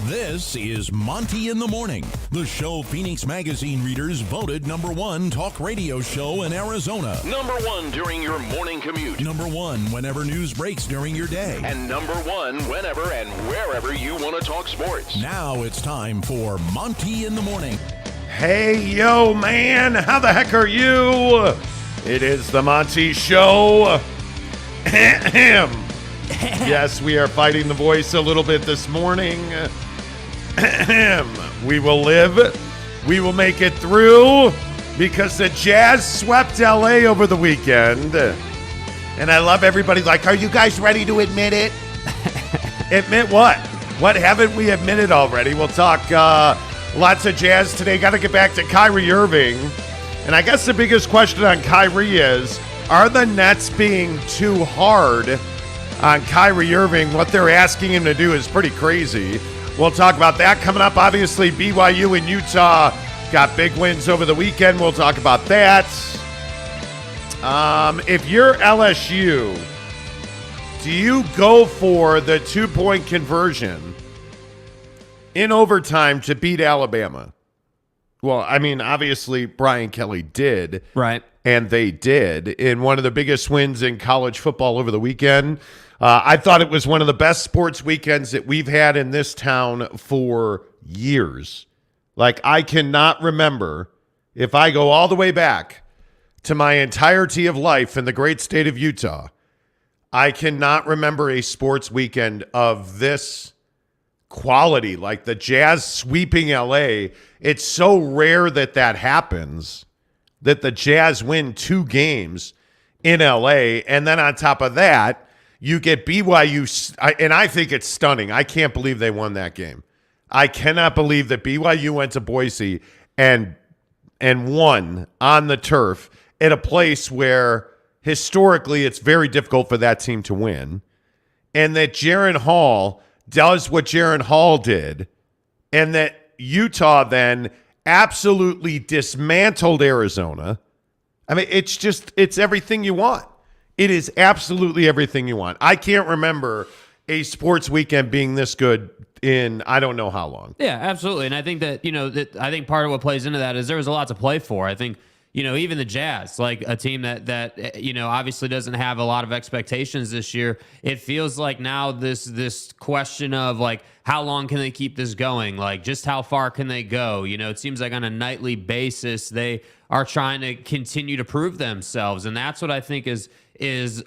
This is Monty in the Morning, the show Phoenix Magazine readers voted #1 talk radio show in Arizona. #1 during your morning commute. #1 whenever news breaks during your day. And #1 whenever and wherever you want to talk sports. Now it's time for Monty in the Morning. Hey, yo, man, how the heck are you? It is the Monty Show. Yes, we are fighting the voice a little bit this morning. We will live. We will make it through because the Jazz swept LA over the weekend. And I love everybody like, are you guys ready to admit it? Admit what? What haven't we admitted already? We'll talk lots of Jazz today. Got to get back to Kyrie Irving. And I guess the biggest question on Kyrie is, are the Nets being too hard on Kyrie Irving? What they're asking him to do is pretty crazy. We'll talk about that coming up. Obviously, BYU and Utah got big wins over the weekend. We'll talk about that. If you're LSU, do you go for the 2-point conversion in overtime to beat Alabama? Well, I mean, obviously, Brian Kelly did. Right. And they did in one of the biggest wins in college football over the weekend. I thought it was one of the best sports weekends that we've had in this town for years. Like, I cannot remember, if I go all the way back to my entirety of life in the great state of Utah, I cannot remember a sports weekend of this quality, like the Jazz sweeping LA. It's so rare that that happens, that the Jazz win 2 games in LA. And then on top of that, you get BYU, and I think it's stunning. I can't believe they won that game. I cannot believe that BYU went to Boise and won on the turf at a place where historically it's very difficult for that team to win. And that Jaren Hall does what Jaren Hall did, and that Utah then absolutely dismantled Arizona. I mean, it's everything you want. It is absolutely everything you want. I can't remember a sports weekend being this good in I don't know how long. Yeah, absolutely. And I think that, I think part of what plays into that is there was a lot to play for. I think, even the Jazz, like a team that obviously doesn't have a lot of expectations this year. It feels like now this question of like, how long can they keep this going? Like, just how far can they go? It seems like on a nightly basis, they are trying to continue to prove themselves. And that's what I think is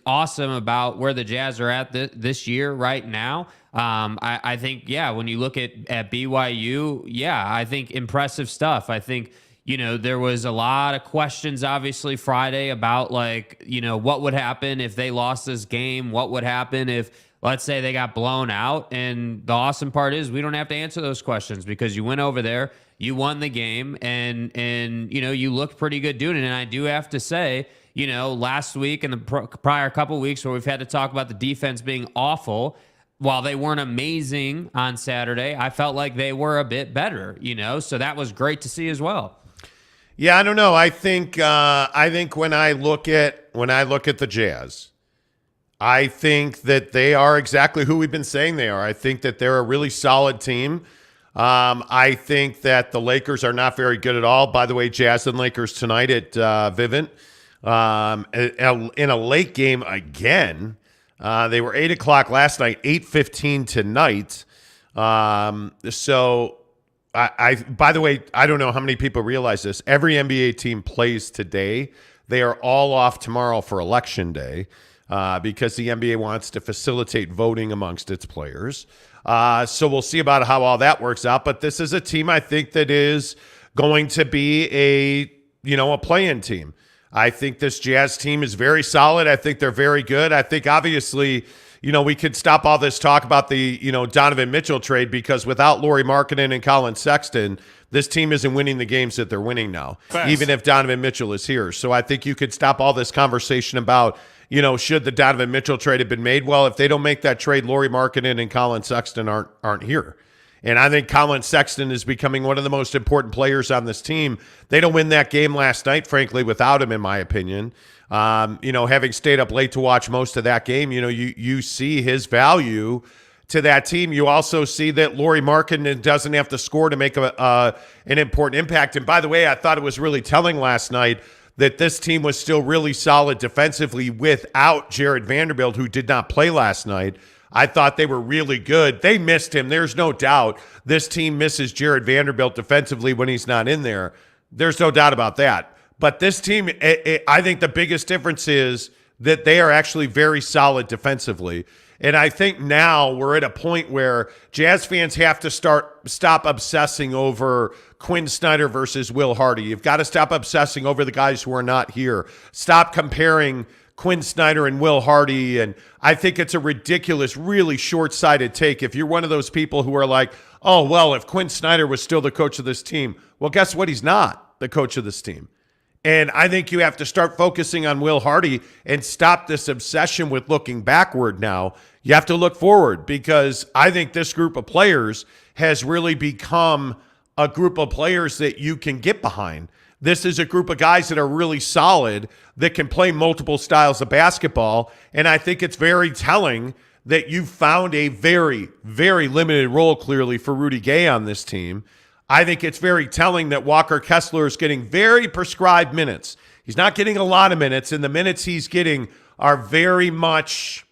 awesome about where the Jazz are at this year right now. I think, when you look at BYU, I think impressive stuff. I think, there was a lot of questions, obviously, Friday about, like, what would happen if they lost this game? What would happen if, let's say, they got blown out? And the awesome part is we don't have to answer those questions because you went over there, you won the game, and you looked pretty good doing it. And I do have to say, last week and the prior couple weeks where we've had to talk about the defense being awful, while they weren't amazing on Saturday, I felt like they were a bit better, so that was great to see as well. Yeah, I don't know. I think when I look at the Jazz, I think that they are exactly who we've been saying they are. I think that they're a really solid team. I think that the Lakers are not very good at all. By the way, Jazz and Lakers tonight at Vivint. In a late game again. They were 8 o'clock last night, 8:15 tonight. So by the way, I don't know how many people realize this. Every NBA team plays today. They are all off tomorrow for Election Day because the NBA wants to facilitate voting amongst its players. So we'll see about how all that works out. But this is a team I think that is going to be a play-in team. I think this Jazz team is very solid. I think they're very good. I think obviously, we could stop all this talk about the, Donovan Mitchell trade because without Lauri Markkanen and Colin Sexton, this team isn't winning the games that they're winning now, even if Donovan Mitchell is here. So I think you could stop all this conversation about, should the Donovan Mitchell trade have been made? Well, if they don't make that trade, Lauri Markkanen and Colin Sexton aren't here. And I think Colin Sexton is becoming one of the most important players on this team. They don't win that game last night, frankly, without him, in my opinion. Having stayed up late to watch most of that game, you see his value to that team. You also see that Lauri Markkanen doesn't have to score to make an important impact. And by the way, I thought it was really telling last night that this team was still really solid defensively without Jared Vanderbilt, who did not play last night. I thought they were really good. They missed him. There's no doubt this team misses Jared Vanderbilt defensively when he's not in there. There's no doubt about that. But this team, I think the biggest difference is that they are actually very solid defensively. And I think now we're at a point where Jazz fans have to stop obsessing over Quinn Snyder versus Will Hardy. You've got to stop obsessing over the guys who are not here. Stop comparing Quinn Snyder and Will Hardy. And I think it's a ridiculous, really short-sighted take. If you're one of those people who are like, oh, well, if Quinn Snyder was still the coach of this team, well, guess what? He's not the coach of this team. And I think you have to start focusing on Will Hardy and stop this obsession with looking backward now. You have to look forward, because I think this group of players has really become a group of players that you can get behind. This is a group of guys that are really solid, that can play multiple styles of basketball. And I think it's very telling that you found a very, very limited role clearly for Rudy Gay on this team. I think it's very telling that Walker Kessler is getting very prescribed minutes. He's not getting a lot of minutes, and the minutes he's getting are very much,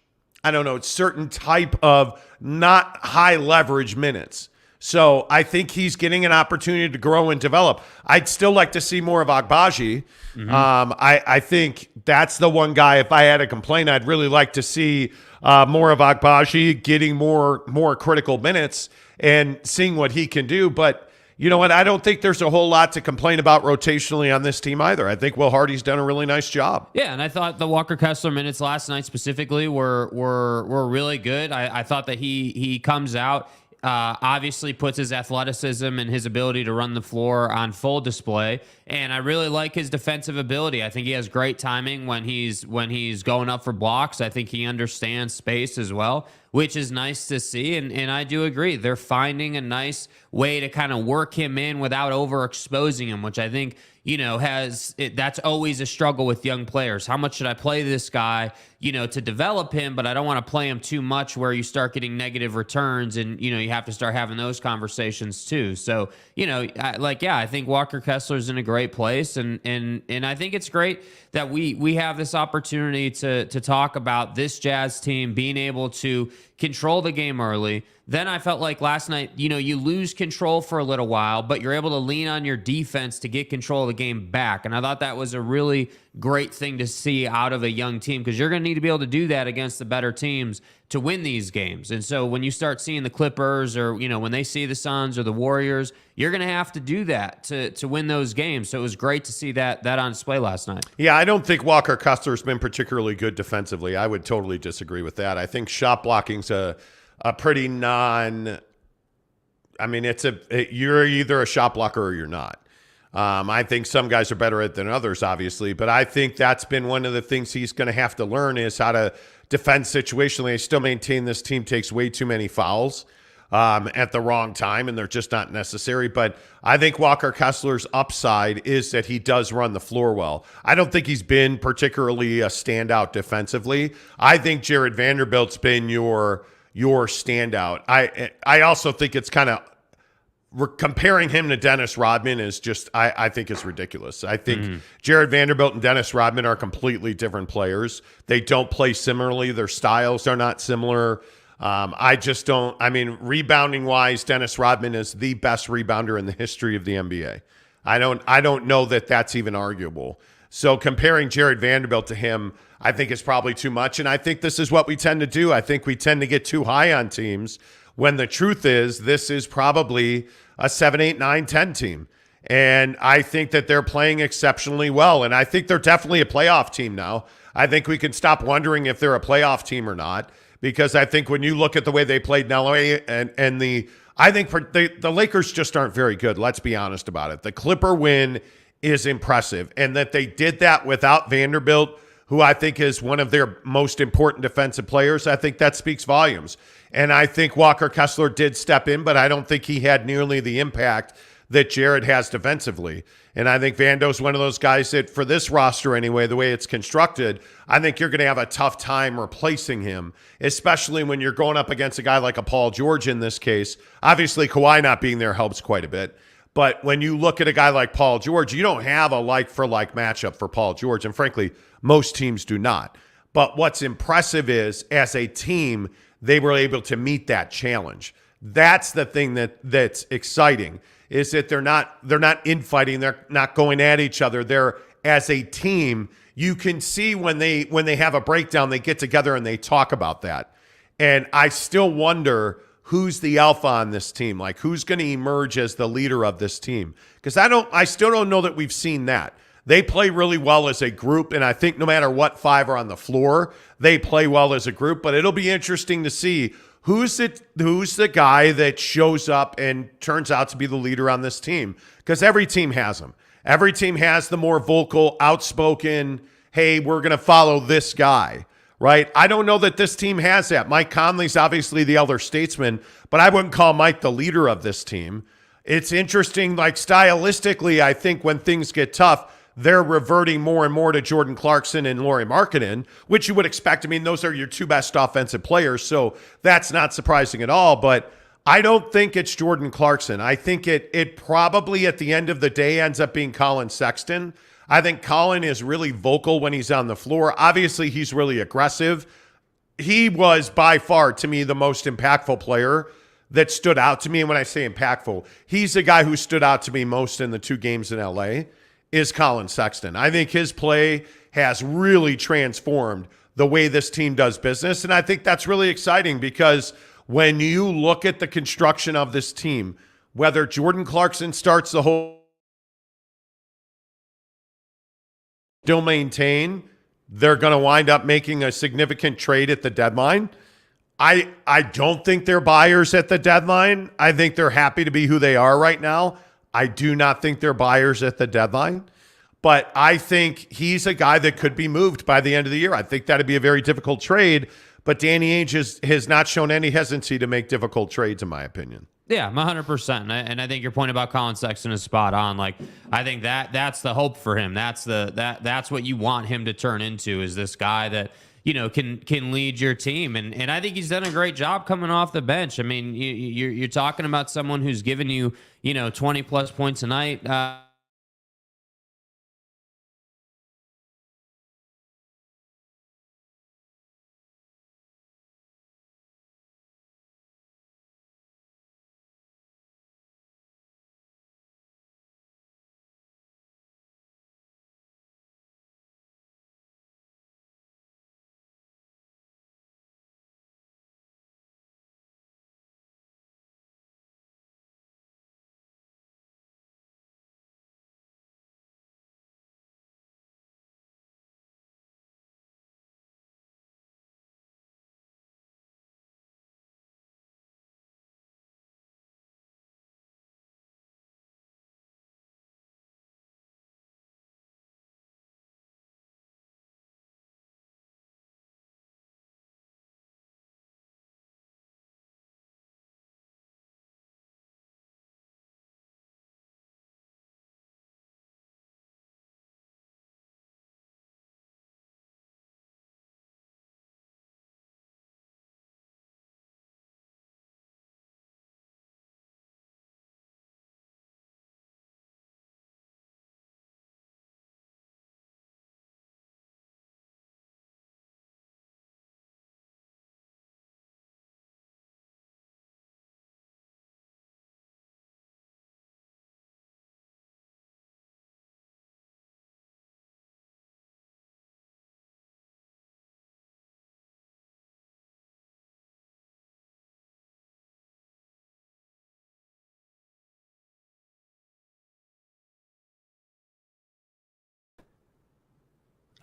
I don't know, certain type of not high leverage minutes. So I think he's getting an opportunity to grow and develop. I'd still like to see more of Agbaji. I think that's the one guy, if I had a complaint, I'd really like to see more of Agbaji getting more critical minutes and seeing what he can do. But you know what? I don't think there's a whole lot to complain about rotationally on this team either. I think Will Hardy's done a really nice job. Yeah, and I thought the Walker Kessler minutes last night specifically were really good. I thought that he comes out, obviously puts his athleticism and his ability to run the floor on full display, and I really like his defensive ability. I think he has great timing when he's going up for blocks. I think he understands space as well, which is nice to see. And I do agree. They're finding a nice way to kind of work him in without overexposing him, which I think, that's always a struggle with young players. How much should I play this guy, to develop him, but I don't want to play him too much where you start getting negative returns, and, you have to start having those conversations too. So, I think Walker Kessler's in a great place, and I think it's great that we have this opportunity to talk about this Jazz team being able to control the game early. Then I felt like last night, you lose control for a little while, but you're able to lean on your defense to get control of the game back. And I thought that was a really great thing to see out of a young team, because you're going to need to be able to do that against the better teams to win these games. And so when you start seeing the Clippers, or, when they see the Suns or the Warriors, you're going to have to do that to win those games. So it was great to see that on display last night. Yeah, I don't think Walker Kessler's been particularly good defensively. I would totally disagree with that. I think shot blocking's a pretty you're either a shot blocker or you're not. I think some guys are better at it than others, obviously, but I think that's been one of the things he's going to have to learn, is how to defend situationally. I still maintain this team takes way too many fouls at the wrong time, and they're just not necessary. But I think Walker Kessler's upside is that he does run the floor well. I don't think he's been particularly a standout defensively. I think Jared Vanderbilt's been your standout. I also think it's kind of, comparing him to Dennis Rodman is just, I think it's ridiculous. I think Jared Vanderbilt and Dennis Rodman are completely different players. They don't play similarly. Their styles are not similar. Rebounding wise, Dennis Rodman is the best rebounder in the history of the NBA. I don't know that that's even arguable. So comparing Jared Vanderbilt to him, I think is probably too much. And I think this is what we tend to do. I think we tend to get too high on teams, when the truth is this is probably a 7, 8, 9, 10 team. And I think that they're playing exceptionally well. And I think they're definitely a playoff team now. I think we can stop wondering if they're a playoff team or not, because I think when you look at the way they played in LA I think the Lakers just aren't very good. Let's be honest about it. The Clipper win is impressive. And that they did that without Vanderbilt, who I think is one of their most important defensive players, I think that speaks volumes. And I think Walker Kessler did step in, but I don't think he had nearly the impact that Jared has defensively. And I think Vando's one of those guys that, for this roster anyway, the way it's constructed, I think you're going to have a tough time replacing him, especially when you're going up against a guy like a Paul George in this case. Obviously, Kawhi not being there helps quite a bit. But when you look at a guy like Paul George, you don't have a like-for-like matchup for Paul George. And frankly, most teams do not. But what's impressive is, as a team, they were able to meet that challenge. That's the thing that's exciting, is that they're not infighting, they're not going at each other. They're, as a team, you can see when they have a breakdown, they get together and they talk about that. And I still wonder who's the alpha on this team, like who's going to emerge as the leader of this team. Because I still don't know that we've seen that. They play really well as a group, and I think no matter what five are on the floor, they play well as a group. But it'll be interesting to see who's the guy that shows up and turns out to be the leader on this team, because every team has them. Every team has the more vocal, outspoken, hey, we're going to follow this guy, right? I don't know that this team has that. Mike Conley's obviously the elder statesman, but I wouldn't call Mike the leader of this team. It's interesting, like stylistically, I think when things get tough, they're reverting more and more to Jordan Clarkson and Lauri Markkanen, which you would expect. I mean, those are your two best offensive players, so that's not surprising at all. But I don't think it's Jordan Clarkson. I think it probably at the end of the day ends up being Colin Sexton. I think Colin is really vocal when he's on the floor. Obviously, he's really aggressive. He was by far, to me, the most impactful player that stood out to me. And when I say impactful, he's the guy who stood out to me most in the two games in LA. Is Colin Sexton. I think his play has really transformed the way this team does business. And I think that's really exciting, because when you look at the construction of this team, whether Jordan Clarkson starts the whole, still maintain, they're going to wind up making a significant trade at the deadline. I don't think they're buyers at the deadline. I think they're happy to be who they are right now. I do not think they're buyers at the deadline, but I think he's a guy that could be moved by the end of the year. I think that'd be a very difficult trade, but Danny Ainge has not shown any hesitancy to make difficult trades, in my opinion. Yeah, 100%. And I think your point about Colin Sexton is spot on. Like, I think that's the hope for him. That's what you want him to turn into, is this guy that, you know, can lead your team. And I think he's done a great job coming off the bench. I mean, you're talking about someone who's given you, 20 plus points a night.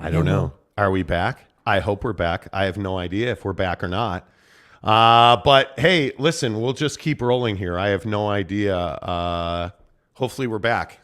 I don't know. Are we back? I hope we're back. I have no idea if we're back or not. But hey, listen, we'll just keep rolling here. I have no idea. Hopefully we're back.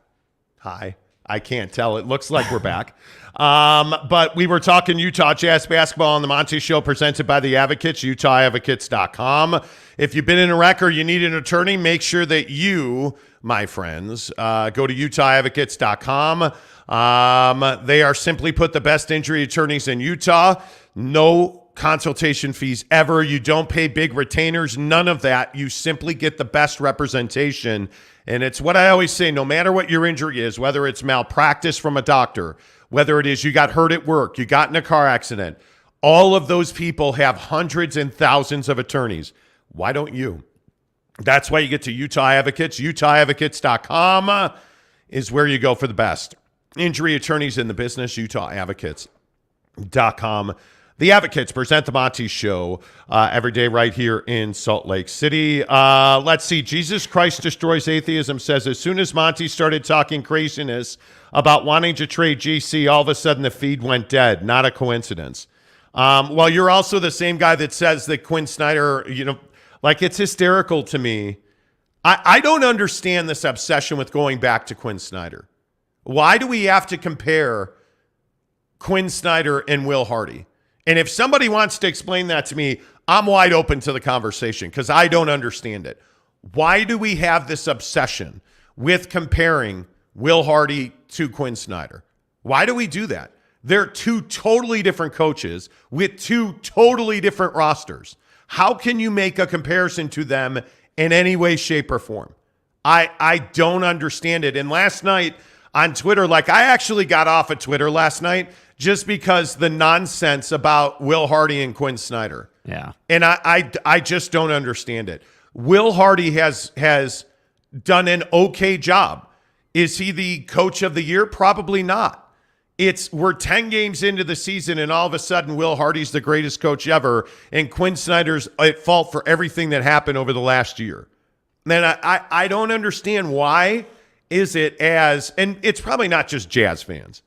Hi. I can't tell. It looks like we're back. But we were talking Utah Jazz basketball on the Monty Show, presented by the Advocates, UtahAdvocates.com. If you've been in a wreck or you need an attorney, make sure that you, my friends, go to UtahAdvocates.com. They are, simply put, the best injury attorneys in Utah. No consultation fees ever. You don't pay big retainers. None of that. You simply get the best representation. And it's what I always say, no matter what your injury is, whether it's malpractice from a doctor, whether it is you got hurt at work, you got in a car accident, all of those people have hundreds and thousands of attorneys. Why don't you? That's why you get to Utah Advocates. UtahAdvocates.com is where you go for the best injury attorneys in the business. UtahAdvocates.com. The Advocates present the Monty Show every day right here in Salt Lake City. Let's see. Jesus Christ Destroys Atheism says, as soon as Monty started talking craziness about wanting to trade GC, all of a sudden the feed went dead. Not a coincidence. Well, you're also the same guy that says that Quinn Snyder, like, it's hysterical to me. I don't understand this obsession with going back to Quinn Snyder. Why do we have to compare Quinn Snyder and Will Hardy? And if somebody wants to explain that to me, I'm wide open to the conversation because I don't understand it. Why do we have this obsession with comparing Will Hardy to Quinn Snyder? Why do we do that? They're two totally different coaches with two totally different rosters. How can you make a comparison to them in any way, shape, or form? I don't understand it. And last night on Twitter, like, I actually got off of Twitter last night just because the nonsense about Will Hardy and Quinn Snyder. Yeah. And I just don't understand it. Will Hardy has done an okay job. Is he the coach of the year? Probably not. We're 10 games into the season, and all of a sudden Will Hardy's the greatest coach ever, and Quinn Snyder's at fault for everything that happened over the last year. Man, I don't understand why is it and it's probably not just Jazz fans.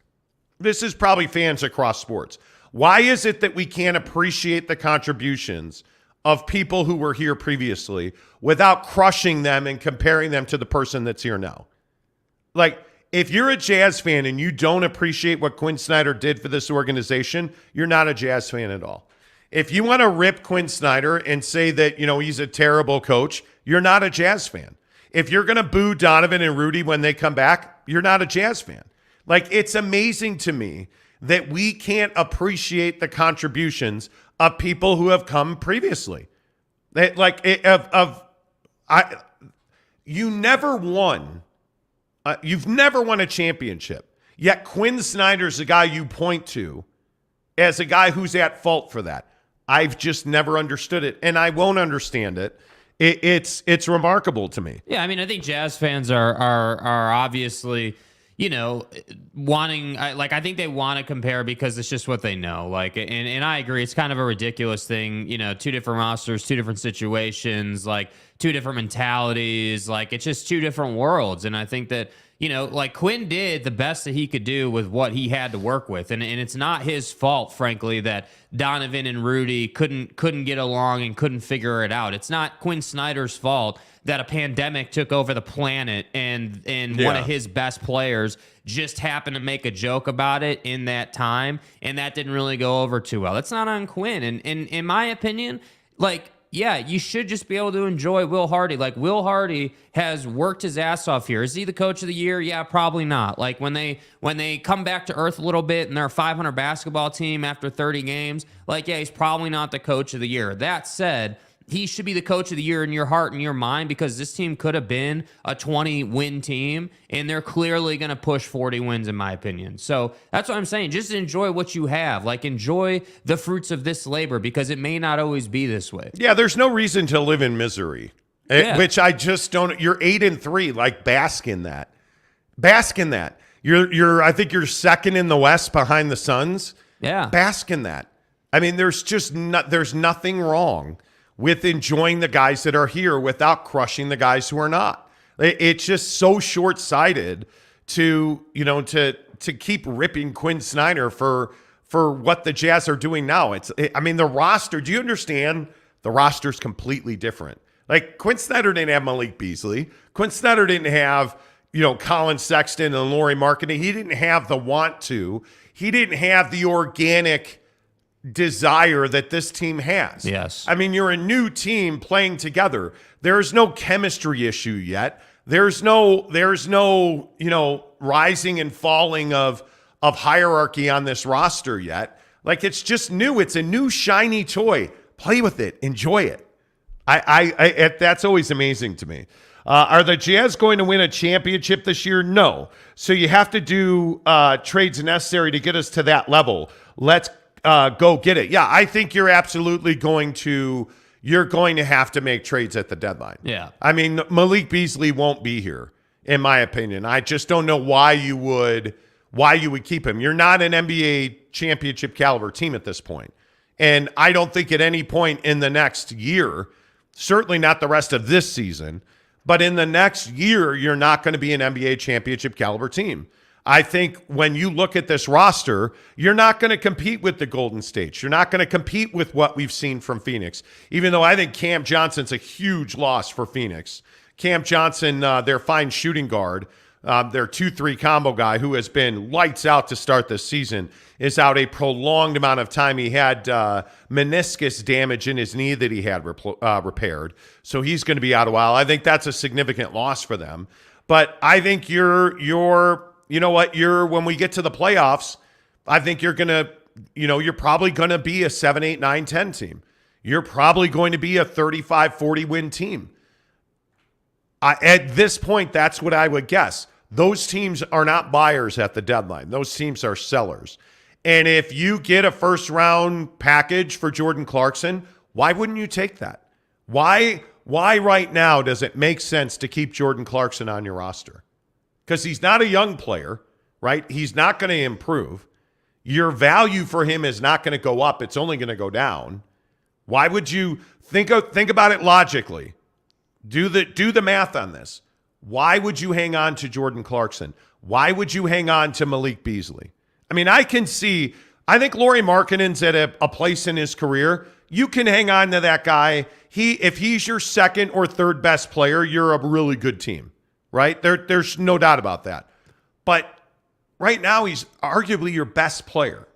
This is probably fans across sports. Why is it that we can't appreciate the contributions of people who were here previously without crushing them and comparing them to the person that's here now? Like, if you're a Jazz fan and you don't appreciate what Quinn Snyder did for this organization, you're not a Jazz fan at all. If you want to rip Quinn Snyder and say that, he's a terrible coach, you're not a Jazz fan. If you're going to boo Donovan and Rudy when they come back, you're not a Jazz fan. Like, it's amazing to me that we can't appreciate the contributions of people who have come previously. You never won. You've never won a championship. Yet Quinn Snyder's the guy you point to as a guy who's at fault for that. I've just never understood it, and I won't understand it. It's remarkable to me. Yeah, I mean, I think Jazz fans are obviously, wanting, I think they want to compare because it's just what they know. Like, and I agree, it's kind of a ridiculous thing. Two different rosters, two different situations, like two different mentalities. Like, it's just two different worlds. And I think that, like, Quinn did the best that he could do with what he had to work with. And it's not his fault, frankly, that Donovan and Rudy couldn't get along and couldn't figure it out. It's not Quinn Snyder's fault that a pandemic took over the planet and one of his best players just happened to make a joke about it in that time, and that didn't really go over too well. That's not on Quinn. And in my opinion, like, yeah, you should just be able to enjoy Will Hardy. Like, Will Hardy has worked his ass off here. Is he the coach of the year? Yeah, probably not. Like, when they come back to earth a little bit and they're a 500 basketball team after 30 games, like, yeah, he's probably not the coach of the year. That said, he should be the coach of the year in your heart and your mind because this team could have been a 20-win team, and they're clearly going to push 40 wins, in my opinion. So that's what I'm saying. Just enjoy what you have. Like, enjoy the fruits of this labor because it may not always be this way. Yeah, there's no reason to live in misery, which I just don't. You're 8-3. Like, bask in that. Bask in that. I think you're second in the West behind the Suns. Yeah. Bask in that. I mean, there's nothing wrong with enjoying the guys that are here without crushing the guys who are not. It's just so short-sighted to keep ripping Quinn Snyder for what the Jazz are doing now. The roster, do you understand? The roster's completely different. Like, Quinn Snyder didn't have Malik Beasley. Quinn Snyder didn't have Colin Sexton and Lauri Markkanen. He didn't have the want to. He didn't have the organic desire that this team has. Yes. I mean, you're a new team playing together. There's no chemistry issue yet. There's no, rising and falling of hierarchy on this roster yet. Like, it's just new. It's a new shiny toy. Play with it. Enjoy it. That's always amazing to me. Are the Jazz going to win a championship this year? No. So you have to do trades necessary to get us to that level. Let's go get it. Yeah, I think you're absolutely going to have to make trades at the deadline. Yeah. I mean, Malik Beasley won't be here, in my opinion. I just don't know why you would keep him. You're not an NBA championship caliber team at this point. And I don't think at any point in the next year, certainly not the rest of this season, but in the next year, you're not going to be an NBA championship caliber team. I think when you look at this roster, you're not going to compete with the Golden State. You're not going to compete with what we've seen from Phoenix, even though I think Cam Johnson's a huge loss for Phoenix. Cam Johnson, their fine shooting guard, their 2-3 combo guy who has been lights out to start this season, is out a prolonged amount of time. He had meniscus damage in his knee that he had repaired. So he's going to be out a while. I think that's a significant loss for them. But I think when we get to the playoffs, I think you're probably going to be a 7, 8, 9, 10 team. You're probably going to be a 35, 40 win team. At this point, that's what I would guess. Those teams are not buyers at the deadline. Those teams are sellers. And if you get a first-round package for Jordan Clarkson, why wouldn't you take that? Why right now does it make sense to keep Jordan Clarkson on your roster? Because he's not a young player, right? He's not going to improve. Your value for him is not going to go up. It's only going to go down. Why would you think about it logically? Do the math on this. Why would you hang on to Jordan Clarkson? Why would you hang on to Malik Beasley? I mean, I think Lauri Markkanen's at a place in his career. You can hang on to that guy. If he's your second or third best player, you're a really good team, right? There's no doubt about that. But right now, he's arguably your best player,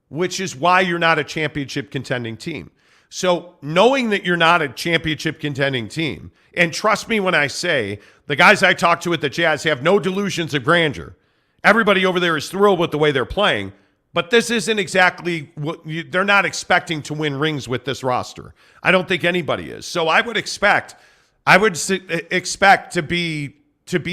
which is why you're not a championship contending team. So knowing that you're not a championship contending team, and trust me when I say the guys I talk to at the Jazz have no delusions of grandeur. Everybody over there is thrilled with the way they're playing, but this isn't exactly what they're not expecting to win rings with this roster. I don't think anybody is. So I would expect to be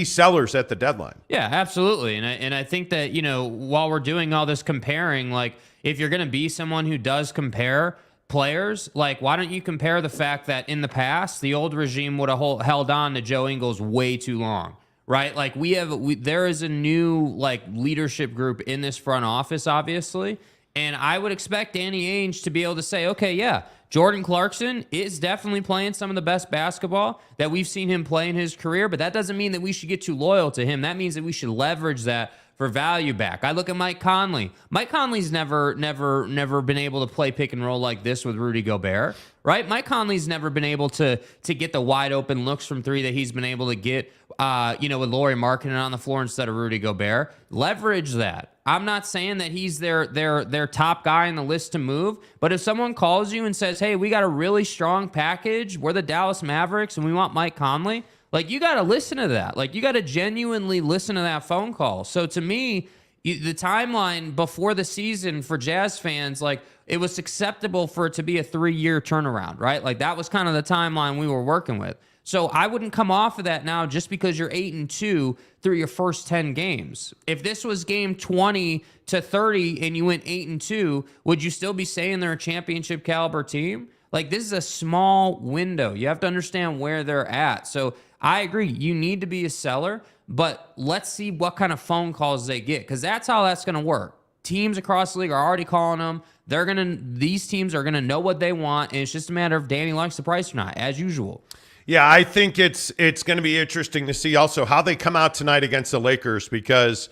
sellers at the deadline. Yeah, absolutely. And I think that, while we're doing all this comparing, like if you're going to be someone who does compare players, like why don't you compare the fact that in the past the old regime would have held on to Joe Ingles way too long, right? Like there is a new leadership group in this front office, obviously, and I would expect Danny Ainge to be able to say, okay, yeah, Jordan Clarkson is definitely playing some of the best basketball that we've seen him play in his career, but that doesn't mean that we should get too loyal to him. That means that we should leverage that for value back. I look at Mike Conley. Mike Conley's never been able to play pick and roll like this with Rudy Gobert, right? Mike Conley's never been able to get the wide open looks from three that he's been able to get, with Lauri Markkanen on the floor instead of Rudy Gobert. Leverage that. I'm not saying that he's their top guy in the list to move, but if someone calls you and says, hey, we got a really strong package, we're the Dallas Mavericks and we want Mike Conley, you got to listen to that. You got to genuinely listen to that phone call. So to me, the timeline before the season for Jazz fans, it was acceptable for it to be a 3-year turnaround, right? That was kind of the timeline we were working with. So I wouldn't come off of that now just because you're 8-2 through your first 10 games. If this was game 20 to 30 and you went 8-2, would you still be saying they're a championship caliber team? This is a small window. You have to understand where they're at. So I agree. You need to be a seller, but let's see what kind of phone calls they get, because that's how that's going to work. Teams across the league are already calling them. These teams are going to know what they want, and it's just a matter of Danny likes the price or not, as usual. Yeah, I think it's going to be interesting to see also how they come out tonight against the Lakers, because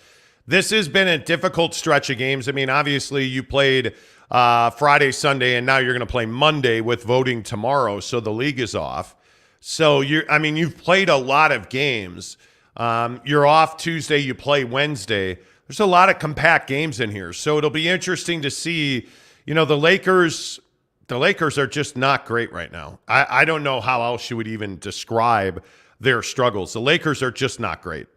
this has been a difficult stretch of games. I mean, obviously you played Friday, Sunday, and now you're going to play Monday with voting tomorrow, so the league is off. So you've played a lot of games. You're off Tuesday, you play Wednesday. There's a lot of compact games in here. So it'll be interesting to see, the Lakers are just not great right now. I don't know how else you would even describe their struggles. The Lakers are just not great.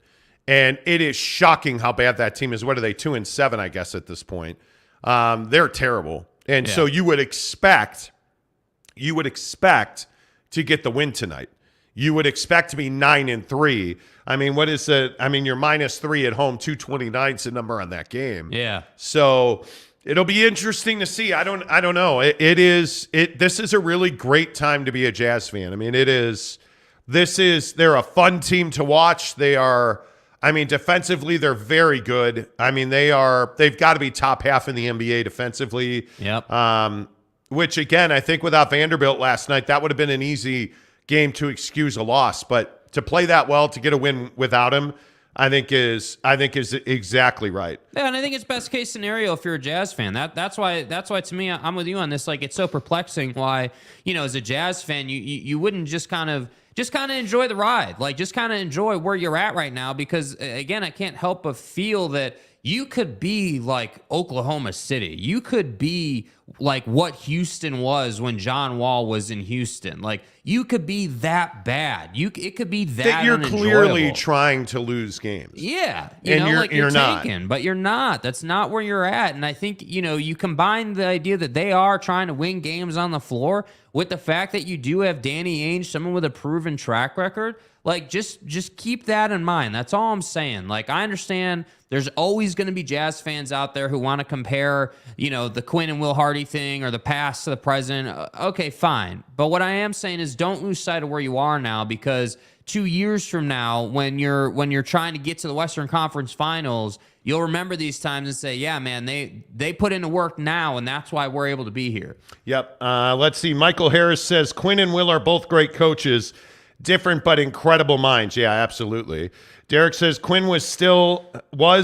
And it is shocking how bad that team is. What are they, 2-7, I guess, at this point? They're terrible. And so you would expect to get the win tonight. You would expect to be 9-3. I mean, what is it? I mean, you're -3 at home. 229 is the number on that game. Yeah. So it'll be interesting to see. I don't know. This is a really great time to be a Jazz fan. I mean, they're a fun team to watch. Defensively, they're very good. I mean, they've got to be top half in the NBA defensively. Yep. Which again, I think without Vanderbilt last night, that would have been an easy game to excuse a loss. But to play that well, to get a win without him, I think is exactly right. Yeah, and I think it's best case scenario if you're a Jazz fan. That's why to me, I'm with you on this. Like, it's so perplexing why, as a Jazz fan, you wouldn't just kind of enjoy the ride. Like, just kind of enjoy where you're at right now, because again, I can't help but feel that you could be like Oklahoma City. You could be like what Houston was when John Wall was in Houston. Like, you could be that bad. It could be that you're unenjoyable. Clearly trying to lose games. Yeah. You're not. Taking, but you're not. That's not where you're at. And I think, you combine the idea that they are trying to win games on the floor with the fact that you do have Danny Ainge, someone with a proven track record. Like, just keep that in mind. That's all I'm saying. Like, I understand there's always going to be Jazz fans out there who want to compare, the Quinn and Will Hardy thing or the past to the present. Okay, fine. But what I am saying is don't lose sight of where you are now, because 2 years from now, when you're trying to get to the Western Conference Finals, you'll remember these times and say, yeah, man, they put into work now, and that's why we're able to be here. Yep. Let's see. Michael Harris says Quinn and Will are both great coaches. Different but incredible minds. Yeah, absolutely. Derek says Quinn was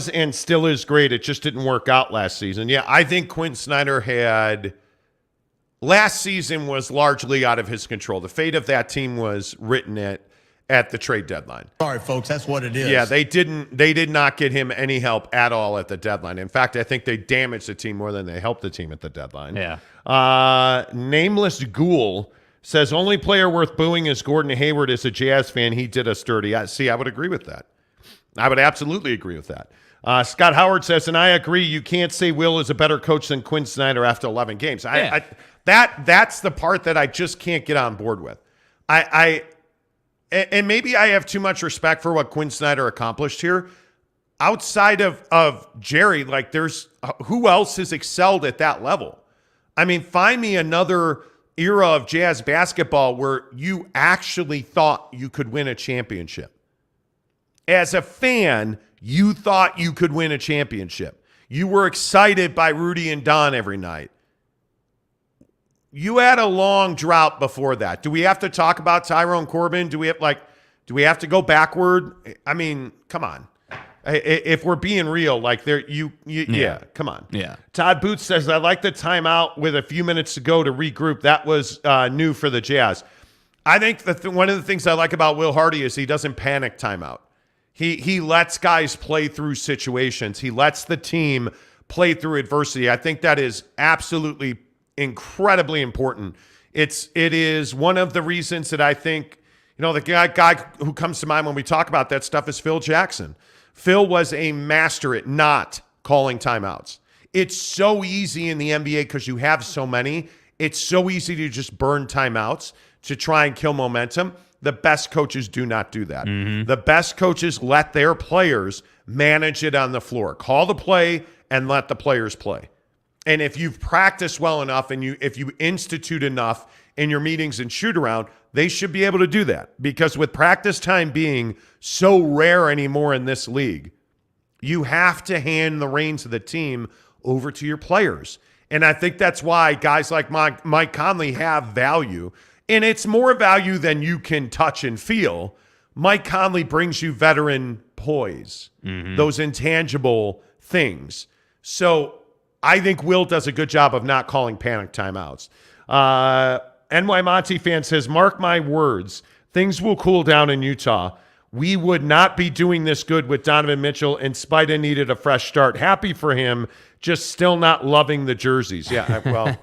and still is great. It just didn't work out last season. Yeah, I think Quinn Snyder last season was largely out of his control. The fate of that team was written at the trade deadline. Sorry, folks, that's what it is. Yeah, they did not get him any help at all at the deadline. In fact, I think they damaged the team more than they helped the team at the deadline. Yeah. Nameless Ghoul says, only player worth booing is Gordon Hayward. As a Jazz fan, he did us dirty. I would agree with that. I would absolutely agree with that. Scott Howard says, and I agree, you can't say Will is a better coach than Quinn Snyder after 11 games. Yeah. That's the part that I just can't get on board with. And maybe I have too much respect for what Quinn Snyder accomplished here. Outside of Jerry, like, there's who else has excelled at that level? I mean, find me another era of Jazz basketball where you actually thought you could win a championship. As a fan, you thought you could win a championship. You were excited by Rudy and Don every night. You had a long drought before that. Do we have to talk about Tyrone Corbin? Do we have to go backward? I mean, come on. If we're being real, like come on. Yeah. Todd Boots says, I like the timeout with a few minutes to go to regroup. That was new for the Jazz. I think one of the things I like about Will Hardy is he doesn't panic timeout. He lets guys play through situations. He lets the team play through adversity. I think that is absolutely incredibly important. It is one of the reasons that I think, the guy who comes to mind when we talk about that stuff is Phil Jackson. Phil was a master at not calling timeouts. It's so easy in the NBA because you have so many. It's so easy to just burn timeouts to try and kill momentum. The best coaches do not do that. Mm-hmm. The best coaches let their players manage it on the floor. Call the play and let the players play. And if you've practiced well enough and if you institute enough in your meetings and shoot around, they should be able to do that. Because with practice time being so rare anymore in this league, you have to hand the reins of the team over to your players. And I think that's why guys like Mike Conley have value. And it's more value than you can touch and feel. Mike Conley brings you veteran poise, those intangible things. So I think Will does a good job of not calling panic timeouts. NY Monty fan says, mark my words, things will cool down in Utah. we would not be doing this good with Donovan Mitchell, and Spida needed a fresh start. Happy for him, just still not loving the jerseys. Yeah, well,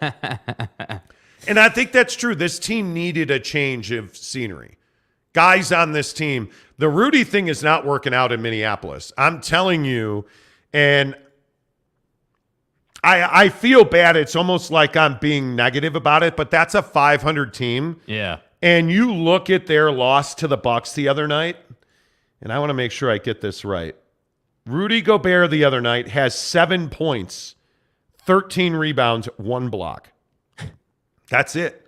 and I think that's true. This team needed a change of scenery. Guys on this team, the Rudy thing is not working out in Minneapolis. I'm telling you, and I feel bad. It's almost like I'm being negative about it, but that's a 500 team. Yeah. And you look at their loss to the Bucks the other night, and I want to make sure I get this right. Rudy Gobert the other night has 7 points, 13 rebounds, 1 block. That's it.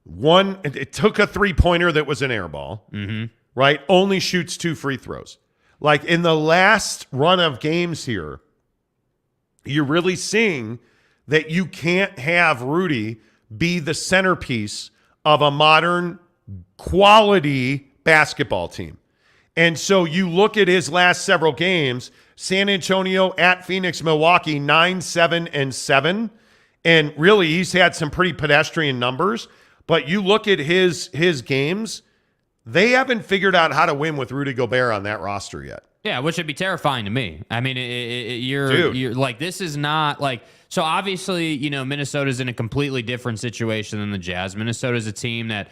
It took a three-pointer that was an air ball, right? Only shoots 2 free throws. Like in the last run of games here, you're really seeing that you can't have Rudy be the centerpiece of a modern quality basketball team. And so you look at his last several games, San Antonio at Phoenix, Milwaukee, 9-7-7. And really, he's had some pretty pedestrian numbers. But you look at his games, they haven't figured out how to win with Rudy Gobert on that roster yet. Yeah, which would be terrifying to me. I mean, you're like, this is not like, so obviously, Minnesota's in a completely different situation than the Jazz. Minnesota's a team that,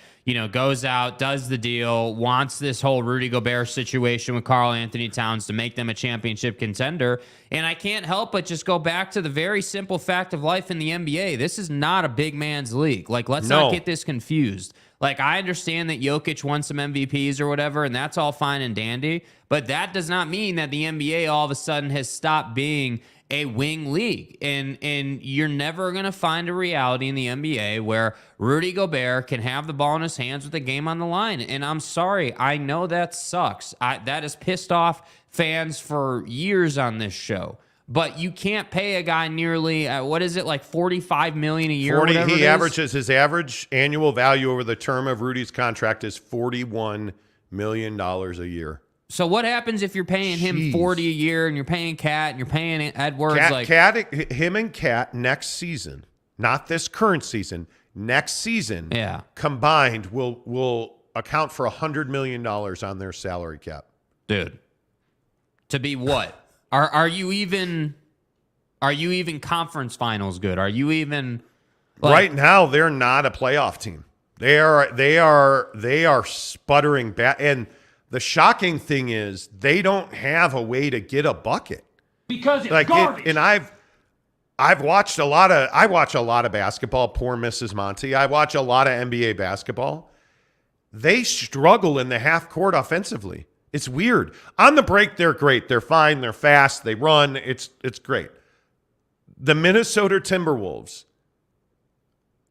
goes out, does the deal, wants this whole Rudy Gobert situation with Karl Anthony Towns to make them a championship contender. And I can't help but just go back to the very simple fact of life in the NBA. This is not a big man's league. Like, let's not get this confused. Like, I understand that Jokic won some MVPs or whatever, and that's all fine and dandy, but that does not mean that the NBA all of a sudden has stopped being a wing league. And you're never going to find a reality in the NBA where Rudy Gobert can have the ball in his hands with the game on the line. And I'm sorry, I know that sucks. That has pissed off fans for years on this show. But you can't pay a guy nearly, what is it, like $45 million a year? 40, he averages, his average annual value over the term of Rudy's contract is $41 million a year. So what happens if you're paying him $40 a year and you're paying Cat and you're paying Edwards? Him and Cat next season, not this current season, next season, combined will account for $100 million on their salary cap. Dude, to be what? Are you even conference finals good? Are you even right now? They're not a playoff team. They are sputtering back. And the shocking thing is they don't have a way to get a bucket because it's garbage. And I've watched a lot of basketball. Poor Mrs. Monty. I watch a lot of NBA basketball. They struggle in the half court offensively. It's weird. On the break, they're great. They're fine. They're fast. They run. It's great. The Minnesota Timberwolves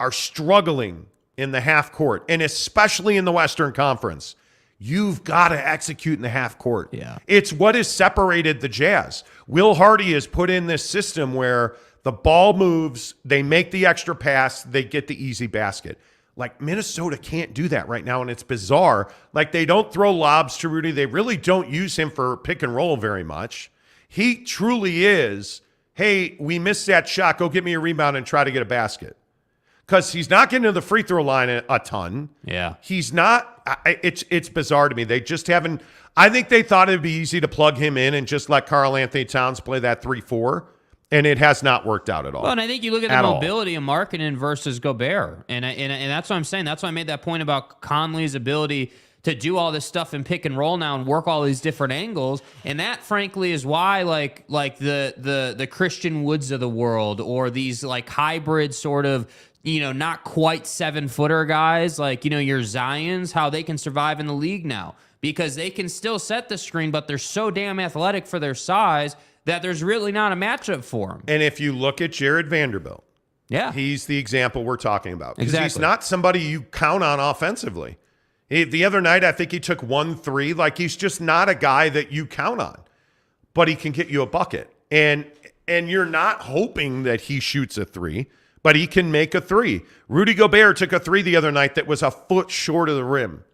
are struggling in the half court, and especially in the Western Conference. You've got to execute in the half court. Yeah. It's what has separated the Jazz. Will Hardy has put in this system where the ball moves, they make the extra pass, they get the easy basket. Like, Minnesota can't do that right now, and it's bizarre. Like, they don't throw lobs to Rudy. They really don't use him for pick and roll very much. He truly is, hey, we missed that shot. Go get me a rebound and try to get a basket. Because he's not getting to the free throw line a ton. Yeah. He's not. It's bizarre to me. They just haven't. I think they thought it'd be easy to plug him in and just let Karl Anthony Towns play that 3-4. And it has not worked out at all. Well, and I think you look at the mobility of Markkanen versus Gobert. And that's what I'm saying. That's why I made that point about Conley's ability to do all this stuff in pick and roll now and work all these different angles. And that, frankly, is why like the Christian Woods of the world, or these like hybrid sort of, not quite 7-footer guys, like, your Zions, how they can survive in the league now. Because they can still set the screen, but they're so damn athletic for their size that there's really not a matchup for him. And if you look at Jared Vanderbilt, he's the example we're talking about. Because he's not somebody you count on offensively. The other night, I think he took 1-3. Like, he's just not a guy that you count on. But he can get you a bucket. And you're not hoping that he shoots a 3, but he can make a 3. Rudy Gobert took a 3 the other night that was a foot short of the rim.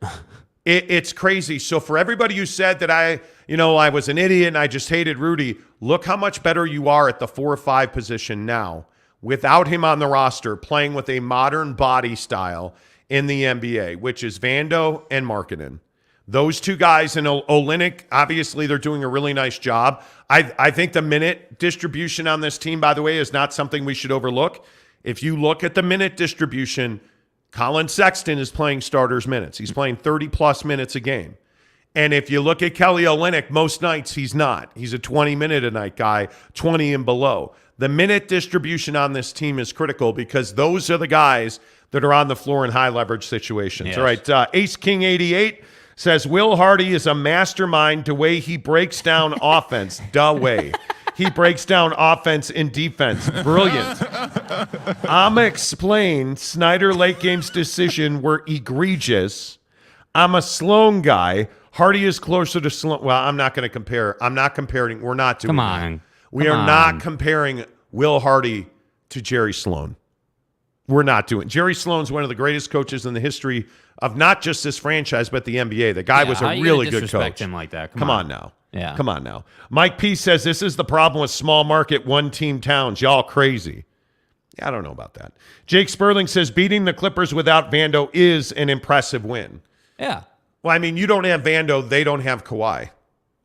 It's crazy. So for everybody who said that I was an idiot and I just hated Rudy, look how much better you are at the 4 or 5 position now without him on the roster, playing with a modern body style in the NBA, which is Vando and Markkanen. Those two guys and Olynyk, obviously they're doing a really nice job. I think the minute distribution on this team, by the way, is not something we should overlook. If you look at the minute distribution, Colin Sexton is playing starters minutes. He's playing 30-plus minutes a game. And if you look at Kelly Olynyk, most nights he's not. He's a 20-minute-a-night guy, 20 and below. The minute distribution on this team is critical because those are the guys that are on the floor in high-leverage situations. Yes. All right, Ace King 88 says, Will Hardy is a mastermind the way he breaks down offense. Way. He breaks down offense and defense. Brilliant. I'm explain Snyder late game's decision were egregious. I'm a Sloan guy. Hardy is closer to Sloan. Well, I'm not going to compare. I'm not comparing. We're not doing Come that. on. We are not comparing Will Hardy to Jerry Sloan. We're not doing. Jerry Sloan's one of the greatest coaches in the history of not just this franchise, but the NBA. The guy was a really good coach. Him like that? Come on now. Yeah. Come on now. Mike P says this is the problem with small market one-team towns. Y'all crazy. Yeah, I don't know about that. Jake Sperling says beating the Clippers without Vando is an impressive win. Yeah. Well, I mean, you don't have Vando. They don't have Kawhi.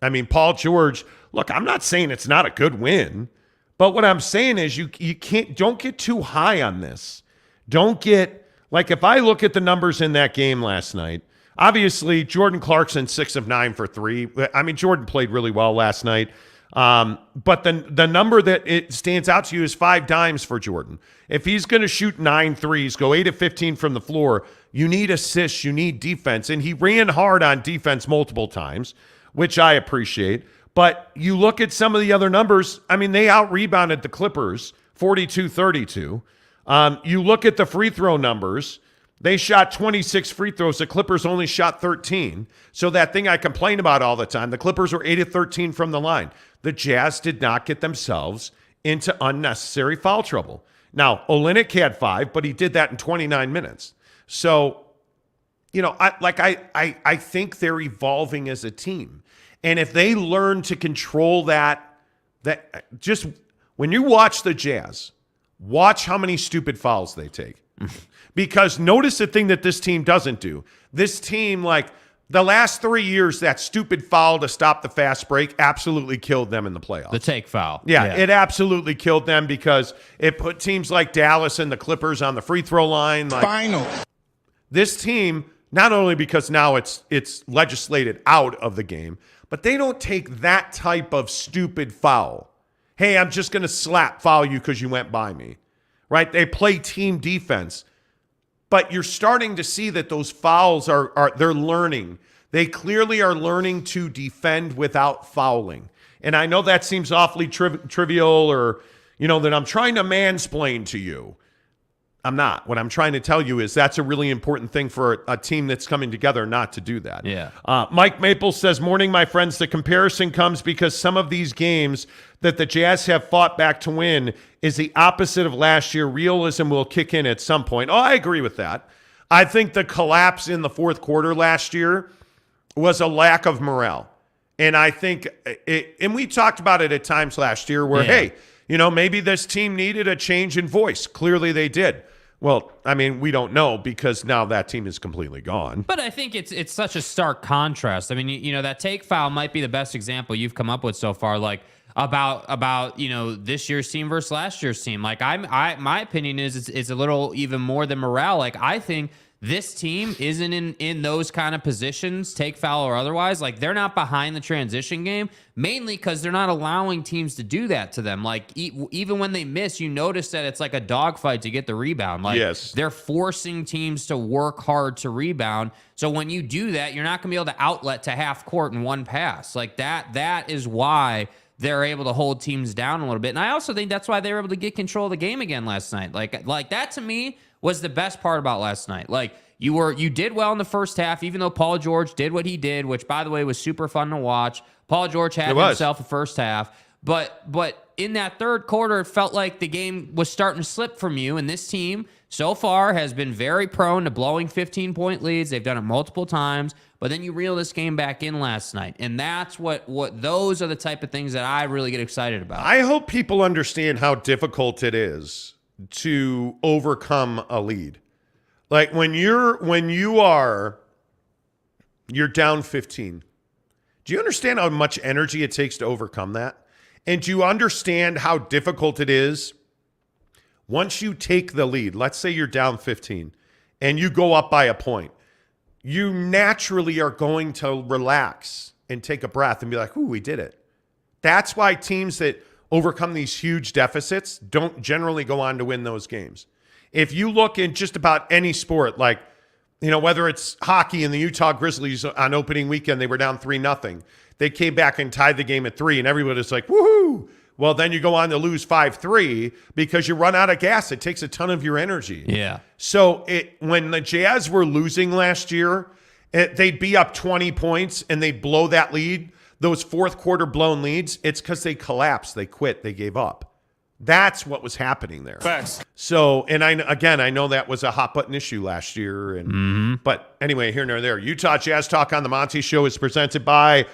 I mean, Paul George, look, I'm not saying it's not a good win, but what I'm saying is you don't get too high on this. Don't get, like if I look at the numbers in that game last night, obviously Jordan Clarkson 6 of 9 for 3. I mean, Jordan played really well last night. But the number that it stands out to you is 5 dimes for Jordan. If he's going to shoot 9 threes, go 8 of 15 from the floor, you need assists, you need defense. And he ran hard on defense multiple times, which I appreciate. But you look at some of the other numbers, I mean, they out-rebounded the Clippers 42-32. You look at the free throw numbers, they shot 26 free throws. The Clippers only shot 13. So that thing I complain about all the time, the Clippers were 8 of 13 from the line. The Jazz did not get themselves into unnecessary foul trouble. Now, Olynyk had 5, but he did that in 29 minutes. So, you know, I think they're evolving as a team. And if they learn to control that just when you watch the Jazz, watch how many stupid fouls they take. Because notice the thing that this team doesn't do. This team, like the last 3 years, that stupid foul to stop the fast break absolutely killed them in the playoffs. The take foul. Yeah, it absolutely killed them because it put teams like Dallas and the Clippers on the free throw line. Like, final. This team, not only because now it's legislated out of the game, but they don't take that type of stupid foul. Hey, I'm just going to foul you because you went by me. Right? They play team defense. But you're starting to see that those fouls they're learning. They clearly are learning to defend without fouling. And I know that seems awfully trivial or, you know, that I'm trying to mansplain to you. I'm not. What I'm trying to tell you is that's a really important thing for a team that's coming together not to do that. Yeah. Mike Maple says, morning, my friends. The comparison comes because some of these games that the Jazz have fought back to win is the opposite of last year. Realism will kick in at some point. Oh, I agree with that. I think the collapse in the fourth quarter last year was a lack of morale. And I think, and we talked about it at times last year where, hey, you know, maybe this team needed a change in voice. Clearly they did. Well, I mean, we don't know because now that team is completely gone. But I think it's such a stark contrast. I mean, you know, that take foul might be the best example you've come up with so far, like about you know, this year's team versus last year's team. Like my opinion is it's a little even more than morale. Like I think this team isn't in those kind of positions, take foul or otherwise. Like they're not behind the transition game, mainly because they're not allowing teams to do that to them. Like even when they miss, you notice that it's like a dogfight to get the rebound. Like they're forcing teams to work hard to rebound. So when you do that, you're not going to be able to outlet to half court in one pass. Like that is why they're able to hold teams down a little bit. And I also think that's why they were able to get control of the game again last night. Like that to me was the best part about last night. Like you did well in the first half, even though Paul George did what he did, which by the way was super fun to watch. Paul George had himself a first half, but in that third quarter, it felt like the game was starting to slip from you. And this team so far has been very prone to blowing 15-point leads. They've done it multiple times, but then you reel this game back in last night, and that's what those are the type of things that I really get excited about. I hope people understand how difficult it is to overcome a lead. Like when you are You're down 15. Do you understand how much energy it takes to overcome that? And do you understand how difficult it is once you take the lead? Let's say you're down 15 and you go up by a point. You naturally are going to relax and take a breath and be like, ooh, we did it. That's why teams that overcome these huge deficits don't generally go on to win those games. If you look in just about any sport, like, whether it's hockey and the Utah Grizzlies on opening weekend, they were down 3-0. They came back and tied the game at 3, and everybody's like, woohoo. Well, then you go on to lose 5-3 because you run out of gas. It takes a ton of your energy. Yeah. So when the Jazz were losing last year, they'd be up 20 points and they'd blow that lead. Those fourth quarter blown leads, it's because they collapsed. They quit. They gave up. That's what was happening there. Facts. So, and I know that was a hot button issue last year. But anyway, here nor there. Utah Jazz Talk on the Monty Show is presented by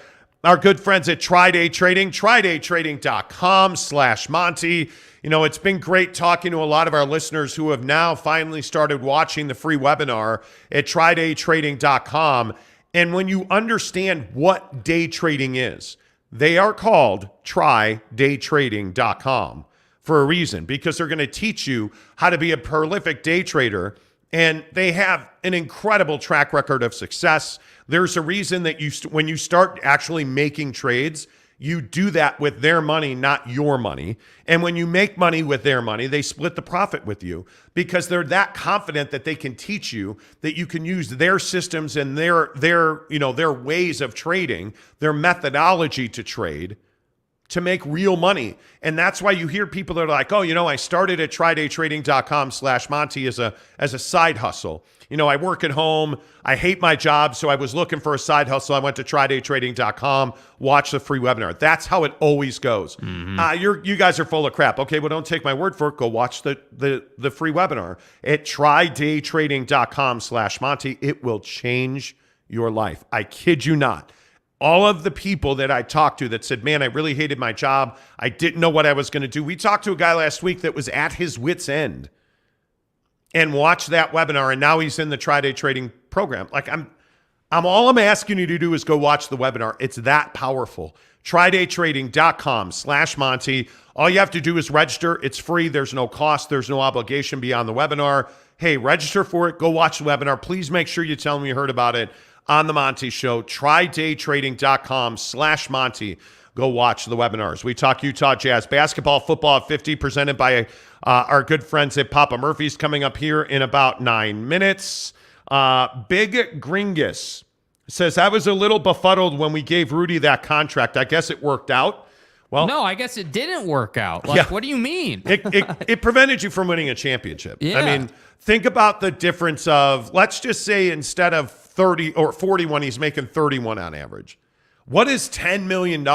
our good friends at Tri-Day Trading, tridaytrading.com/Monty. It's been great talking to a lot of our listeners who have now finally started watching the free webinar at tridaytrading.com. And when you understand what day trading is, they are called tridaytrading.com for a reason, because they're going to teach you how to be a prolific day trader. And they have an incredible track record of success. There's a reason that when you start actually making trades, you do that with their money, not your money. And when you make money with their money, they split the profit with you because they're that confident that they can teach you that you can use their systems and their ways of trading, their methodology to trade, to make real money. And that's why you hear people that are like, oh, I started at tridaytrading.com/Monty as a side hustle. I work at home. I hate my job, so I was looking for a side hustle. I went to tridaytrading.com, watch the free webinar. That's how it always goes. You guys are full of crap. Okay, well, don't take my word for it. Go watch the free webinar at tridaytrading.com/Monty. It will change your life. I kid you not. All of the people that I talked to that said, man, I really hated my job. I didn't know what I was going to do. We talked to a guy last week that was at his wit's end and watched that webinar, and now he's in the Tri-Day Trading program. Like all I'm asking you to do is go watch the webinar. It's that powerful. tridaytrading.com/Monty. All you have to do is register. It's free. There's no cost. There's no obligation beyond the webinar. Hey, register for it. Go watch the webinar. Please make sure you tell them you heard about it on the Monty Show. tridaytrading.com/Monty. Go watch the webinars. We talk Utah Jazz basketball, football at 50, presented by our good friends at Papa Murphy's, coming up here in about 9 minutes. Big Gringus says, I was a little befuddled when we gave Rudy that contract. I guess it worked out. Well, no, I guess it didn't work out. What do you mean? It prevented you from winning a championship. Yeah. I mean, think about the difference of, let's just say instead of 30 or 41, he's making 31 on average. What does $10 million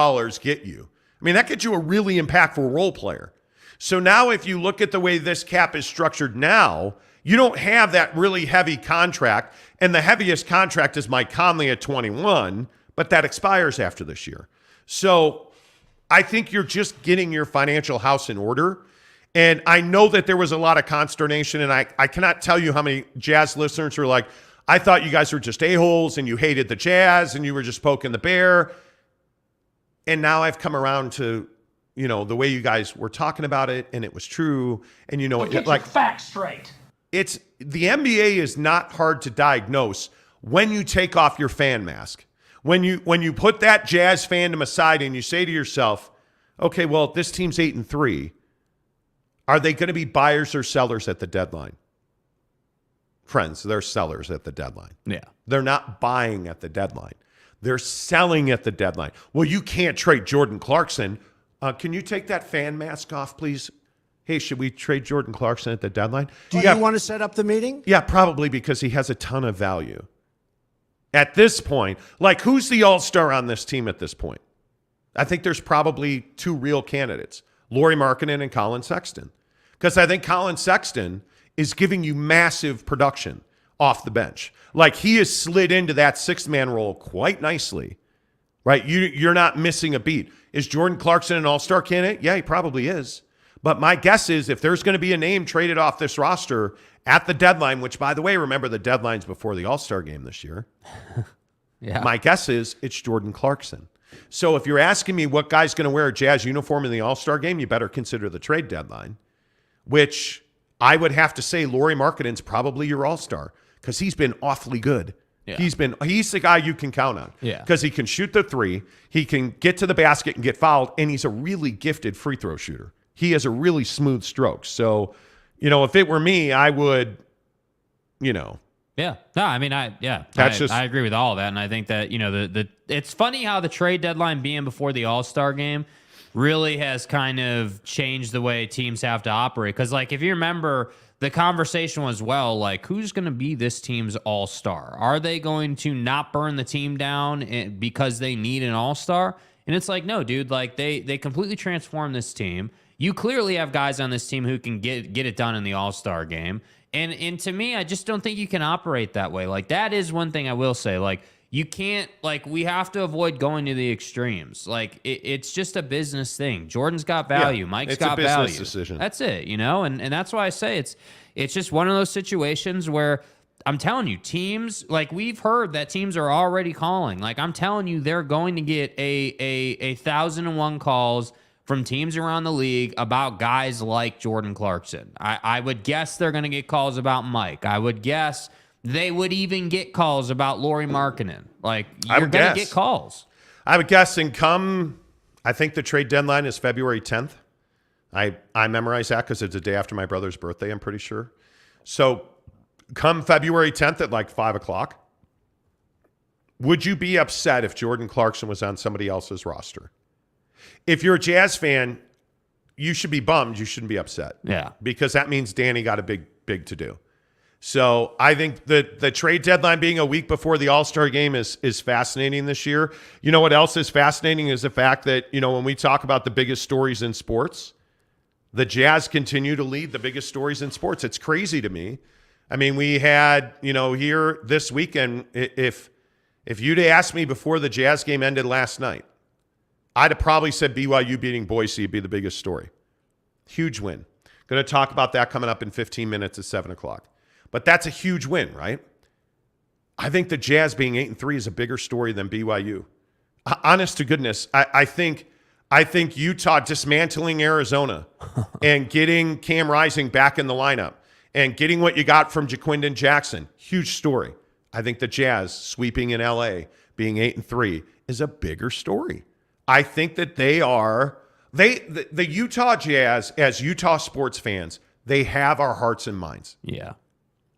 get you? I mean, that gets you a really impactful role player. So now if you look at the way this cap is structured now, you don't have that really heavy contract. And the heaviest contract is Mike Conley at 21, but that expires after this year. So I think you're just getting your financial house in order. And I know that there was a lot of consternation, and I cannot tell you how many Jazz listeners were like, I thought you guys were just a-holes and you hated the Jazz and you were just poking the bear. And now I've come around to, the way you guys were talking about it, and it was true. And get your facts straight. The NBA is not hard to diagnose when you take off your fan mask. When you put that Jazz fandom aside and you say to yourself, okay, well, this team's 8-3. Are they going to be buyers or sellers at the deadline? Friends, they're sellers at the deadline. Yeah. They're not buying at the deadline. They're selling at the deadline. Well, you can't trade Jordan Clarkson. Can you take that fan mask off, please? Hey, should we trade Jordan Clarkson at the deadline? Do you want to set up the meeting? Yeah, probably, because he has a ton of value. At this point, who's the all-star on this team at this point? I think there's probably two real candidates, Lauri Markkanen and Colin Sexton. Because I think Colin Sexton is giving you massive production off the bench. He has slid into that sixth-man role quite nicely, right? You're not missing a beat. Is Jordan Clarkson an all-star candidate? Yeah, he probably is. But my guess is if there's going to be a name traded off this roster at the deadline, which, by the way, remember the deadline's before the all-star game this year. Yeah. My guess is it's Jordan Clarkson. So if you're asking me what guy's going to wear a Jazz uniform in the All-Star game, you better consider the trade deadline, which I would have to say Lauri Markkanen's probably your All-Star because he's been awfully good. Yeah. He's the guy you can count on because he can shoot the three, he can get to the basket and get fouled, and he's a really gifted free throw shooter. He has a really smooth stroke. So, if it were me, I would, Yeah. No, I mean, I agree with all of that. And I think that, it's funny how the trade deadline being before the All-Star game really has kind of changed the way teams have to operate. Because, if you remember, the conversation was, who's going to be this team's all-star? Are they going to not burn the team down because they need an all-star? And it's like, no, dude, they completely transformed this team. You clearly have guys on this team who can get it done in the all-star game. And to me, I just don't think you can operate that way. That is one thing I will say. You can't, we have to avoid going to the extremes. It's just a business thing. Jordan's got value. Mike's got value. It's a business decision. That's it, and that's why I say it's just one of those situations where I'm telling you, teams, we've heard that teams are already calling. I'm telling you, they're going to get a 1,001 calls from teams around the league about guys like Jordan Clarkson. I would guess they're going to get calls about Mike. I would guess they would even get calls about Lauri Markkanen. You're going to get calls. I would guess, I think the trade deadline is February 10th. I memorize that because it's the day after my brother's birthday, I'm pretty sure. So come February 10th at 5 o'clock, would you be upset if Jordan Clarkson was on somebody else's roster? If you're a Jazz fan, you should be bummed. You shouldn't be upset. Yeah. Because that means Danny got a big to do. So I think the trade deadline being a week before the All-Star game is fascinating this year. You know what else is fascinating is the fact that, when we talk about the biggest stories in sports, the Jazz continue to lead the biggest stories in sports. It's crazy to me. I mean, we had, here this weekend, if you'd asked me before the Jazz game ended last night, I'd have probably said BYU beating Boise would be the biggest story. Huge win. Going to talk about that coming up in 15 minutes at 7 o'clock. But that's a huge win, right? I think the Jazz being 8-3 is a bigger story than BYU. Honest to goodness, I think Utah dismantling Arizona and getting Cam Rising back in the lineup and getting what you got from Jaquindon Jackson, huge story. I think the Jazz sweeping in LA, being 8-3, is a bigger story. I think that the Utah Jazz, as Utah sports fans, they have our hearts and minds. Yeah.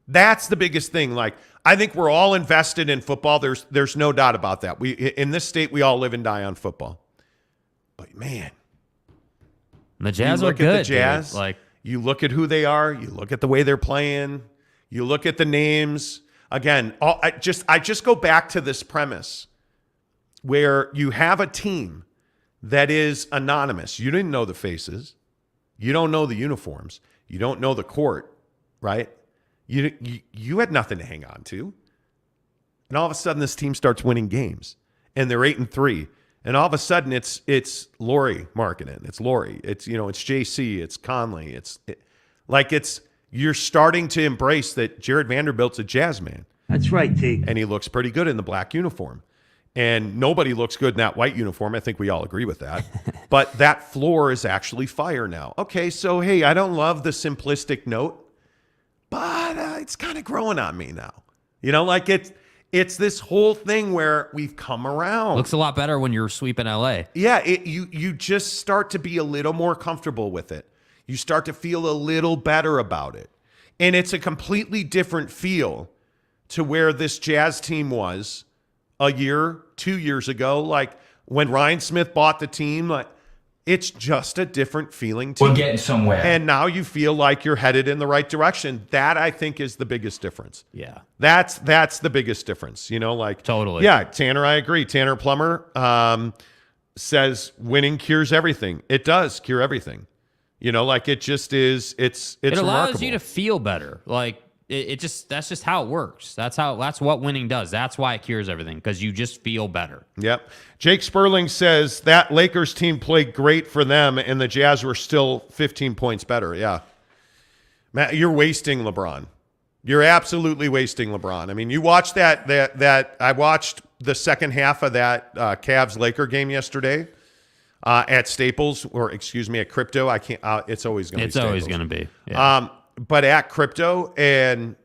That's the biggest thing. I think we're all invested in football. There's no doubt about that. In this state, we all live and die on football. But man, the Jazz are good. The Jazz, dude. You look at who they are. You look at the way they're playing. You look at the names. Again, I just go back to this premise where you have a team that is anonymous. You didn't know the faces. You don't know the uniforms. You don't know the court, right? You had nothing to hang on to. And all of a sudden this team starts winning games and they're 8-3. And all of a sudden it's Lauri Markkanen. It's Lauri. It's JC, it's Conley. You're starting to embrace that Jared Vanderbilt's a Jazz man. That's right, T. And he looks pretty good in the black uniform. And nobody looks good in that white uniform. I think we all agree with that. But that floor is actually fire now. Okay, so hey, I don't love the simplistic note, but it's kind of growing on me now. It's this whole thing where we've come around. Looks a lot better when you're sweeping LA. Yeah, you just start to be a little more comfortable with it. You start to feel a little better about it. And it's a completely different feel to where this Jazz team was a year, 2 years ago. When Ryan Smith bought the team, it's just a different feeling team. We're getting somewhere. And now you feel like you're headed in the right direction. That, I think, is the biggest difference. Yeah. That's the biggest difference. Totally. Yeah, Tanner, I agree. Tanner Plummer says winning cures everything. It does cure everything. It just is. It's it allows remarkable. you to feel better. That's just how it works. That's what winning does. That's why it cures everything, because you just feel better. Yep. Jake Sperling says that Lakers team played great for them and the Jazz were still 15 points better. Yeah. Matt, you're wasting LeBron. You're absolutely wasting LeBron. I mean, you watched that I watched the second half of that Cavs-Laker game yesterday at Staples, or excuse me, at Crypto. I can't. It's always going to be Staples. It's always going to be. Yeah. But at Crypto, and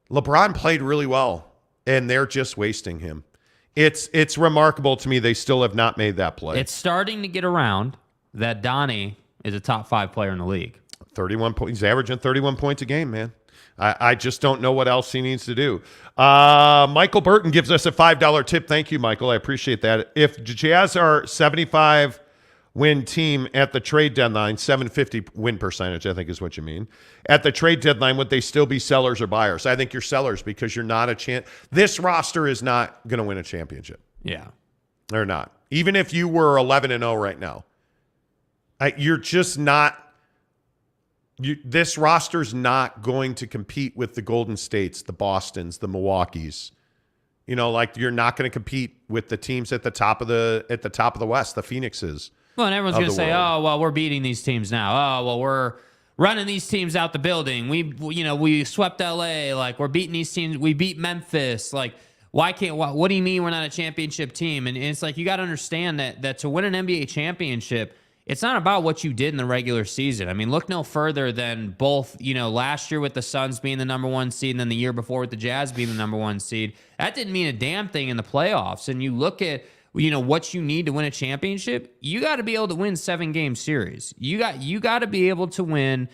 LeBron played really well, and they're just wasting him. It's remarkable to me they still have not made that play. It's starting to get around that Donnie is a top 5 player in the league. 31 points. He's averaging 31 points a game, man. I just don't know what else he needs to do. Michael Burton gives us a $5 tip. Thank you, Michael. I appreciate that. If Jazz are 75-win team at the trade deadline, 750 win percentage, I think is what you mean. At the trade deadline, would they still be sellers or buyers? I think you're sellers because you're not a chance. This roster is not going to win a championship. Yeah. They're not. Even if you were 11-0 right now, you're just not. This roster's not going to compete with the Golden States, the Bostons, the Milwaukees. You know, like you're not going to compete with the teams at the top of the West, the Phoenixes. Well, and everyone's going to say, "Oh, well, we're beating these teams now. Oh, well, we're running these teams out the building. We swept LA. Like we're beating these teams. We beat Memphis. Like what do you mean we're not a championship team?" And it's like you got to understand that to win an NBA championship, it's not about what you did in the regular season. I mean, look no further than both, last year with the Suns being the number 1 seed and then the year before with the Jazz being the number 1 seed. That didn't mean a damn thing in the playoffs. And you look at, what you need to win a championship, you got to be able to win 7-game series. You got to be able to win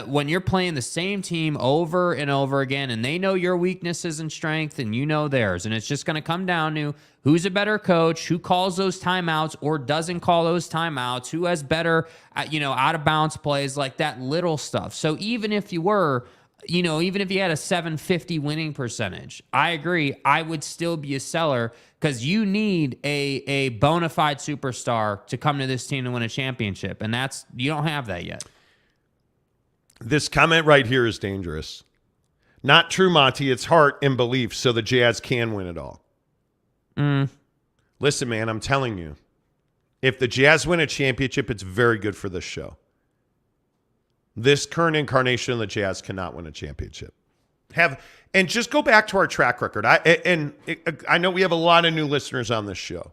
when you're playing the same team over and over again, and they know your weaknesses and strength, and you know theirs. And it's just going to come down to who's a better coach, who calls those timeouts or doesn't call those timeouts, who has better, out-of-bounds plays, like that little stuff. So even if you were, even if you had a 750 winning percentage, I agree, I would still be a seller because you need a bona fide superstar to come to this team to win a championship, and you don't have that yet. This comment right here is dangerous. Not true, Monty. It's heart and belief, so the Jazz can win it all. Listen, man, I'm telling you, if the Jazz win a championship, it's very good for this show. This current incarnation of the Jazz cannot win a championship. And just go back to our track record. I know we have a lot of new listeners on this show.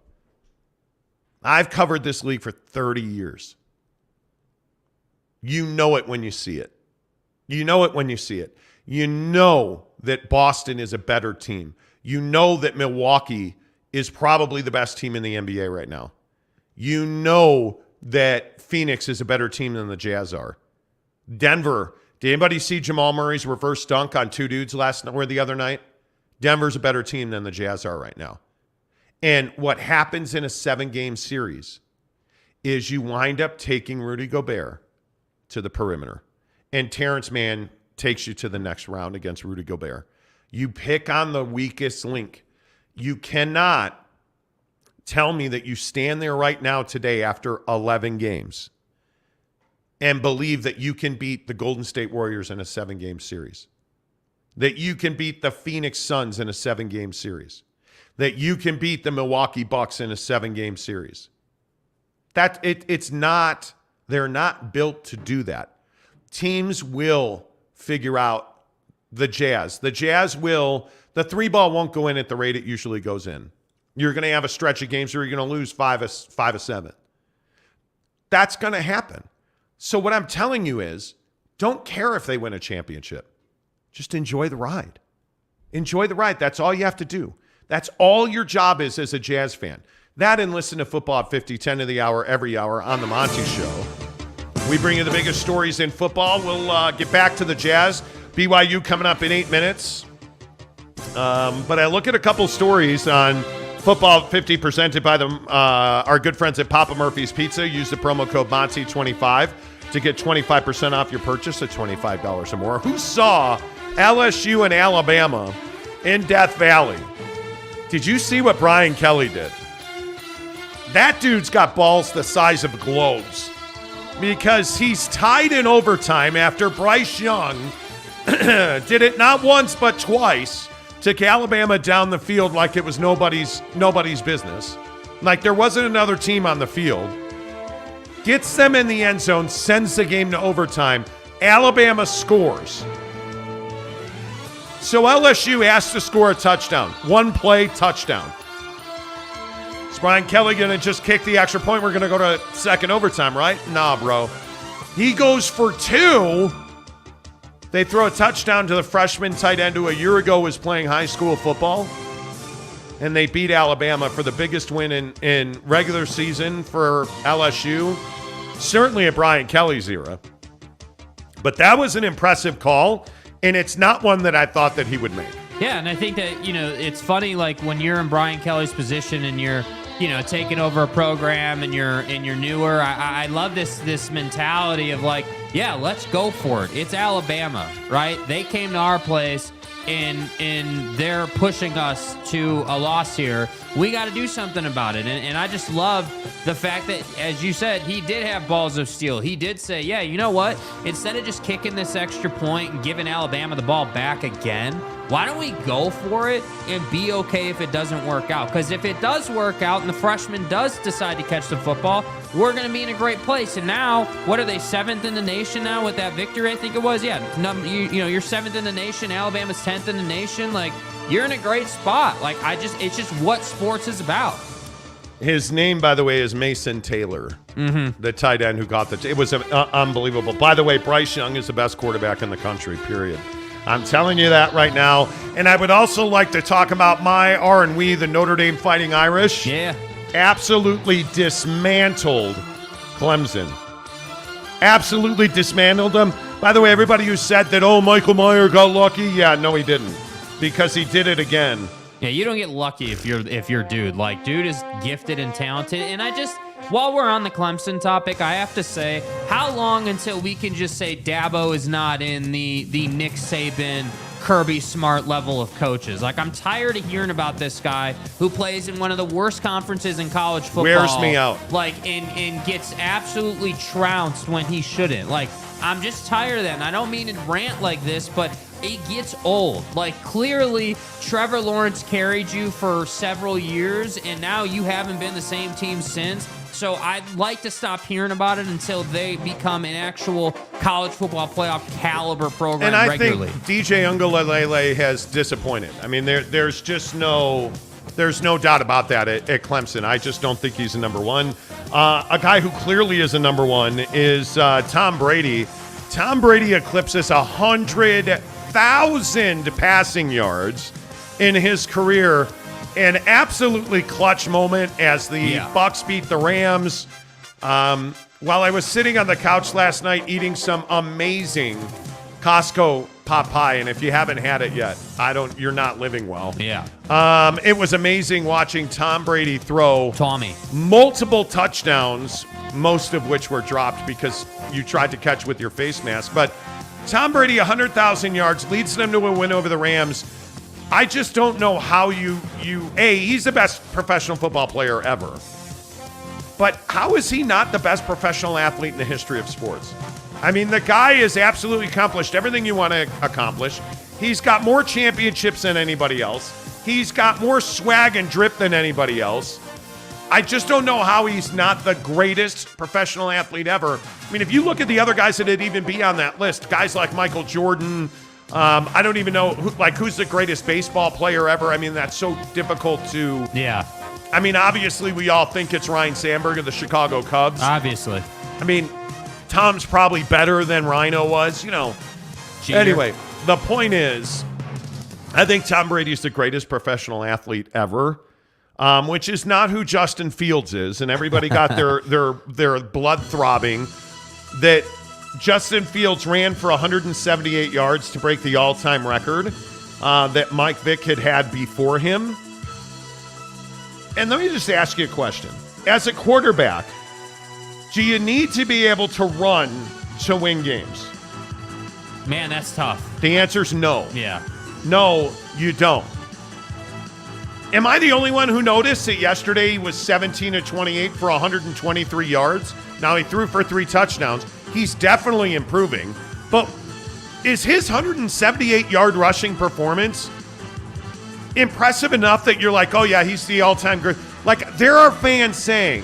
I've covered this league for 30 years. You know it when you see it. You know it when you see it. You know that Boston is a better team. You know that Milwaukee is probably the best team in the NBA right now. You know that Phoenix is a better team than the Jazz are. Denver, did anybody see Jamal Murray's reverse dunk on 2 dudes the other night? Denver's a better team than the Jazz are right now. And what happens in a 7-game series is you wind up taking Rudy Gobert to the perimeter. And Terrence Mann takes you to the next round against Rudy Gobert. You pick on the weakest link. You cannot tell me that you stand there right now today after 11 games and believe that you can beat the Golden State Warriors in a 7-game series, that you can beat the Phoenix Suns in a 7-game series, that you can beat the Milwaukee Bucks in a 7-game series. They're not built to do that. Teams will figure out the Jazz. The 3-ball won't go in at the rate it usually goes in. You're going to have a stretch of games where you're going to lose 5 of 7. That's going to happen. So what I'm telling you is, don't care if they win a championship. Just enjoy the ride. Enjoy the ride. That's all you have to do. That's all your job is as a Jazz fan. That and listen to Football at 50, 10 to the hour, every hour on the Monty Show. We bring you the biggest stories in football. We'll get back to the Jazz. BYU coming up in 8 minutes. But I look at a couple stories on Football 50 presented by our good friends at Papa Murphy's Pizza. Use the promo code Monty25 to get 25% off your purchase at $25 or more. Who saw LSU and Alabama in Death Valley? Did you see what Brian Kelly did? That dude's got balls the size of globes because he's tied in overtime after Bryce Young did it not once but twice. Took Alabama down the field like it was nobody's business. Like there wasn't another team on the field. Gets them in the end zone, sends the game to overtime. Alabama scores. So LSU has to score a touchdown. 1 play, touchdown. Brian Kelly going to just kick the extra point? We're going to go to second overtime, right? Nah, bro. He goes for 2. They throw a touchdown to the freshman tight end who a year ago was playing high school football. And they beat Alabama for the biggest win in regular season for LSU. Certainly at Brian Kelly's era. But that was an impressive call, and it's not one that I thought that he would make. Yeah, and I think that, it's funny, like, when you're in Brian Kelly's position and you're, taking over a program and you're newer, I love this mentality of, like, yeah, let's go for it. It's Alabama, right? They came to our place, and they're pushing us to a loss here. We got to do something about it. And I just love the fact that, as you said, he did have balls of steel. He did say, yeah, you know what? Instead of just kicking this extra point and giving Alabama the ball back again, why don't we go for it and be okay if it doesn't work out? Because if it does work out and the freshman does decide to catch the football, we're going to be in a great place. And now, what are they, 7th in the nation now with that victory, I think it was? Yeah, you're 7th in the nation. Alabama's 10th in the nation. Like, you're in a great spot. Like, it's just what sports is about. His name, by the way, is Mason Taylor, the tight end who got it was unbelievable. By the way, Bryce Young is the best quarterback in the country, period. I'm telling you that right now. And I would also like to talk about we, the Notre Dame Fighting Irish. Yeah. Absolutely dismantled Clemson. Absolutely dismantled them. By the way, everybody who said that, Michael Meyer got lucky. Yeah, no, he didn't. Because he did it again. Yeah, you don't get lucky if you're dude. Like, dude is gifted and talented. And while we're on the Clemson topic, I have to say, how long until we can just say Dabo is not in the Nick Saban, Kirby Smart level of coaches? Like, I'm tired of hearing about this guy who plays in one of the worst conferences in college football. Wears me out. Like, and gets absolutely trounced when he shouldn't. Like, I'm just tired of that. And I don't mean to rant like this, but it gets old. Like, clearly, Trevor Lawrence carried you for several years, and now you haven't been the same team since. So I'd like to stop hearing about it until they become an actual college football playoff caliber program regularly. And I think DJ Uiagalelei has disappointed. I mean, there's just no doubt about that at Clemson. I just don't think he's a number one. A guy who clearly is a number one is Tom Brady. Tom Brady eclipses 100,000 passing yards in his career. An absolutely clutch moment as the Bucs beat the Rams. While I was sitting on the couch last night eating some amazing Costco pot pie, and if you haven't had it yet, you're not living well. Yeah. It was amazing watching Tom Brady throw Tommy multiple touchdowns, most of which were dropped because you tried to catch with your face mask. But Tom Brady, 100,000 yards, leads them to a win over the Rams. I just don't know how he's the best professional football player ever. But how is he not the best professional athlete in the history of sports? I mean, the guy has absolutely accomplished everything you want to accomplish. He's got more championships than anybody else. He's got more swag and drip than anybody else. I just don't know how he's not the greatest professional athlete ever. I mean, if you look at the other guys that would even be on that list, guys like Michael Jordan, I don't even know who's the greatest baseball player ever. I mean, that's so difficult to. Yeah. I mean, obviously, we all think it's Ryne Sandberg of the Chicago Cubs. Obviously. I mean, Tom's probably better than Rhino was, Cheater. Anyway, the point is, I think Tom Brady is the greatest professional athlete ever, which is not who Justin Fields is. And everybody got their blood throbbing that Justin Fields ran for 178 yards to break the all-time record that Mike Vick had before him. And let me just ask you a question. As a quarterback, do you need to be able to run to win games? Man, that's tough. The answer is no. Yeah. No, you don't. Am I the only one who noticed that yesterday he was 17 of 28 for 123 yards? Now he threw for 3 touchdowns. He's definitely improving. But is his 178-yard rushing performance impressive enough that you're like, oh, yeah, he's the all-time great? Like, there are fans saying,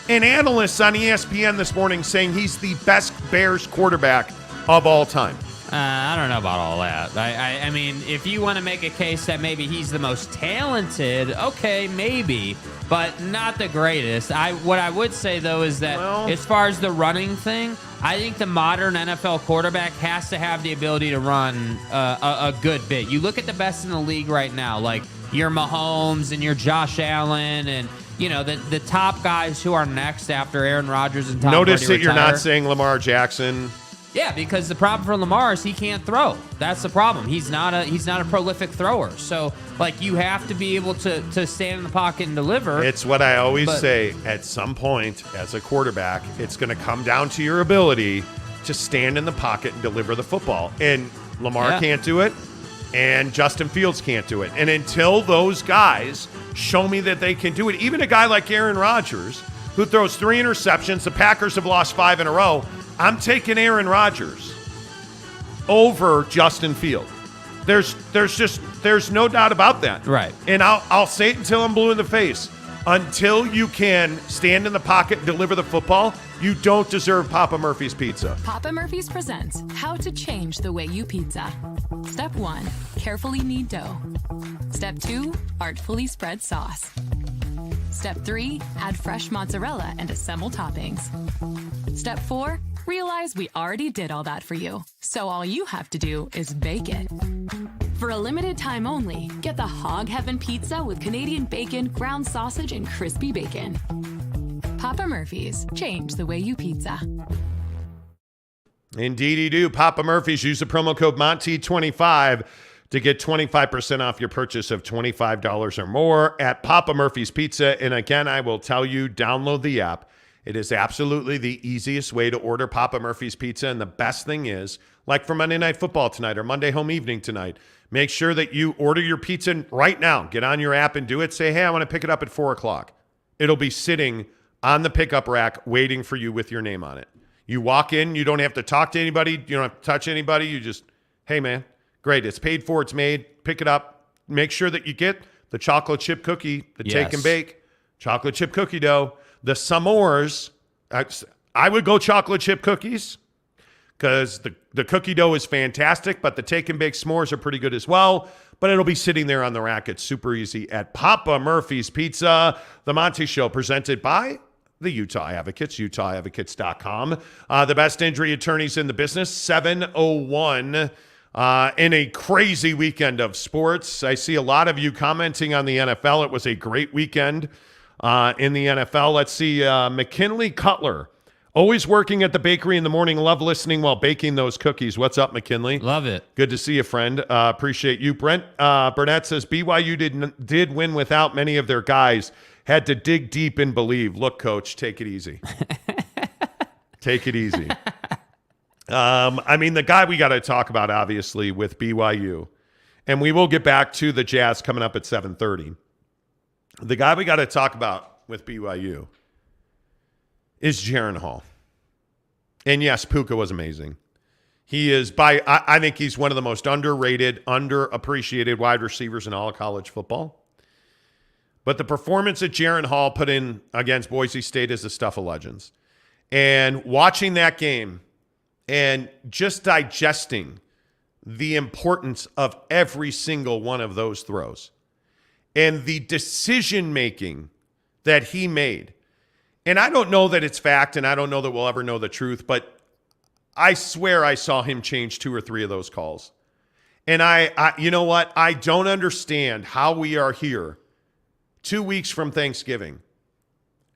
and analysts on ESPN this morning saying he's the best Bears quarterback of all time. I don't know about all that. I mean, if you want to make a case that maybe he's the most talented, okay, maybe, but not the greatest. What I would say, though, is that as far as the running thing, I think the modern NFL quarterback has to have the ability to run a good bit. You look at the best in the league right now, like your Mahomes and your Josh Allen and, you know, the top guys who are next after Aaron Rodgers and Tom Notice Brady that retire. you're not saying Lamar Jackson. Yeah, because the problem for Lamar is he can't throw. That's the problem. He's not a prolific thrower. So, like, you have to be able to stand in the pocket and deliver. It's what I always say. At some point, as a quarterback, it's going to come down to your ability to stand in the pocket and deliver the football. And Lamar can't do it, and Justin Fields can't do it. And until those guys show me that they can do it, even a guy like Aaron Rodgers, who throws 3 interceptions, the Packers have lost 5 in a row, I'm taking Aaron Rodgers over Justin Fields. There's no doubt about that. Right. And I'll say it until I'm blue in the face. Until you can stand in the pocket and deliver the football, you don't deserve Papa Murphy's Pizza. Papa Murphy's presents How to Change the Way You Pizza. Step 1, carefully knead dough. Step 2, artfully spread sauce. Step 3, add fresh mozzarella and assemble toppings. Step 4, realize we already did all that for you, so all you have to do is bake it. For a limited time only, get the Hog Heaven Pizza with Canadian bacon, ground sausage, and crispy bacon. Papa Murphy's, change the way you pizza. Indeedy do. Papa Murphy's. Use the promo code Monty25 to get 25% off your purchase of $25 or more at Papa Murphy's Pizza. And again, I will tell you, download the app. It is absolutely the easiest way to order Papa Murphy's Pizza. And the best thing is, like for Monday Night Football tonight or Monday Home Evening tonight, make sure that you order your pizza right now. Get on your app and do it. Say, hey, I want to pick it up at 4 o'clock. It'll be sitting on the pickup rack waiting for you with your name on it. You walk in. You don't have to talk to anybody. You don't have to touch anybody. You just, hey, man, great. It's paid for. It's made. Pick it up. Make sure that you get the chocolate chip cookie, the take and bake, chocolate chip cookie dough, the s'mores. I would go chocolate chip cookies because the cookie dough is fantastic, but the take and bake s'mores are pretty good as well. But it'll be sitting there on the rack. It's super easy at Papa Murphy's Pizza. The Monty Show presented by the Utah Advocates, UtahAdvocates.com. The best injury attorneys in the business, 701. In a crazy weekend of sports. I see a lot of you commenting on the NFL. It was a great weekend in the NFL. Let's see, McKinley Cutler, always working at the bakery in the morning. Love listening while baking those cookies. What's up, McKinley? Love it. Good to see you, friend. Appreciate you. Brent Burnett says BYU did win without many of their guys. Had to dig deep and believe. Look, coach, take it easy. Take it easy. I mean, the guy we got to talk about, obviously, with BYU, and we will get back to the Jazz coming up at 7:30. The guy we got to talk about with BYU is Jaren Hall. And yes, Puka was amazing. He is, I think he's one of the most underrated, underappreciated wide receivers in all of college football. But the performance that Jaren Hall put in against Boise State is the stuff of legends. And watching that game, and just digesting the importance of every single one of those throws and the decision-making that he made. And I don't know that it's fact, and I don't know that we'll ever know the truth, but I swear I saw him change 2 or 3 of those calls. And I you know what? I don't understand how we are here 2 weeks from Thanksgiving,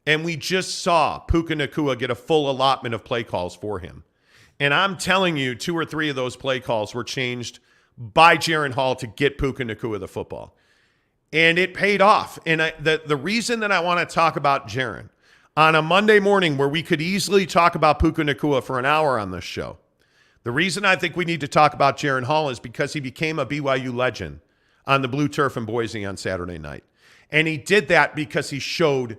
and we just saw Puka Nacua get a full allotment of play calls for him. And I'm telling you, 2 or 3 of those play calls were changed by Jaren Hall to get Puka Nacua the football. And it paid off. And the reason that I want to talk about Jaren on a Monday morning where we could easily talk about Puka Nacua for an hour on this show, the reason I think we need to talk about Jaren Hall is because he became a BYU legend on the blue turf in Boise on Saturday night. And he did that because he showed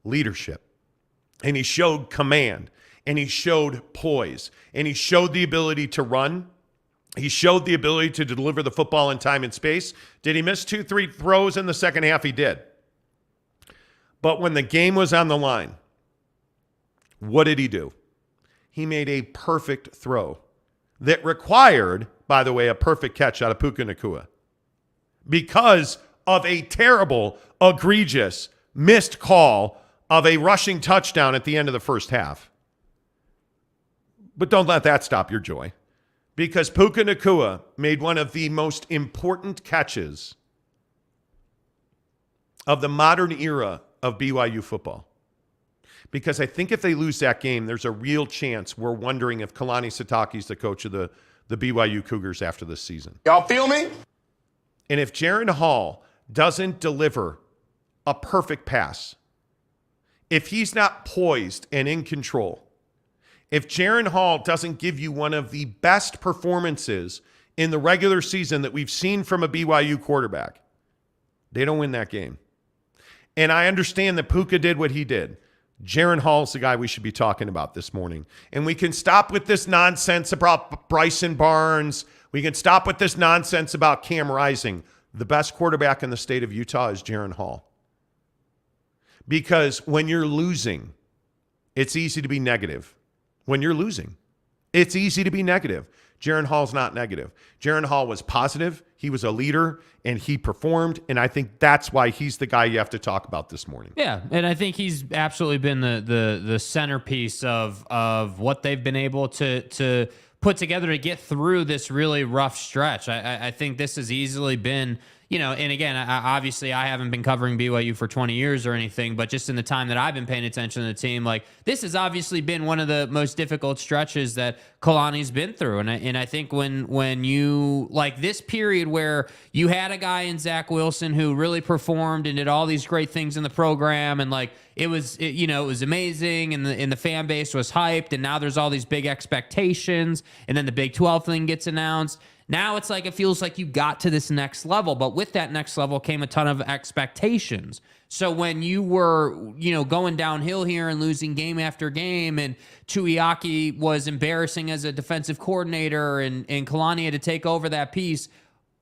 leadership, and he showed command, and he showed poise, and he showed the ability to run. He showed the ability to deliver the football in time and space. Did he miss 2-3 throws in the second half? He did. But when the game was on the line, what did he do? He made a perfect throw that required, by the way, a perfect catch out of Puka Nacua because of a terrible, egregious, missed call of a rushing touchdown at the end of the first half. But don't let that stop your joy, because Puka Nacua made one of the most important catches of the modern era of BYU football. Because I think if they lose that game, there's a real chance we're wondering if Kalani Sitake is the coach of the BYU Cougars after this season. Y'all feel me? And if Jaron Hall doesn't deliver a perfect pass, if he's not poised and in control, if Jaron Hall doesn't give you one of the best performances in the regular season that we've seen from a BYU quarterback, they don't win that game. And I understand that Puka did what he did. Jaron Hall's the guy we should be talking about this morning. And we can stop with this nonsense about Bryson Barnes. We can stop with this nonsense about Cam Rising. The best quarterback in the state of Utah is Jaron Hall. Because when you're losing, it's easy to be negative. When you're losing, it's easy to be negative. Jaron Hall's not negative. Jaron Hall was positive. He was a leader, and he performed, and I think that's why he's the guy you have to talk about this morning. Yeah, and I think he's absolutely been the centerpiece of what they've been able to put together to get through this really rough stretch. I think this has easily been, and again, obviously I haven't been covering BYU for 20 years or anything, but just in the time that I've been paying attention to the team, like this has obviously been one of the most difficult stretches that Kalani's been through. And I think when you, like this period where you had a guy in Zach Wilson who really performed and did all these great things in the program, and like it was amazing, and the fan base was hyped, and now there's all these big expectations, and then the Big 12 thing gets announced. Now it's like it feels like you got to this next level, but with that next level came a ton of expectations. So when you were, going downhill here and losing game after game, and Tuiaki was embarrassing as a defensive coordinator, and Kalani had to take over that piece,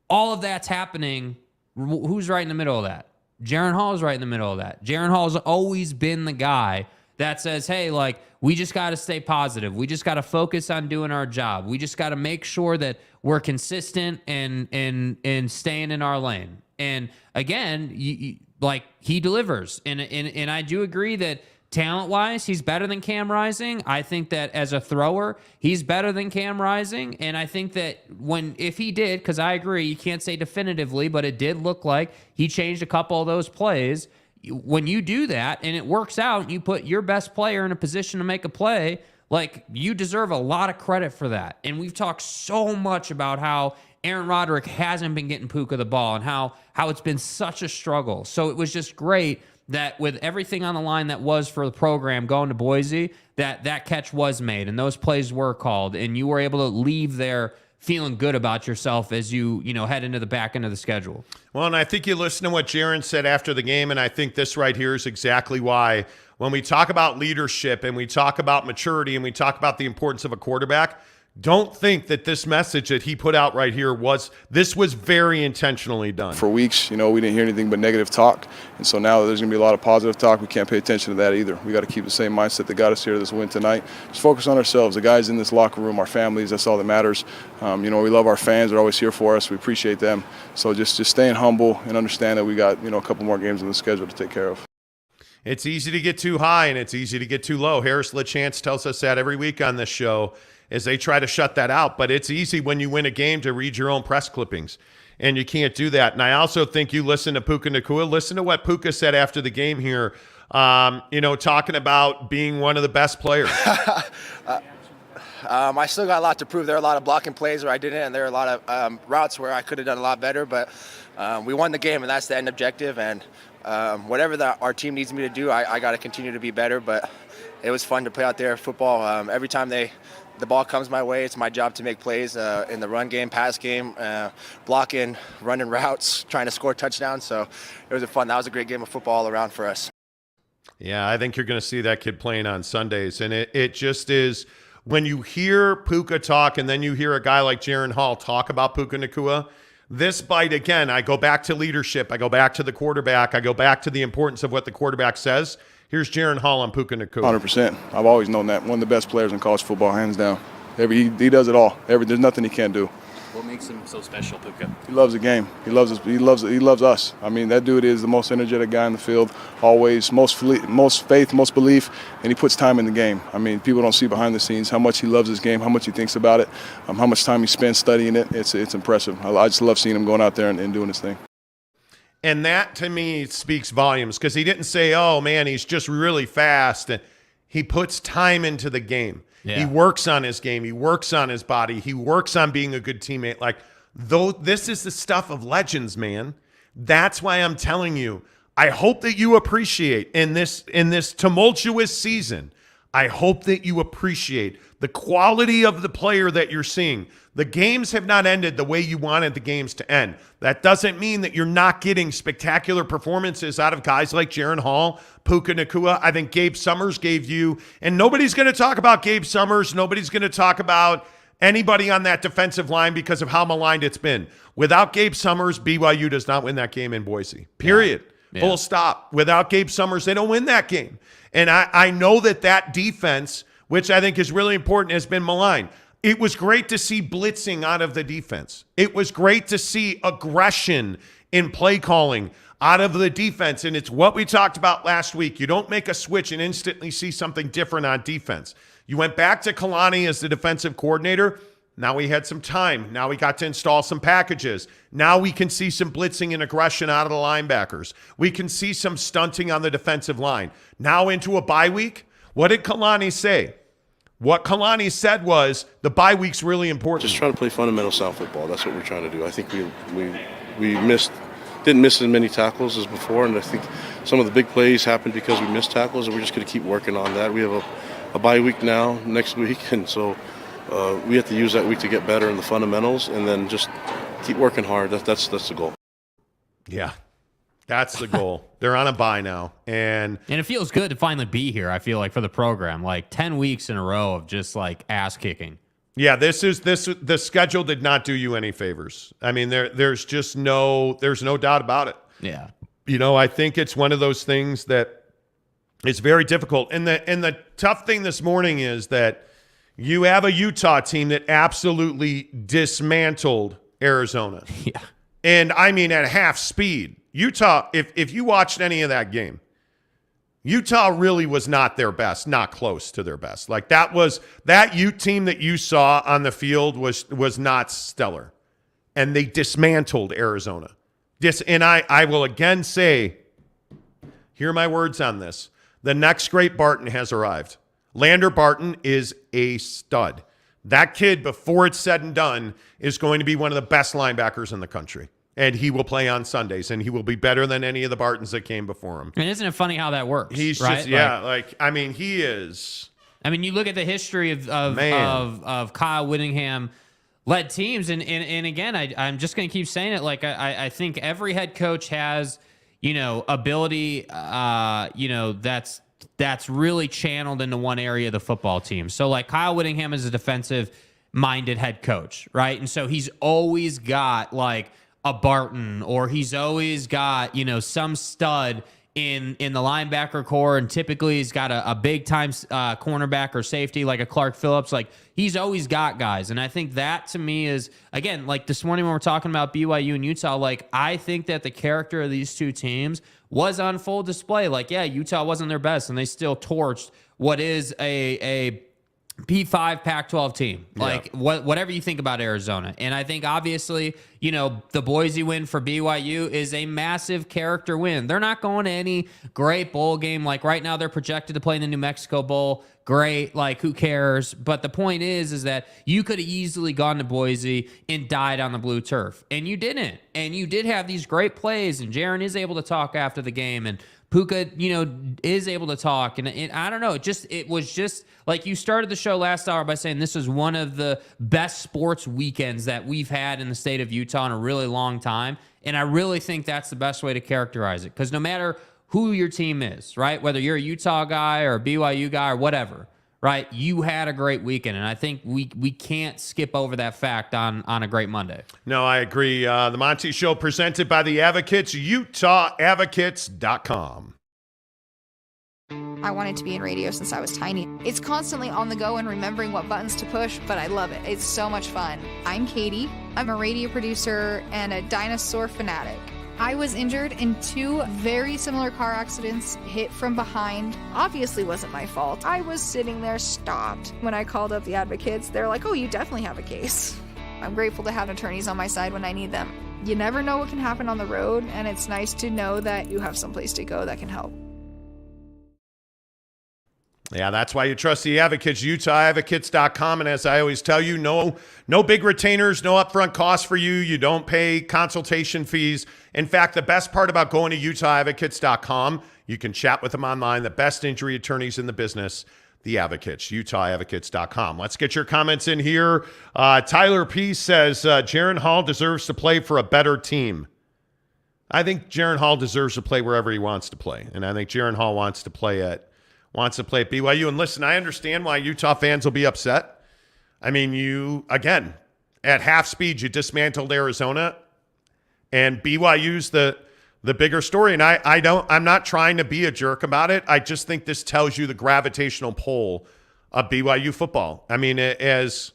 all of that's happening. Who's right in the middle of that? Jaron Hall's right in the middle of that. Jaron Hall's always been the guy that says, hey, like, we just got to stay positive. We just got to focus on doing our job. We just got to make sure that we're consistent and staying in our lane. And again, he delivers. And I do agree that talent-wise, he's better than Cam Rising. I think that as a thrower, he's better than Cam Rising. And I think that if he did, because I agree, you can't say definitively, but it did look like he changed a couple of those plays. When you do that and it works out, and you put your best player in a position to make a play, like, you deserve a lot of credit for that. And we've talked so much about how Aaron Roderick hasn't been getting Puka the ball, and how it's been such a struggle. So it was just great that with everything on the line that was for the program going to Boise, that catch was made and those plays were called, and you were able to leave there feeling good about yourself as you head into the back end of the schedule. Well, and I think you listen to what Jaron said after the game, and I think this right here is exactly why when we talk about leadership and we talk about maturity and we talk about the importance of a quarterback, don't think that this message that he put out right here was very intentionally done. For weeks, we didn't hear anything but negative talk. And so now there's going to be a lot of positive talk. We can't pay attention to that either. We got to keep the same mindset that got us here to this win tonight. Just focus on ourselves. The guys in this locker room, our families, that's all that matters. We love our fans. They're always here for us. We appreciate them. So just staying humble and understand that we got, a couple more games on the schedule to take care of. It's easy to get too high and it's easy to get too low. Harris LaChance tells us that every week on this show as they try to shut that out. But it's easy when you win a game to read your own press clippings, and you can't do that. And I also think you listen to Puka Nacua. Listen to what Puka said after the game here, talking about being one of the best players. I still got a lot to prove. There are a lot of blocking plays where I didn't, and there are a lot of routes where I could have done a lot better. But we won the game, and that's the end objective. And whatever our team needs me to do, I got to continue to be better. But it was fun to play out there football. Every time the ball comes my way, it's my job to make plays in the run game, pass game, blocking, running routes, trying to score touchdowns. So it was that was a great game of football all around for us. Yeah, I think you're going to see that kid playing on Sundays. And it just is, when you hear Puka talk and then you hear a guy like Jaron Hall talk about Puka Nacua, this bite, again, I go back to leadership. I go back to the quarterback. I go back to the importance of what the quarterback says. Here's Jaron Hall on Puka Nacua. 100%. I've always known that. One of the best players in college football, hands down. He does it all. There's nothing he can't do. What makes him so special, Puka? He loves the game. He loves us. I mean, that dude is the most energetic guy in the field, always, most faith, most belief, and he puts time in the game. I mean, people don't see behind the scenes how much he loves his game, how much he thinks about it, how much time he spends studying it. It's impressive. I just love seeing him going out there and doing his thing. And that, to me, speaks volumes because he didn't say, oh, man, he's just really fast. He puts time into the game. Yeah. He works on his game. He works on his body. He works on being a good teammate. Like, though, this is the stuff of legends, man. That's why I'm telling you, I hope that you appreciate in this tumultuous season, I hope that you appreciate the quality of the player that you're seeing. The games have not ended the way you wanted the games to end. That doesn't mean that you're not getting spectacular performances out of guys like Jaron Hall, Puka Nacua. I think Gabe Summers gave you, and nobody's going to talk about Gabe Summers. Nobody's going to talk about anybody on that defensive line because of how maligned it's been. Without Gabe Summers, BYU does not win that game in Boise. Period. Yeah. Full stop. Without Gabe Summers, they don't win that game. And I know that defense, which I think is really important, has been maligned. It was great to see blitzing out of the defense. It was great to see aggression in play calling out of the defense. And it's what we talked about last week. You don't make a switch and instantly see something different on defense. You went back to Kalani as the defensive coordinator. Now we had some time. Now we got to install some packages. Now we can see some blitzing and aggression out of the linebackers. We can see some stunting on the defensive line. Now into a bye week. What did Kalani say? What Kalani said was the bye week's really important. Just trying to play fundamental sound football. That's what we're trying to do. I think we didn't miss as many tackles as before, and I think some of the big plays happened because we missed tackles, and we're just going to keep working on that. We have a bye week now next week, and so we have to use that week to get better in the fundamentals, and then just keep working hard. That's the goal. Yeah. That's the goal. They're on a bye now. And it feels good to finally be here, I feel like, for the program. Like 10 weeks in a row of just like ass kicking. Yeah, the schedule did not do you any favors. I mean, there's no doubt about it. Yeah. You know, I think it's one of those things that is very difficult. And the tough thing this morning is that you have a Utah team that absolutely dismantled Arizona. Yeah. And I mean at half speed. Utah, if you watched any of that game, Utah really was not their best, not close to their best. Like that Ute team that you saw on the field was not stellar. And they dismantled Arizona. And I will again say, hear my words on this. The next great Barton has arrived. Lander Barton is a stud. That kid, before it's said and done, is going to be one of the best linebackers in the country. And he will play on Sundays, and he will be better than any of the Bartons that came before him. And isn't it funny how that works? He's right? just, yeah, I mean, he is. I mean, you look at the history of Kyle Whittingham-led teams, and again, I'm just going to keep saying it. Like, I think every head coach has, ability, that's really channeled into one area of the football team. So, like, Kyle Whittingham is a defensive-minded head coach, right? And so he's always got, like, a Barton, or he's always got, some stud in the linebacker core, and typically he's got a big time cornerback or safety like a Clark Phillips. Like, he's always got guys. And I think that to me is, again, like this morning when we're talking about BYU and Utah, like I think that the character of these two teams was on full display. Like, yeah, Utah wasn't their best, and they still torched what is a P5 Pac-12 team. Like, whatever you think about Arizona. And I think, obviously, the Boise win for BYU is a massive character win. They're not going to any great bowl game. Like, right now, they're projected to play in the New Mexico Bowl. Great. Like, who cares? But the point is that you could have easily gone to Boise and died on the blue turf. And you didn't. And you did have these great plays, and Jaron is able to talk after the game, and Puka, is able to talk. And I don't know. It was just like you started the show last hour by saying this is one of the best sports weekends that we've had in the state of Utah in a really long time. And I really think that's the best way to characterize it. Because no matter who your team is, right, whether you're a Utah guy or a BYU guy or whatever, right, you had a great weekend. And I think we can't skip over that fact on a great Monday. No, I agree. The Monty Show presented by the Advocates, UtahAdvocates.com. I wanted to be in radio since I was tiny. It's constantly on the go and remembering what buttons to push, but I love it. It's so much fun. I'm Katie. I'm a radio producer and a dinosaur fanatic. I was injured in 2 very similar car accidents, hit from behind. Obviously wasn't my fault. I was sitting there stopped. When I called up the advocates, they're like, oh, you definitely have a case. I'm grateful to have attorneys on my side when I need them. You never know what can happen on the road, and it's nice to know that you have someplace to go that can help. Yeah, that's why you trust the Advocates, UtahAdvocates.com. And as I always tell you, no big retainers, no upfront costs for you. You don't pay consultation fees. In fact, the best part about going to UtahAdvocates.com, you can chat with them online, the best injury attorneys in the business, the Advocates, UtahAdvocates.com. Let's get your comments in here. Tyler P. says, Jaron Hall deserves to play for a better team. I think Jaron Hall deserves to play wherever he wants to play. And I think Jaron Hall wants to play at BYU. And listen, I understand why Utah fans will be upset. I mean, you, again, at half speed, you dismantled Arizona, and BYU's the bigger story. And I'm not trying to be a jerk about it. I just think this tells you the gravitational pull of BYU football. I mean, as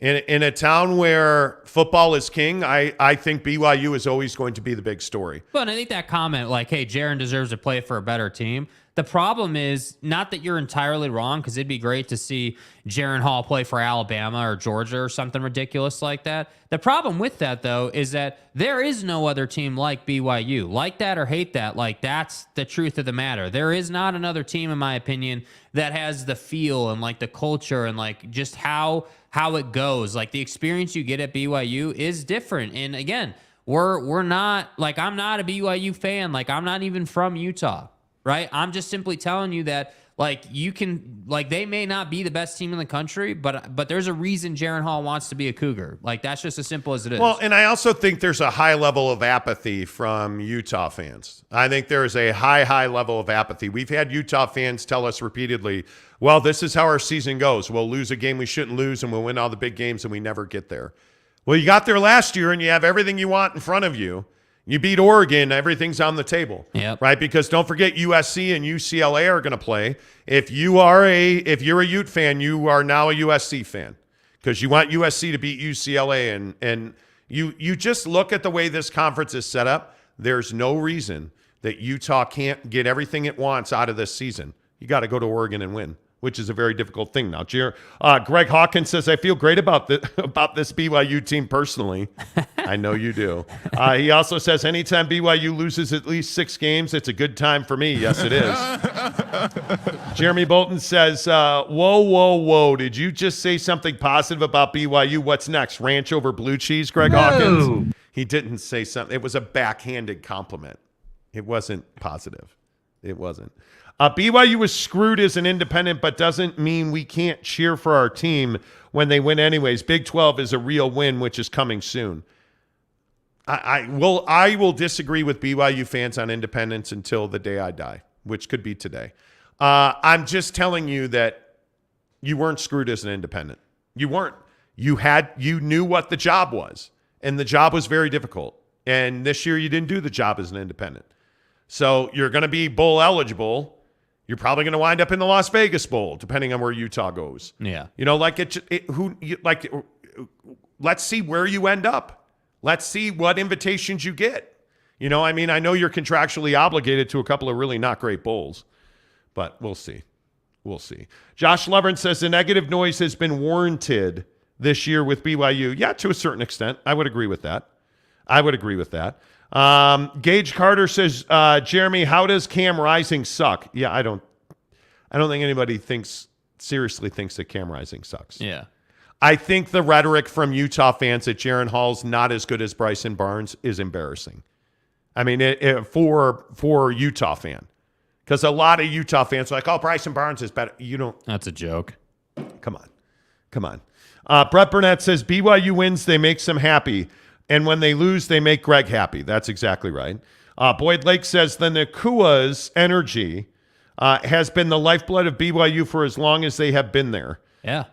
in a town where football is king, I think BYU is always going to be the big story. But I think that comment, like, hey, Jaron deserves to play for a better team. The problem is not that you're entirely wrong, because it'd be great to see Jaron Hall play for Alabama or Georgia or something ridiculous like that. The problem with that, though, is that there is no other team like BYU. Like that or hate that, like, that's the truth of the matter. There is not another team, in my opinion, that has the feel and, like, the culture and, like, just how it goes. Like, the experience you get at BYU is different. And, again, we're not, like, I'm not a BYU fan. Like, I'm not even from Utah. Right? I'm just simply telling you that, like, you can, like, they may not be the best team in the country, but there's a reason Jaron Hall wants to be a Cougar. Like, that's just as simple as it is. Well, and I also think there's a high level of apathy from Utah fans. I think there is a high level of apathy. We've had Utah fans tell us repeatedly, well, this is how our season goes. We'll lose a game we shouldn't lose, and we'll win all the big games, and we never get there. Well, you got there last year, and you have everything you want in front of you. You beat Oregon, everything's on the table, right? Because don't forget, USC and UCLA are going to play. If you're a Ute fan, you are now a USC fan, because you want USC to beat UCLA, and you just look at the way this conference is set up. There's no reason that Utah can't get everything it wants out of this season. You got to go to Oregon and win, which is a very difficult thing now. Greg Hawkins says, I feel great about this BYU team personally. I know you do. He also says, anytime BYU loses at least 6 games, it's a good time for me. Yes, it is. Jeremy Bolton says, whoa. Did you just say something positive about BYU? What's next? Ranch over blue cheese, Greg Hawkins? He didn't say something. It was a backhanded compliment. It wasn't positive. It wasn't. BYU was screwed as an independent, but doesn't mean we can't cheer for our team when they win anyways. Big 12 is a real win, which is coming soon. I will disagree with BYU fans on independence until the day I die, which could be today. I'm just telling you that you weren't screwed as an independent. You weren't. You knew what the job was, and the job was very difficult. And this year you didn't do the job as an independent. So you're going to be bowl eligible. You're probably going to wind up in the Las Vegas Bowl, depending on where Utah goes. Yeah. You know, let's see where you end up. Let's see what invitations you get. You know, I mean, I know you're contractually obligated to a couple of really not great bowls, but we'll see. We'll see. Josh Lovren says the negative noise has been warranted this year with BYU. Yeah, to a certain extent. I would agree with that. Gage Carter says, Jeremy, how does Cam Rising suck? Yeah, I don't think anybody seriously thinks that Cam Rising sucks. Yeah. I think the rhetoric from Utah fans that Jaron Hall's not as good as Bryson Barnes is embarrassing. I mean, for Utah fan, because a lot of Utah fans are like, oh, Bryson Barnes is better. You don't. That's a joke. Come on. Brett Burnett says BYU wins, they make some happy. And when they lose, they make Greg happy. That's exactly right. Boyd Lake says the Nakua's energy has been the lifeblood of BYU for as long as they have been there. Yeah.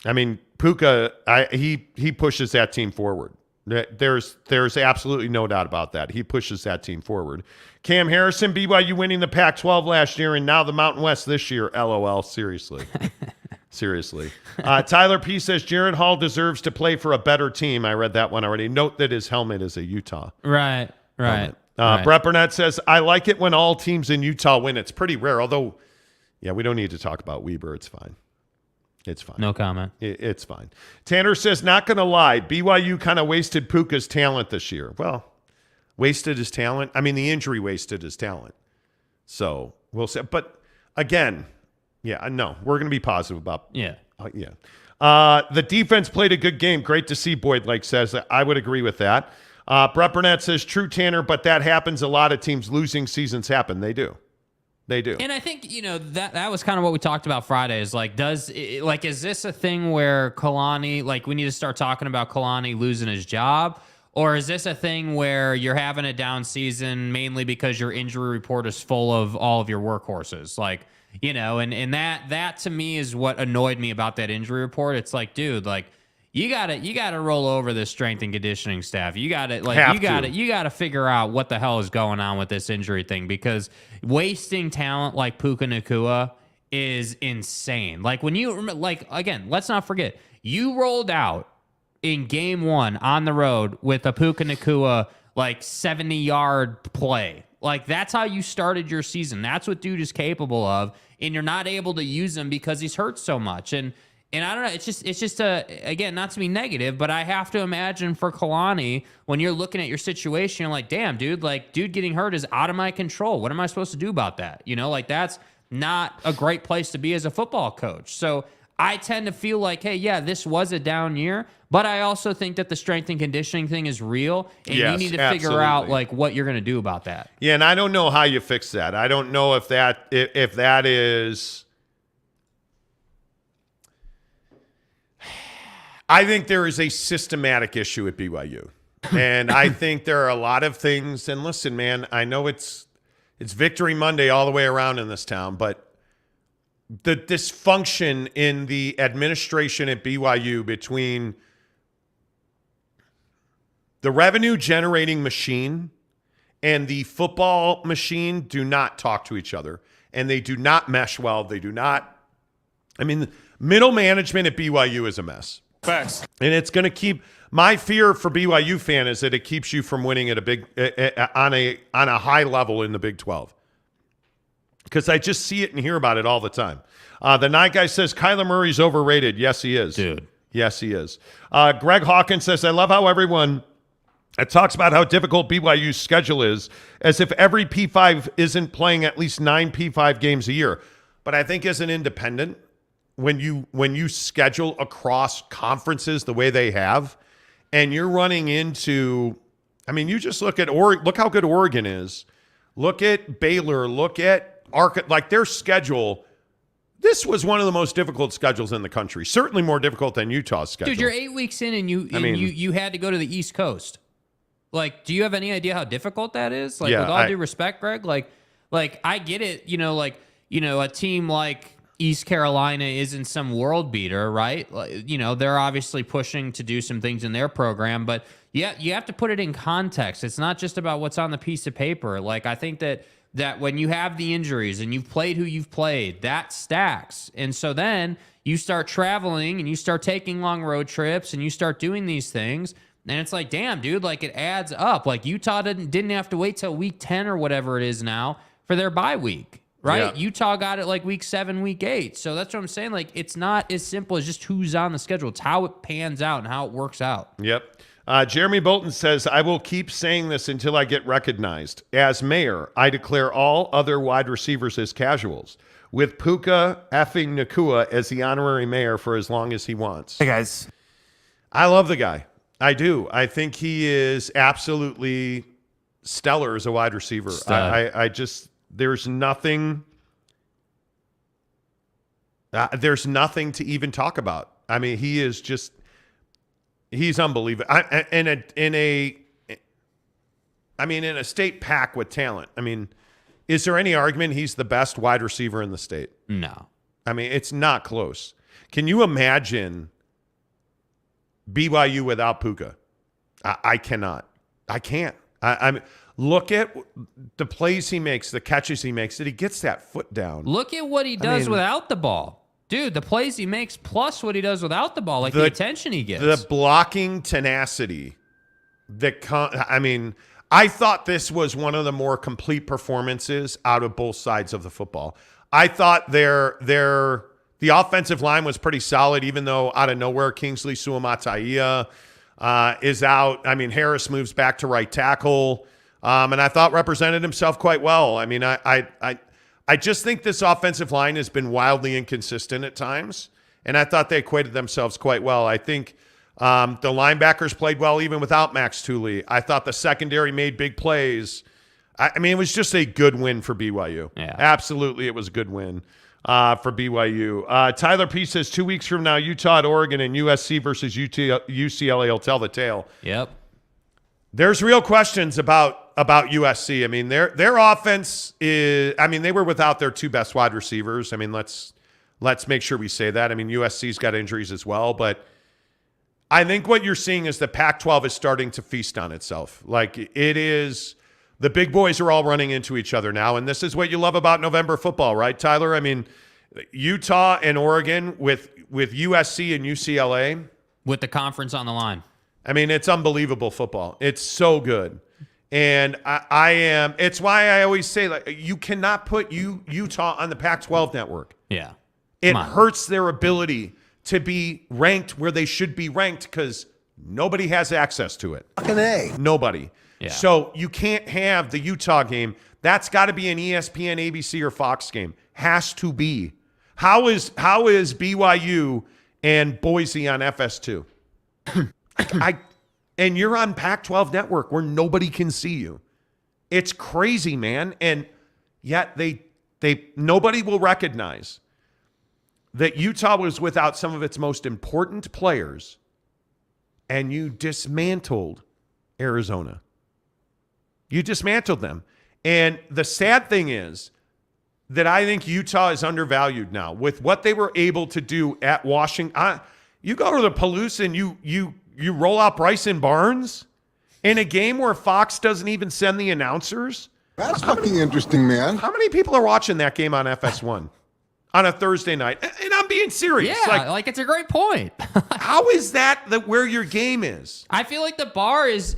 I mean, Puka, he pushes that team forward. There's absolutely no doubt about that. He pushes that team forward. Cam Harrison, BYU winning the Pac-12 last year and now the Mountain West this year. LOL. Seriously. Seriously. Tyler P. says Jared Hall deserves to play for a better team. I read that one already. Note that his helmet is a Utah. Right. Brett Burnett says, I like it when all teams in Utah win. It's pretty rare. Although, yeah, we don't need to talk about Weber. It's fine. It's fine. No comment. It's fine. Tanner says, not going to lie, BYU kind of wasted Puka's talent this year. Well, wasted his talent? I mean, the injury wasted his talent. So we'll say. But again, yeah, no, we're going to be positive about. Yeah. The defense played a good game. Great to see, Boyd Lake says. I would agree with that. Brett Burnett says, true, Tanner, but that happens. A lot of teams losing seasons happen. They do. They do. And I think, that was kind of what we talked about Friday is is this a thing where Kalani, we need to start talking about Kalani losing his job? Or is this a thing where you're having a down season mainly because your injury report is full of all of your workhorses? And that to me is what annoyed me about that injury report. It's like, dude, you gotta roll over this strength and conditioning staff. You gotta figure out what the hell is going on with this injury thing, because wasting talent like Puka Nacua is insane. Again, let's not forget, you rolled out in game 1 on the road with a Puka Nacua 70-yard play. That's how you started your season. That's what dude is capable of, and you're not able to use him because he's hurt so much. And I don't know, it's just again, not to be negative, but I have to imagine for Kalani, when you're looking at your situation, you're like, damn, dude, dude getting hurt is out of my control. What am I supposed to do about that? That's not a great place to be as a football coach. So I tend to feel like, hey, yeah, this was a down year, but I also think that the strength and conditioning thing is real, and you need to figure out what you're going to do about that. Yeah, and I don't know how you fix that. I don't know if that is. I think there is a systematic issue at BYU, and I think there are a lot of things. And listen, man, I know it's Victory Monday all the way around in this town, but the dysfunction in the administration at BYU between the revenue generating machine and the football machine do not talk to each other, and they do not mesh well. They do not. I mean, middle management at BYU is a mess. Facts. And it's going to keep. My fear for BYU fan is that it keeps you from winning at on a high level in the Big 12. Because I just see it and hear about it all the time. The Night Guy says Kyler Murray's overrated. Yes, he is. Dude. Yes, he is. Greg Hawkins says, I love how everyone talks about how difficult BYU's schedule is, as if every P5 isn't playing at least 9 P5 games a year. But I think as an independent, when you schedule across conferences the way they have, and you're running into, I mean, you just look how good Oregon is. Look at Baylor. Look at their schedule. This was one of the most difficult schedules in the country. Certainly more difficult than Utah's schedule. Dude, you're 8 weeks in, and you had to go to the East Coast. Do you have any idea how difficult that is? With all due respect, Greg, I get it. A team like East Carolina isn't some world beater, right? They're obviously pushing to do some things in their program, but yeah, you have to put it in context. It's not just about what's on the piece of paper. I think that when you have the injuries and you've played who you've played, that stacks. And so then you start traveling and you start taking long road trips and you start doing these things. And it's like, damn, dude, it adds up. Utah didn't have to wait till week 10 or whatever it is now for their bye week. Right? Yeah. Utah got it week 7, week 8. So that's what I'm saying. It's not as simple as just who's on the schedule. It's how it pans out and how it works out. Yep. Jeremy Bolton says, I will keep saying this until I get recognized. As mayor, I declare all other wide receivers as casuals, with Puka effing Nacua as the honorary mayor for as long as he wants. Hey, guys. I love the guy. I do. I think he is absolutely stellar as a wide receiver. There's nothing to even talk about. I mean, he's unbelievable. In a state pack with talent. I mean, is there any argument he's the best wide receiver in the state? No. I mean, it's not close. Can you imagine BYU without Puka? I cannot. I can't. I mean, look at the plays he makes, the catches he makes, that he gets that foot down. Look at what he does without the ball. Dude, the plays he makes plus what he does without the ball, like the attention he gets. The blocking tenacity. I thought this was one of the more complete performances out of both sides of the football. I thought the offensive line was pretty solid, even though out of nowhere, Kingsley Suamataia is out. I mean, Harris moves back to right tackle, and I thought represented himself quite well. I mean, I just think this offensive line has been wildly inconsistent at times, and I thought they equated themselves quite well. I think the linebackers played well even without Max Tooley. I thought the secondary made big plays. I mean, it was just a good win for BYU. Yeah. Absolutely, it was a good win for BYU. Tyler P. says 2 weeks from now, Utah at Oregon and USC versus UCLA will tell the tale. Yep. There's real questions about USC. I mean, their offense is. I mean, they were without their two best wide receivers. I mean, let's make sure we say that. I mean, USC's got injuries as well, but I think what you're seeing is the Pac-12 is starting to feast on itself. Like it is. The big boys are all running into each other now, and this is what you love about November football, right, Tyler? I mean, Utah and Oregon with USC and UCLA. With the conference on the line. I mean, it's unbelievable football. It's so good. And it's why I always say, like, you cannot put Utah on the Pac-12 network. Yeah. It hurts their ability to be ranked where they should be ranked because nobody has access to it. Nobody. Yeah. So you can't have the Utah game. That's got to be an ESPN, ABC, or Fox game. Has to be. How is BYU and Boise on FS2? And you're on Pac-12 network where nobody can see you. It's crazy, man. And yet nobody will recognize that Utah was without some of its most important players, and you dismantled Arizona. You dismantled them. And the sad thing is that I think Utah is undervalued now with what they were able to do at Washington. You go to the Palouse and you roll out Bryson Barnes in a game where Fox doesn't even send the announcers. That's fucking interesting, man. How many people are watching that game on FS1 on a Thursday night? And I'm being serious. Yeah, like it's a great point. How is that where your game is? I feel like the bar is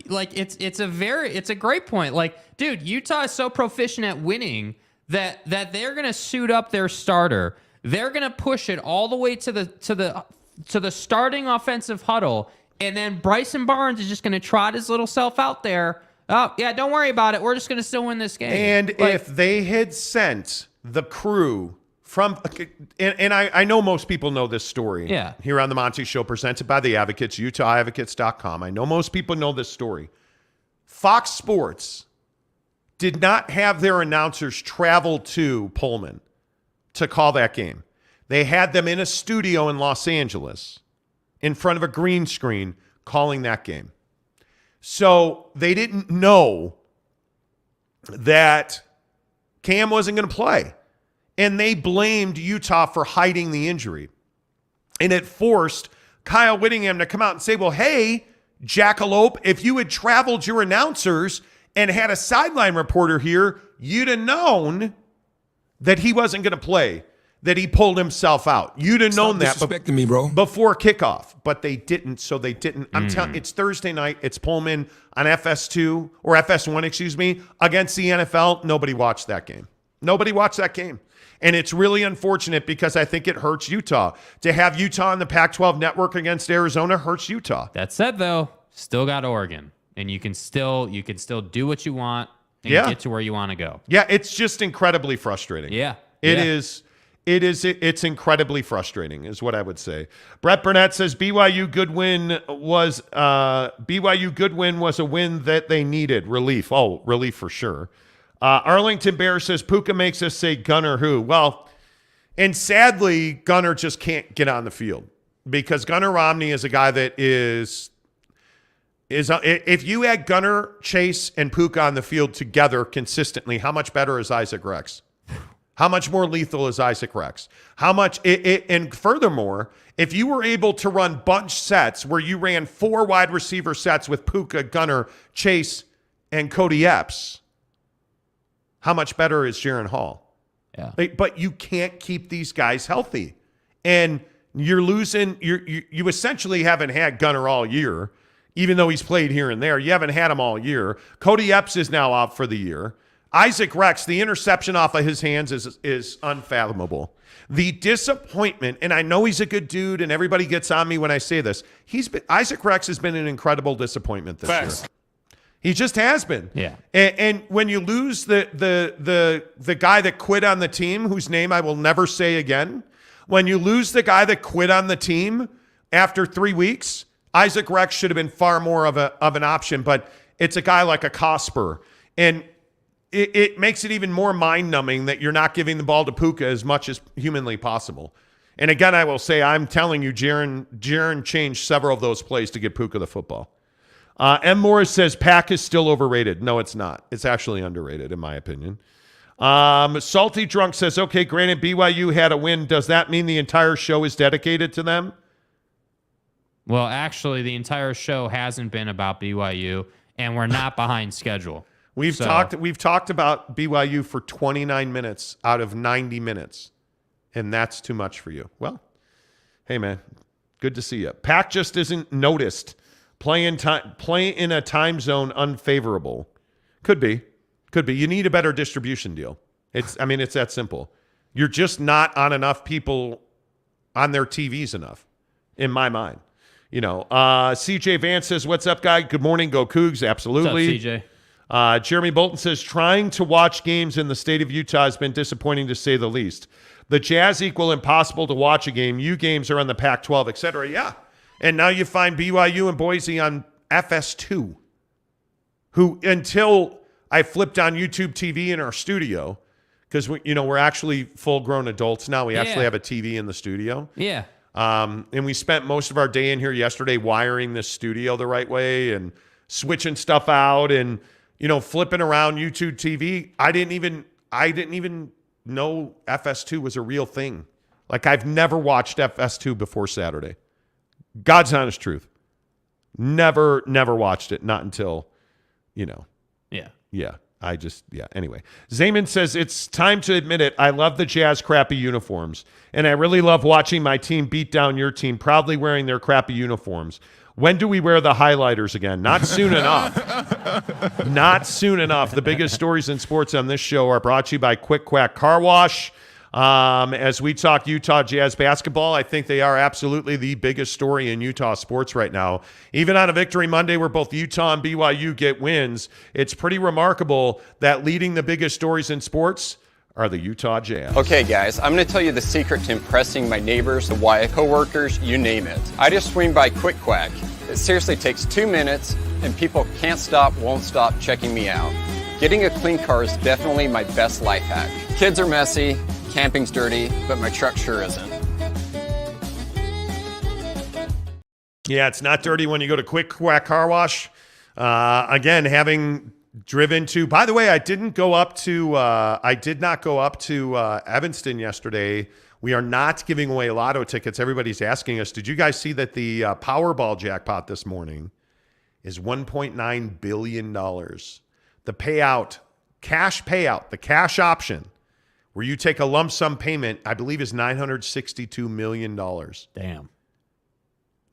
like it's a great point. Like, dude, Utah is so proficient at winning that they're gonna suit up their starter. They're gonna push it all the way to the starting offensive huddle, and then Bryson Barnes is just gonna trot his little self out there. Oh yeah, don't worry about it. We're just gonna still win this game. And if they had sent the crew from, and I know most people know this story. Yeah. Here on the Monty Show, presented by the Advocates, UtahAdvocates.com. I know most people know this story. Fox Sports did not have their announcers travel to Pullman to call that game. They had them in a studio in Los Angeles in front of a green screen calling that game. So they didn't know that Cam wasn't going to play. And they blamed Utah for hiding the injury. And it forced Kyle Whittingham to come out and say, well, hey, Jackalope, if you had traveled your announcers and had a sideline reporter here, you'd have known that he wasn't going to play, that he pulled himself out. You'd have known that me, bro. before kickoff. But they didn't, so they didn't. I'm telling you, it's Thursday night. It's Pullman on FS2 or FS1, against the NFL. Nobody watched that game. Nobody watched that game. And it's really unfortunate because I think it hurts Utah. To have Utah on the Pac-12 network against Arizona hurts Utah. That said, though, still got Oregon. And you can still do what you want and get to where you want to go. Yeah, it's just incredibly frustrating. Yeah. It's incredibly frustrating is what I would say. Brett Burnett says BYU Goodwin was a win that they needed. Relief. Oh, relief for sure. Arlington Bear says Puka makes us say Gunner who? Well, and sadly, Gunner just can't get on the field because Gunner Romney is a guy that is if you had Gunner, Chase, and Puka on the field together consistently, how much better is Isaac Rex? How much more lethal is Isaac Rex? How much and furthermore, if you were able to run bunch sets where you ran 4 wide receiver sets with Puka, Gunner, Chase, and Cody Epps, how much better is Jaron Hall? Yeah. But you can't keep these guys healthy. And you're losing, you essentially haven't had Gunner all year, even though he's played here and there. You haven't had him all year. Cody Epps is now out for the year. Isaac Rex, the interception off of his hands is unfathomable. The disappointment, and I know he's a good dude, and everybody gets on me when I say this. Isaac Rex has been an incredible disappointment this year. He just has been. Yeah. And when you lose the guy that quit on the team, whose name I will never say again, when you lose the guy that quit on the team after 3 weeks, Isaac Rex should have been far more of an option. But it's a guy like a Cosper, and it makes it even more mind-numbing that you're not giving the ball to Puka as much as humanly possible. And again, I will say, I'm telling you, Jaron changed several of those plays to get Puka the football. M. Morris says Pack is still overrated. No, it's not. It's actually underrated, in my opinion. Salty Drunk says, okay, granted BYU had a win. Does that mean the entire show is dedicated to them? Well, actually, the entire show hasn't been about BYU, and we're not behind schedule. We've talked about BYU for 29 minutes out of 90 minutes, and that's too much for you. Well, hey, man, good to see you. Pack just isn't noticed. Play in a time zone unfavorable. Could be. You need a better distribution deal. It's that simple. You're just not on enough people on their TVs enough, in my mind. CJ Vance says, what's up, guy? Good morning. Go Cougs. Absolutely. What's up, CJ? Jeremy Bolton says, trying to watch games in the state of Utah has been disappointing to say the least. The Jazz equal impossible to watch a game. U games are on the Pac-12, et cetera. Yeah. And now you find BYU and Boise on FS2, who, until I flipped on YouTube TV in our studio, because we're actually full-grown adults now. We actually have a TV in the studio. Yeah. And we spent most of our day in here yesterday wiring this studio the right way and switching stuff out and flipping around YouTube TV. I didn't even know FS2 was a real thing. Like, I've never watched FS2 before Saturday. God's honest truth. Never watched it. Not until, Yeah. Anyway. Zayman says, it's time to admit it. I love the Jazz crappy uniforms. And I really love watching my team beat down your team, proudly wearing their crappy uniforms. When do we wear the highlighters again? Not soon enough. Not soon enough. The biggest stories in sports on this show are brought to you by Quick Quack Car Wash. As we talk Utah Jazz basketball, I think they are absolutely the biggest story in Utah sports right now. Even on a Victory Monday where both Utah and BYU get wins, it's pretty remarkable that leading the biggest stories in sports are the Utah Jazz. Okay, guys, I'm going to tell you the secret to impressing my neighbors, the YA coworkers, you name it. I just swing by Quick Quack. It seriously takes 2 minutes, and people can't stop, won't stop checking me out. Getting a clean car is definitely my best life hack. Kids are messy, camping's dirty, but my truck sure isn't. Yeah, it's not dirty when you go to Quick Quack Car Wash. Again, having driven to, by the way, I did not go up to Evanston yesterday. We are not giving away lotto tickets. Everybody's asking us, did you guys see that the Powerball jackpot this morning is $1.9 billion? The payout, cash payout, the cash option, where you take a lump sum payment, I believe is $962 million. Damn.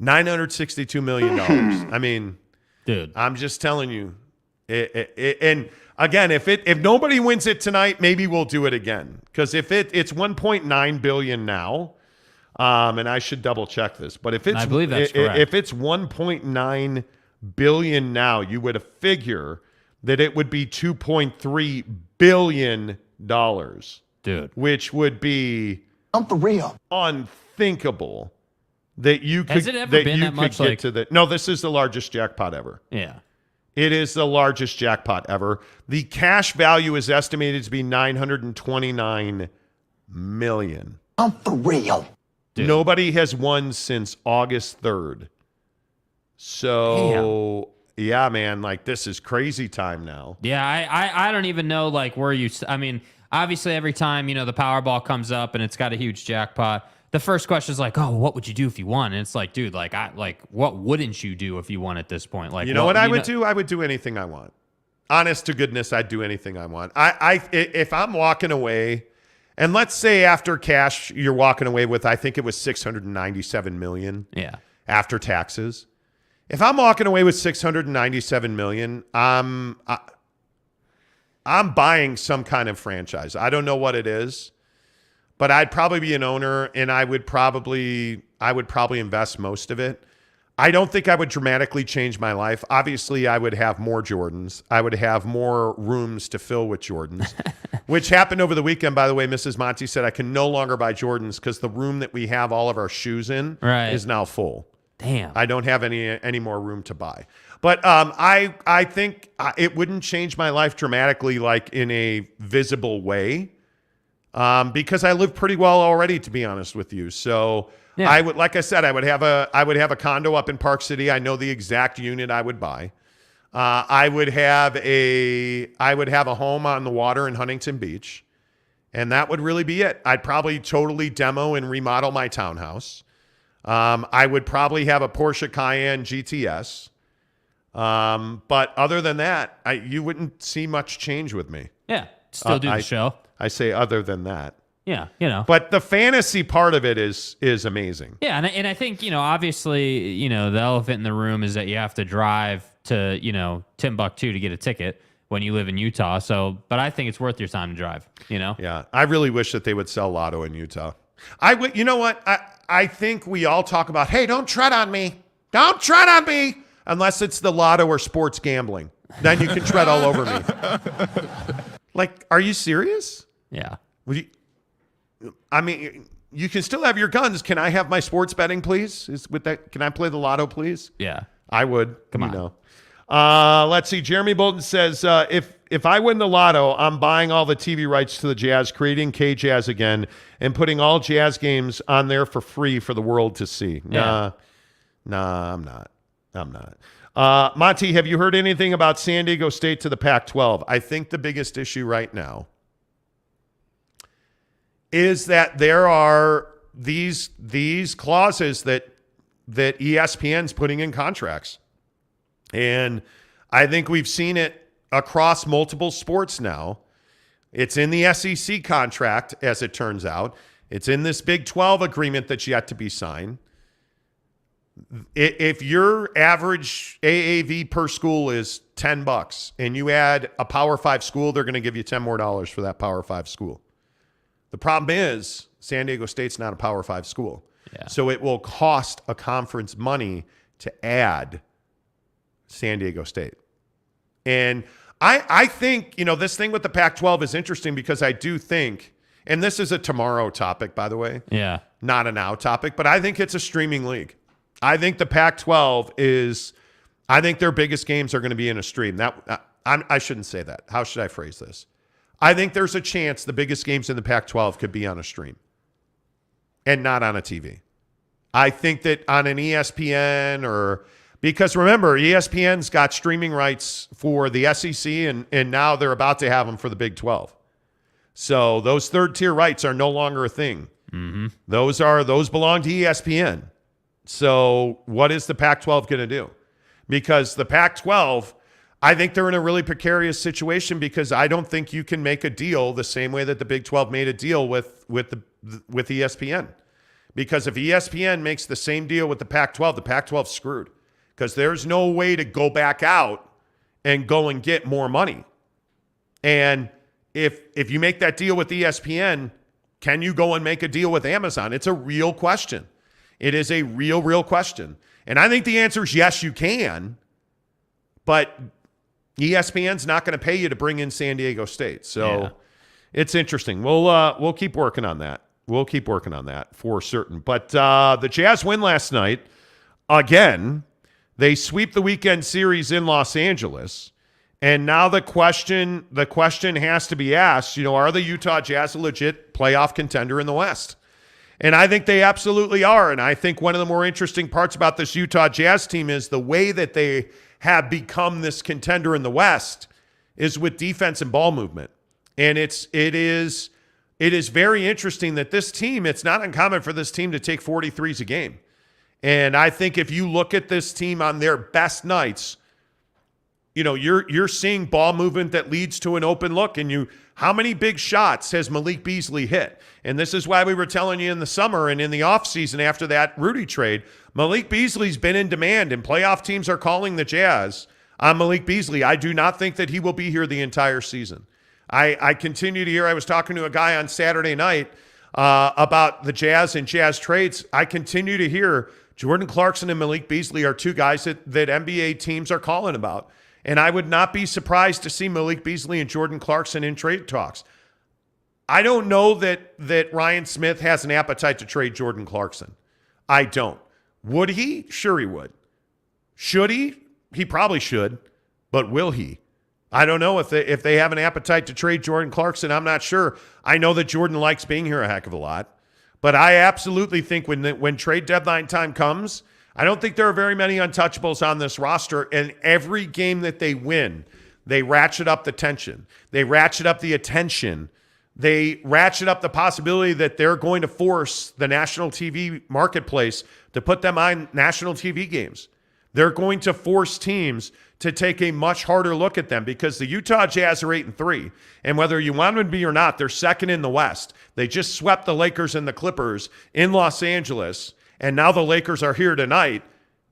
$962 million. I mean, dude, I'm just telling you. And again, if nobody wins it tonight, maybe we'll do it again. Because if it's $1.9 billion now, and I should double check this, but if it's, I believe that's correct. If it's $1.9 billion now, you would figure that it would be $2.3 billion. Dude. Which would be unreal, unthinkable that you could. Has it ever been that much? Get to the, no, this is the largest jackpot ever. Yeah. It is the largest jackpot ever. The cash value is estimated to be $929 million. Unreal. Dude. Nobody has won since August 3rd. So, yeah, man, like, this is crazy time now. Yeah, I don't even know, like, where you – I mean, obviously every time, the Powerball comes up and it's got a huge jackpot, the first question is like, oh, what would you do if you won? And it's like, dude, what wouldn't you do if you won at this point? Like, you know what I would do? I would do anything I want. Honest to goodness, I'd do anything I want. If I'm walking away, and let's say after cash, you're walking away with, I think it was $697 million. Yeah. After taxes. If I'm walking away with $697 million, I'm buying some kind of franchise. I don't know what it is, but I'd probably be an owner, and I would probably invest most of it. I don't think I would dramatically change my life. Obviously, I would have more Jordans. I would have more rooms to fill with Jordans, which happened over the weekend, by the way. Mrs. Monty said I can no longer buy Jordans because the room that we have all of our shoes in is now full. Damn. I don't have any more room to buy. But I think it wouldn't change my life dramatically, like in a visible way, because I live pretty well already, to be honest with you. So yeah. I would, like I said, I would have a condo up in Park City. I know the exact unit I would buy. I would have a home on the water in Huntington Beach, and that would really be it. I'd probably totally demo and remodel my townhouse. I would probably have a Porsche Cayenne GTS. But other than that, you wouldn't see much change with me. Yeah, still do the show. I say other than that. Yeah, But the fantasy part of it is amazing. Yeah, and I think, obviously, the elephant in the room is that you have to drive to, Timbuktu to get a ticket when you live in Utah. So, but I think it's worth your time to drive, Yeah, I really wish that they would sell Lotto in Utah. You know what? I think we all talk about, hey, don't tread on me. Don't tread on me. Unless it's the Lotto or sports gambling. Then you can tread all over me. Like, are you serious? Yeah. You can still have your guns. Can I have my sports betting, please? Can I play the Lotto, please? Yeah. I would. Come on. Let's see. Jeremy Bolton says, if I win the Lotto, I'm buying all the TV rights to the Jazz, creating K-Jazz again, and putting all Jazz games on there for free for the world to see. Yeah. Nah, I'm not. Monty, have you heard anything about San Diego State to the Pac-12? I think the biggest issue right now is that there are these clauses that ESPN's putting in contracts. And I think we've seen it across multiple sports now. It's in the SEC contract, as it turns out. It's in this Big 12 agreement that's yet to be signed. If your average AAV per school is $10 and you add a Power 5 school, they're going to give you $10 more for that Power 5 school. The problem is San Diego State's not a Power 5 school. Yeah. So it will cost a conference money to add San Diego State. And I think, this thing with the Pac-12 is interesting because I do think, and this is a tomorrow topic, by the way. Yeah. Not a now topic, but I think it's a streaming league. I think the Pac-12 I think their biggest games are going to be in a stream. I shouldn't say that. How should I phrase this? I think there's a chance the biggest games in the Pac-12 could be on a stream and not on a TV. I think that on an ESPN because remember, ESPN's got streaming rights for the SEC and now they're about to have them for the Big 12. So those third tier rights are no longer a thing. Mm-hmm. Those belong to ESPN. So what is the Pac-12 going to do? Because the Pac-12, I think they're in a really precarious situation because I don't think you can make a deal the same way that the Big 12 made a deal with ESPN. Because if ESPN makes the same deal with the Pac-12, the Pac-12's screwed. Because there's no way to go back out and go and get more money. And if you make that deal with ESPN, can you go and make a deal with Amazon? It's a real question. It is a real question. And I think the answer is yes, you can. But ESPN's not going to pay you to bring in San Diego State. So It's interesting. We'll keep working on that. We'll keep working on that for certain. But the Jazz win last night. Again, they sweep the weekend series in Los Angeles. And now the question has to be asked, are the Utah Jazz a legit playoff contender in the West? And I think they absolutely are. And I think one of the more interesting parts about this Utah Jazz team is the way that they have become this contender in the West is with defense and ball movement. And it is very interesting that this team, it's not uncommon for this team to take 43s a game. And I think if you look at this team on their best nights, you're seeing ball movement that leads to an open look. And how many big shots has Malik Beasley hit? And this is why we were telling you in the summer and in the offseason after that Rudy trade, Malik Beasley's been in demand, and playoff teams are calling the Jazz on Malik Beasley. I do not think that he will be here the entire season. I continue to hear, I was talking to a guy on Saturday night about the Jazz and Jazz trades. I continue to hear Jordan Clarkson and Malik Beasley are two guys that NBA teams are calling about. And I would not be surprised to see Malik Beasley and Jordan Clarkson in trade talks. I don't know that Ryan Smith has an appetite to trade Jordan Clarkson. I don't. Would he? Sure he would. Should he? He probably should. But will he? I don't know if they have an appetite to trade Jordan Clarkson. I'm not sure. I know that Jordan likes being here a heck of a lot. But I absolutely think when trade deadline time comes, I don't think there are very many untouchables on this roster. And every game that they win, they ratchet up the tension. They ratchet up the attention. They ratchet up the possibility that they're going to force the national TV marketplace to put them on national TV games. They're going to force teams to take a much harder look at them because the Utah Jazz are 8-3. And whether you want them to be or not, they're second in the West. They just swept the Lakers and the Clippers in Los Angeles. And now the Lakers are here tonight.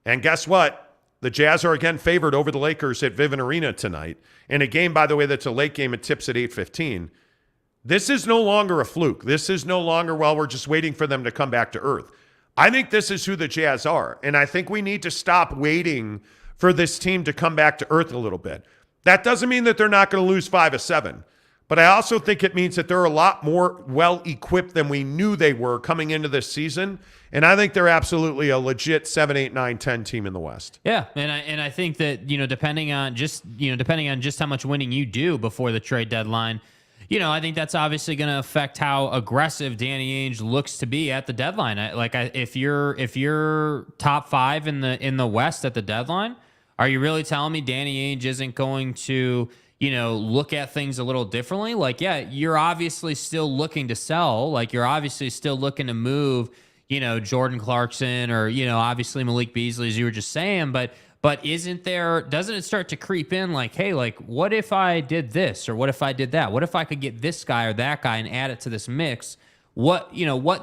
And guess what? The Jazz are again favored over the Lakers at Vivint Arena tonight. In a game, by the way, that's a late game. It tips at 8:15. This is no longer a fluke. This is no longer, well, we're just waiting for them to come back to earth. I think this is who the Jazz are. And I think we need to stop waiting for this team to come back to earth a little bit. That doesn't mean that they're not going to lose 5 of 7. But I also think it means that they're a lot more well-equipped than we knew they were coming into this season. And I think they're absolutely a legit 7, 8, 9, 10 team in the West. Yeah, and I think that, depending on just how much winning you do before the trade deadline, I think that's obviously going to affect how aggressive Danny Ainge looks to be at the deadline. If you're top 5 in the West at the deadline, are you really telling me Danny Ainge isn't going to look at things a little differently? You're obviously still looking to sell. You're obviously still looking to move, Jordan Clarkson or, obviously Malik Beasley, as you were just saying. But doesn't it start to creep in hey, what if I did this or what if I did that? What if I could get this guy or that guy and add it to this mix? What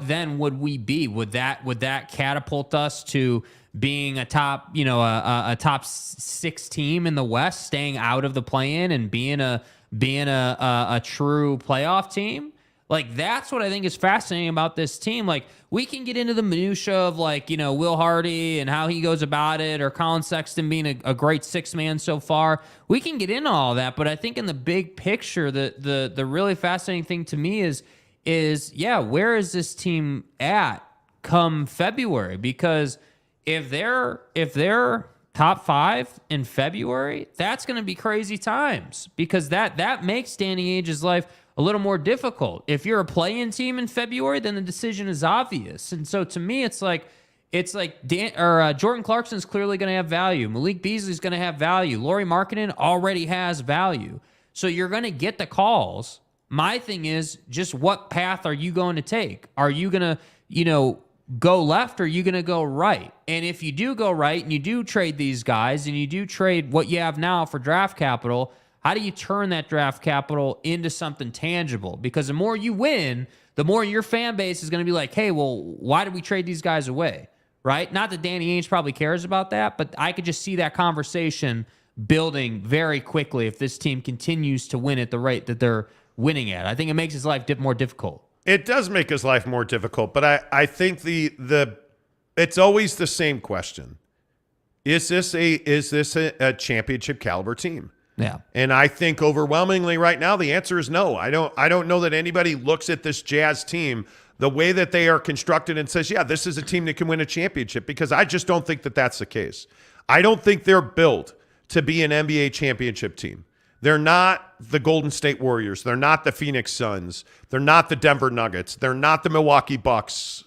then would we be? Would that catapult us to being a top, a top 6 team in the West, staying out of the play-in and being a true playoff team? That's what I think is fascinating about this team. We can get into the minutia of Will Hardy and how he goes about it, or Colin Sexton being a great 6-man so far. We can get into all that, but I think in the big picture, the really fascinating thing to me is where is this team at come February? Because if they're top 5 in February, that's going to be crazy times, because that makes Danny Ainge's life a little more difficult. If you're a play-in team in February, then the decision is obvious. And so to me, it's like Jordan Clarkson's clearly going to have value. Malik Beasley's going to have value. Lauri Markkanen already has value. So you're going to get the calls. My thing is just what path are you going to take? Are you going to, go left, or are you going to go right? And if you do go right and you do trade these guys and you do trade what you have now for draft capital, how do you turn that draft capital into something tangible? Because the more you win, the more your fan base is going to be like, hey, well, why did we trade these guys away? Right? Not that Danny Ainge probably cares about that, but I could just see that conversation building very quickly if this team continues to win at the rate that they're winning at. I think it makes his life more difficult. It does make his life more difficult, but I think it's always the same question. Is this a championship caliber team? Yeah. And I think overwhelmingly right now the answer is no. I don't know that anybody looks at this Jazz team the way that they are constructed and says, yeah, this is a team that can win a championship, because I just don't think that that's the case. I don't think they're built to be an NBA championship team. They're not the Golden State Warriors. They're not the Phoenix Suns. They're not the Denver Nuggets. They're not the Milwaukee Bucks.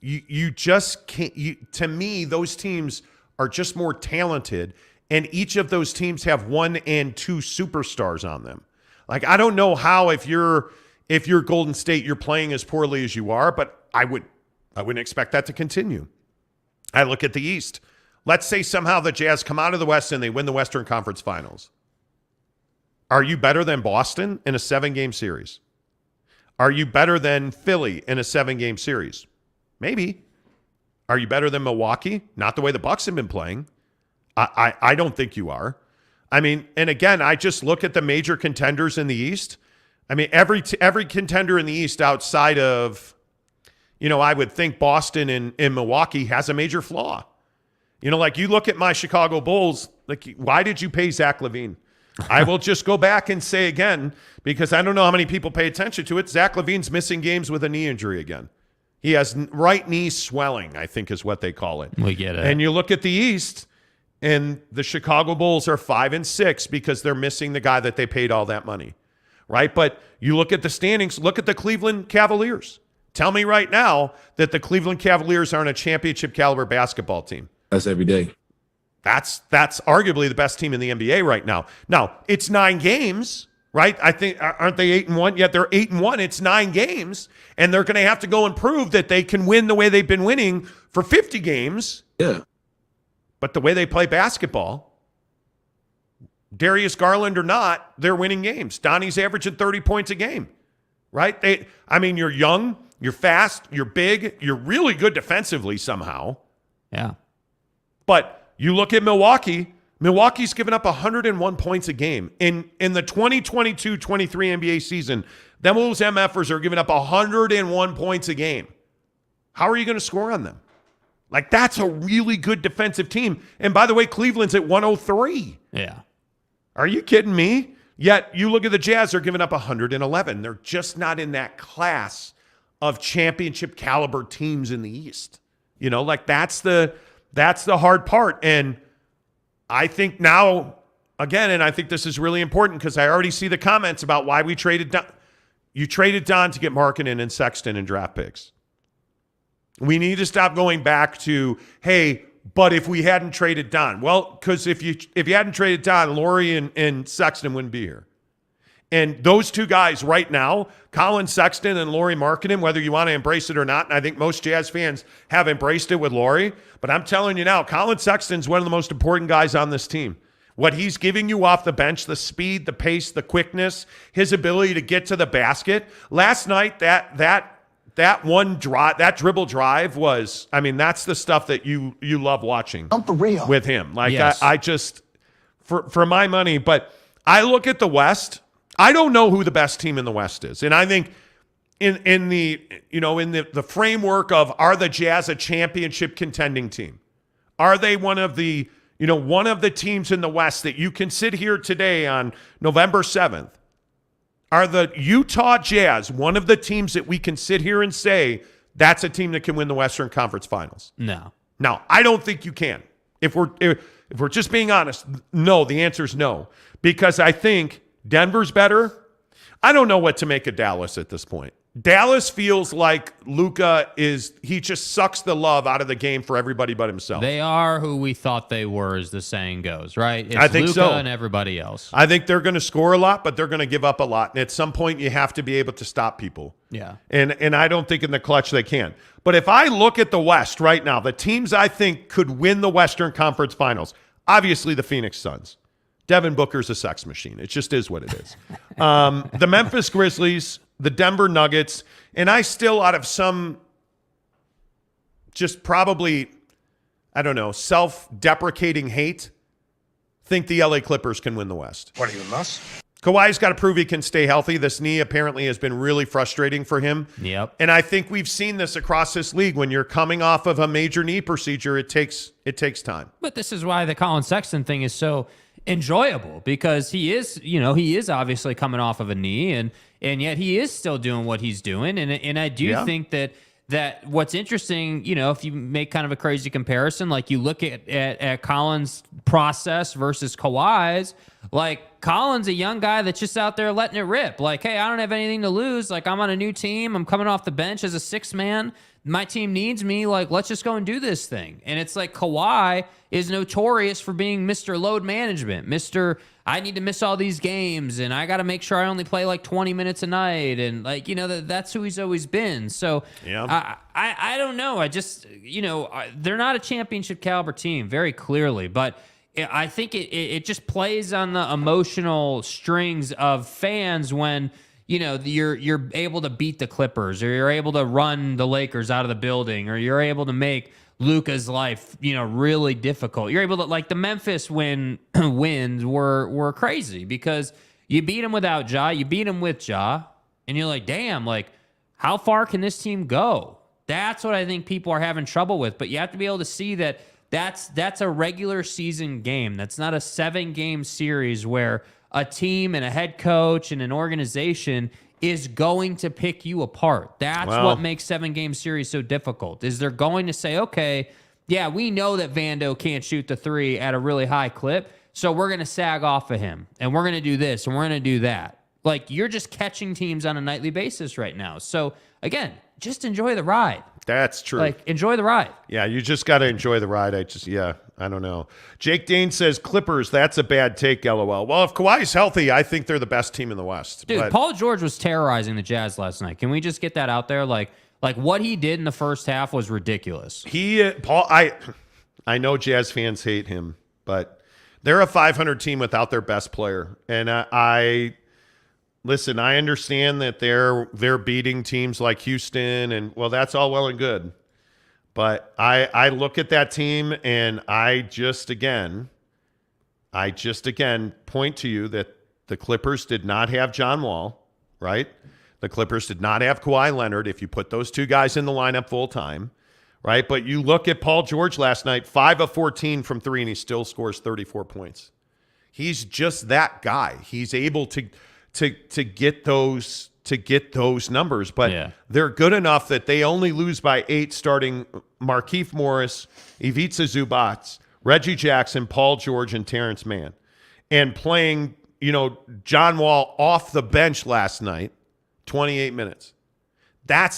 You just can't. To me, those teams are just more talented, and each of those teams have 1 and 2 superstars on them. Like, I don't know how if you're Golden State, you're playing as poorly as you are, but I wouldn't expect that to continue. I look at the East. Let's say somehow the Jazz come out of the West and they win the Western Conference Finals. Are you better than Boston in a 7-game series? Are you better than Philly in a 7-game series? Maybe. Are you better than Milwaukee? Not the way the Bucks have been playing. I don't think you are. I mean, and again, I just look at the major contenders in the East. I mean, every contender in the East outside of, I would think Boston and Milwaukee has a major flaw. Like you look at my Chicago Bulls, like, why did you pay Zach LaVine? I will just go back and say again, because I don't know how many people pay attention to it. Zach LaVine's missing games with a knee injury again. He has right knee swelling, I think is what they call it. We get it. And you look at the East, and the Chicago Bulls are 5-6 because they're missing the guy that they paid all that money, right? But you look at the standings, look at the Cleveland Cavaliers. Tell me right now that the Cleveland Cavaliers aren't a championship caliber basketball team. That's every day. That's arguably the best team in the NBA right now. Now, it's 9 games, right? I think, aren't they 8-1? Yet they're 8-1. It's 9 games, and they're going to have to go and prove that they can win the way they've been winning for 50 games. Yeah. But the way they play basketball, Darius Garland or not, they're winning games. Donnie's averaging 30 points a game, right? You're young, you're fast, you're big, you're really good defensively somehow. Yeah. But you look at Milwaukee, Milwaukee's given up 101 points a game. In the 2022-23 NBA season, those MFers are giving up 101 points a game. How are you going to score on them? Like, that's a really good defensive team. And by the way, Cleveland's at 103. Yeah. Are you kidding me? Yet you look at the Jazz, they're giving up 111. They're just not in that class of championship caliber teams in the East. That's the hard part. And I think now, again, and I think this is really important because I already see the comments about why we traded Don. You traded Don to get Markkanen and Sexton and draft picks. We need to stop going back to, hey, but if we hadn't traded Don. Well, because if you hadn't traded Don, Laurie and Sexton wouldn't be here. And those two guys right now, Colin Sexton and Laurie Markkanen, whether you want to embrace it or not, and I think most Jazz fans have embraced it with Laurie, but I'm telling you now, Colin Sexton's one of the most important guys on this team. What he's giving you off the bench, the speed, the pace, the quickness, his ability to get to the basket. Last night, that one drive, that dribble drive was, that's the stuff that you love watching. I'm for real. With him. Like, yes. I just, for my money, but I look at the West. I don't know who the best team in the West is. And I think in the framework of, are the Jazz a championship contending team? Are they one of the teams in the West that you can sit here today on November 7th? Are the Utah Jazz one of the teams that we can sit here and say that's a team that can win the Western Conference Finals? No. No, I don't think you can. If we're just being honest, no, the answer is no. Because I think Denver's better. I don't know what to make of Dallas at this point. Dallas feels like Luka he just sucks the love out of the game for everybody but himself. They are who we thought they were, as the saying goes, right? It's I think Luka so. and everybody else. I think they're going to score a lot, but they're going to give up a lot. And at some point, you have to be able to stop people. Yeah. And I don't think in the clutch they can. But if I look at the West right now, the teams I think could win the Western Conference Finals, obviously the Phoenix Suns. Devin Booker's a sex machine. It just is what it is. The Memphis Grizzlies, the Denver Nuggets, and I still, out of some just probably, I don't know, self-deprecating hate, think the LA Clippers can win the West. What are you, nuts? Kawhi's got to prove he can stay healthy. This knee apparently has been really frustrating for him. Yep. And I think we've seen this across this league. When you're coming off of a major knee procedure, it takes time. But this is why the Colin Sexton thing is so enjoyable, because he is obviously coming off of a knee, and yet he is still doing what he's doing. And I do think that what's interesting, if you make kind of a crazy comparison, like you look at Colin's process versus Kawhi's, Like, Colin's a young guy that's just out there letting it rip. Like, hey, I don't have anything to lose. Like, I'm on a new team. I'm coming off the bench as a sixth man. My team needs me. Like, let's just go and do this thing. And it's like Kawhi is notorious for being Mr. Load Management, Mr. I need to miss all these games, and I got to make sure I only play like 20 minutes a night. And, like, that's who he's always been. So I don't know. I just, they're not a championship caliber team, very clearly. But I think it just plays on the emotional strings of fans when you're able to beat the Clippers, or you're able to run the Lakers out of the building, or you're able to make Luka's life really difficult. You're able to, like, the Memphis wins were crazy because you beat them without Ja, you beat them with Ja, and you're like, damn, like, how far can this team go? That's what I think people are having trouble with. But you have to be able to see that. That's a regular season game. That's not a 7-game series where a team and a head coach and an organization is going to pick you apart. That's what makes 7-game series so difficult, is they're going to say, okay, yeah, we know that Vando can't shoot the three at a really high clip, so we're going to sag off of him, and we're going to do this, and we're going to do that. Like, you're just catching teams on a nightly basis right now. So, again, just enjoy the ride. That's true. Like, enjoy the ride. Yeah, you just got to enjoy the ride. I don't know. Jake Dane says, Clippers, that's a bad take, LOL. Well, if Kawhi's healthy, I think they're the best team in the West. Dude, Paul George was terrorizing the Jazz last night. Can we just get that out there? Like what he did in the first half was ridiculous. I know Jazz fans hate him, but they're a 500 team without their best player. And listen, I understand that they're beating teams like Houston, and, well, that's all well and good. But I look at that team, and I just again point to you that the Clippers did not have John Wall, right? The Clippers did not have Kawhi Leonard if you put those two guys in the lineup full time, right? But you look at Paul George last night, 5 of 14 from three, and he still scores 34 points. He's just that guy. He's able to get those numbers, but they're good enough that they only lose by 8, starting Markieff Morris, Ivica Zubac, Reggie Jackson, Paul George, and Terrence Mann, and playing John Wall off the bench last night, 28 minutes.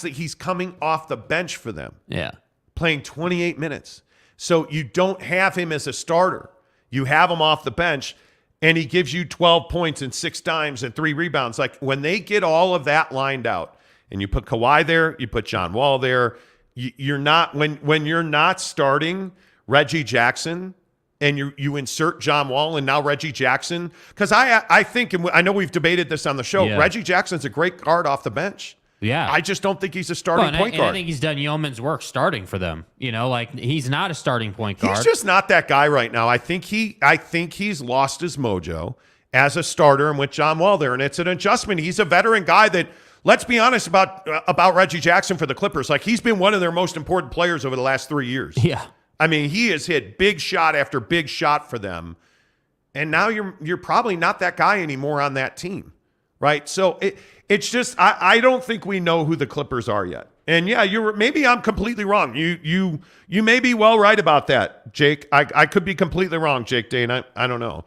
He's coming off the bench for them. Yeah, playing 28 minutes. So you don't have him as a starter. You have him off the bench. And he gives you 12 points and 6 dimes and 3 rebounds. Like, when they get all of that lined out, and you put Kawhi there, you put John Wall there, you're not, when you're not starting Reggie Jackson, and you insert John Wall and now Reggie Jackson, because I think, and I know we've debated this on the show, Reggie Jackson's a great guard off the bench. Yeah. I just don't think he's a starting point guard. I think he's done yeoman's work starting for them. Like, he's not a starting point guard. He's just not that guy right now. I think he's lost his mojo as a starter, and with John Wall there, and it's an adjustment. He's a veteran guy that, let's be honest about Reggie Jackson for the Clippers. Like, he's been one of their most important players over the last 3 years. Yeah. I mean, he has hit big shot after big shot for them. And now you're probably not that guy anymore on that team. Right? So it's just, I don't think we know who the Clippers are yet. And yeah, maybe I'm completely wrong. You may be well right about that, Jake. I could be completely wrong, Jake Dane. I don't know.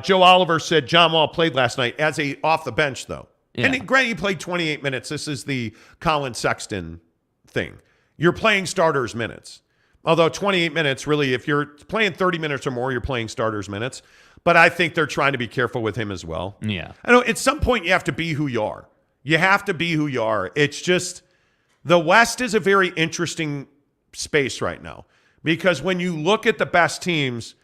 Joe Oliver said John Wall played last night as off the bench, though. Yeah. And granted, he played 28 minutes. This is the Colin Sexton thing. You're playing starters minutes. Although 28 minutes, really, if you're playing 30 minutes or more, you're playing starters minutes. But I think they're trying to be careful with him as well. Yeah. I know at some point you have to be who you are. You have to be who you are. It's just, the West is a very interesting space right now. Because when you look at the best teams,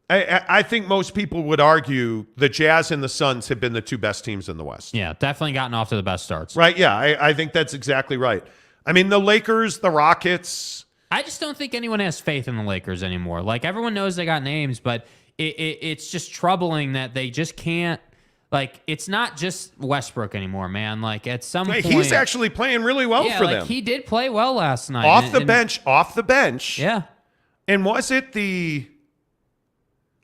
I think most people would argue the Jazz and the Suns have been the 2 best teams in the West. Yeah, definitely gotten off to the best starts. Right, yeah. I think that's exactly right. I mean, the Lakers, the Rockets. I just don't think anyone has faith in the Lakers anymore. Like, everyone knows they got names, but it's just troubling that they just can't. Like, it's not just Westbrook anymore, man. Like, at some point, he's actually playing really well for them. He did play well last night. Off the bench. Yeah. And was it I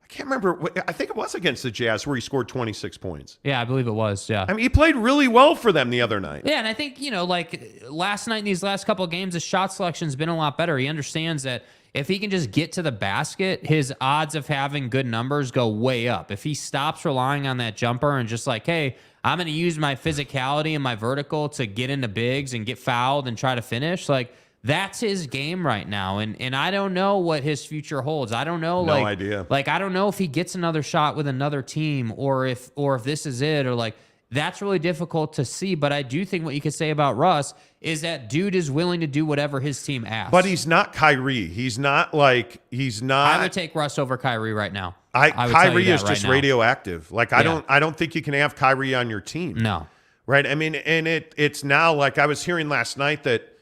can't remember. I think it was against the Jazz where he scored 26 points. Yeah, I believe it was. Yeah. I mean, he played really well for them the other night. Yeah, and I think, like last night in these last couple of games, his shot selection's been a lot better. He understands that if he can just get to the basket, his odds of having good numbers go way up. If he stops relying on that jumper and just like, hey, I'm going to use my physicality and my vertical to get into bigs and get fouled and try to finish, like, that's his game right now, and I don't know what his future holds. I don't know, no idea. Like, I don't know if he gets another shot with another team, or if this is it, or like that's really difficult to see. But I do think what you could say about Russ is that dude is willing to do whatever his team asks. But he's not Kyrie. He's not. I would take Russ over Kyrie right now. Kyrie is just radioactive. Like I Yeah. don't think you can have Kyrie on your team. No. Right. I mean, and it's now like I was hearing last night that.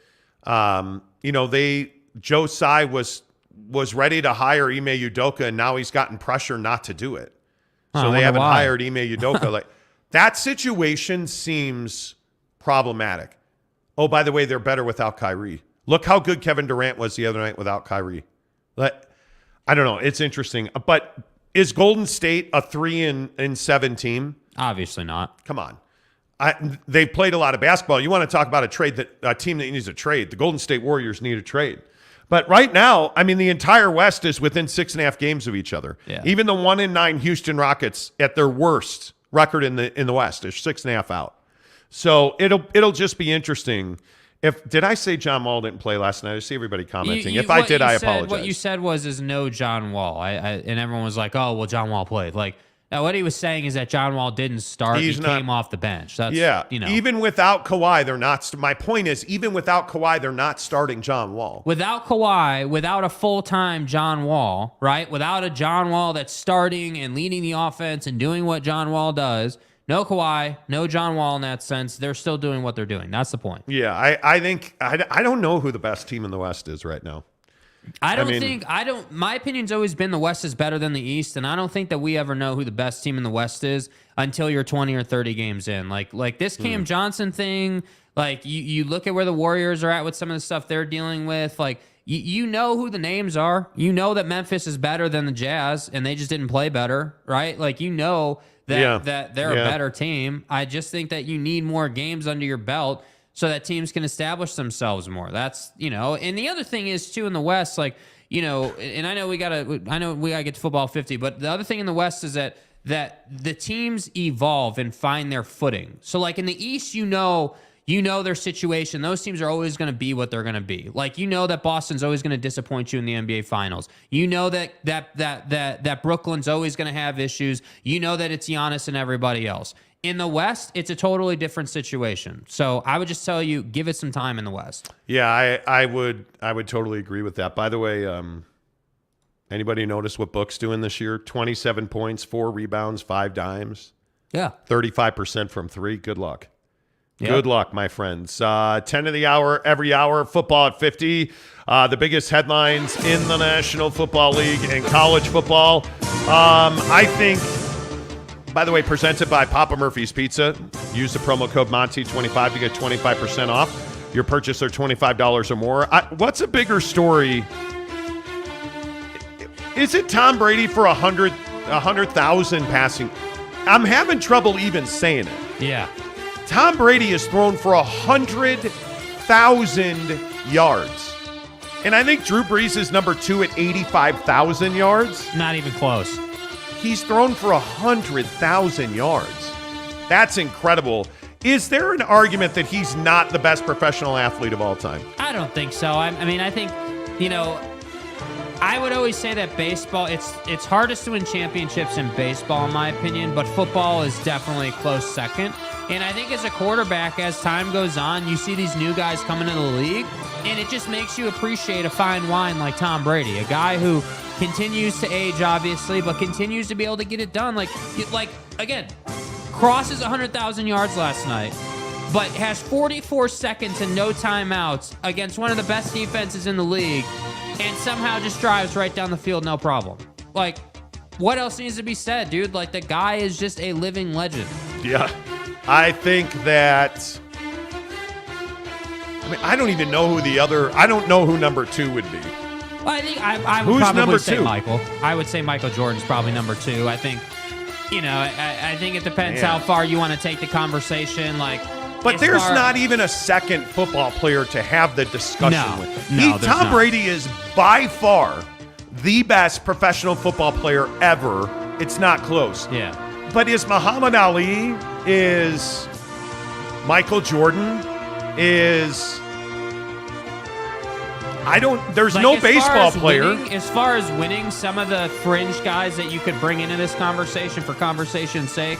Joe Tsai was ready to hire Ime Udoka, and now he's gotten pressure not to do it. So they haven't hired Ime Udoka. Like that situation seems problematic. Oh, by the way, they're better without Kyrie. Look how good Kevin Durant was the other night without Kyrie. I don't know. It's interesting. But is Golden State a 3-7 team? Obviously not. Come on. They played a lot of basketball. You want to talk about a team that needs a trade. The Golden State Warriors need a trade. But right now, I mean, the entire West is within 6.5 games of each other. Yeah. Even the 1-9 Houston Rockets at their worst record in the West is 6.5 out. So it'll just be interesting. Did I say John Wall didn't play last night? I see everybody commenting. If I did, I apologize. What you said was no John Wall. And everyone was like, oh, well, John Wall played. Like, now, what he was saying is that John Wall didn't start. He came off the bench. That's, Even without Kawhi, they're not. My point is, even without Kawhi, they're not starting John Wall. Without Kawhi, without a full-time John Wall, right? Without a John Wall that's starting and leading the offense and doing what John Wall does, no Kawhi, no John Wall in that sense. They're still doing what they're doing. That's the point. Yeah, I think I don't know who the best team in the West is right now. My opinion's always been the West is better than the East, and I don't think that we ever know who the best team in the West is until you're 20 or 30 games in. Like this Cam Johnson thing, like you look at where the Warriors are at with some of the stuff they're dealing with, like you know who the names are. You know that Memphis is better than the Jazz, and they just didn't play better, right? Like you know that they're a better team. I just think that you need more games under your belt so that teams can establish themselves more. That's, and the other thing is too in the West, like, and I know we gotta get to football 50, but the other thing in the West is that the teams evolve and find their footing. So like in the East, you know their situation. Those teams are always going to be what they're going to be. Like, that Boston's always going to disappoint you in the NBA Finals. You know that Brooklyn's always going to have issues. You know that it's Giannis and everybody else. In the West, it's a totally different situation. So I would just tell you, give it some time in the West. Yeah, I would totally agree with that. By the way, anybody notice what Book's doing this year? 27 points, 4 rebounds, 5 dimes. Yeah. 35% from 3. Good luck. Yep. Good luck, my friends. 10 of the hour, every hour, football at 50. The biggest headlines in the National Football League and college football. I think, by the way, presented by Papa Murphy's Pizza. Use the promo code Monty25 to get 25% off your purchase or $25 or more. What's a bigger story? Is it Tom Brady for 100,000 passing? I'm having trouble even saying it. Yeah. Tom Brady is thrown for 100,000 yards. And I think Drew Brees is number 2 at 85,000 yards. Not even close. He's thrown for 100,000 yards. That's incredible. Is there an argument that he's not the best professional athlete of all time? I don't think so. I mean, I think, I would always say that baseball, it's hardest to win championships in baseball, in my opinion, but football is definitely a close second. And I think as a quarterback, as time goes on, you see these new guys coming into the league, and it just makes you appreciate a fine wine like Tom Brady, a guy who continues to age, obviously, but continues to be able to get it done. Like again, crosses 100,000 yards last night, but has 44 seconds and no timeouts against one of the best defenses in the league, and somehow just drives right down the field, no problem. Like, what else needs to be said, dude? Like, the guy is just a living legend. Yeah. I think that, I don't even know who I don't know who number 2 would be. I think I would Who's probably number say two? Michael. I would say Michael Jordan's probably number 2. I think, I think it depends how far you want to take the conversation. But there's not even a second football player to have the discussion with. No, there's Tom not. Brady is by far the best professional football player ever. It's not close. Yeah. But is Muhammad Ali, is Michael Jordan, there's no baseball player. As far as winning, some of the fringe guys that you could bring into this conversation for conversation's sake,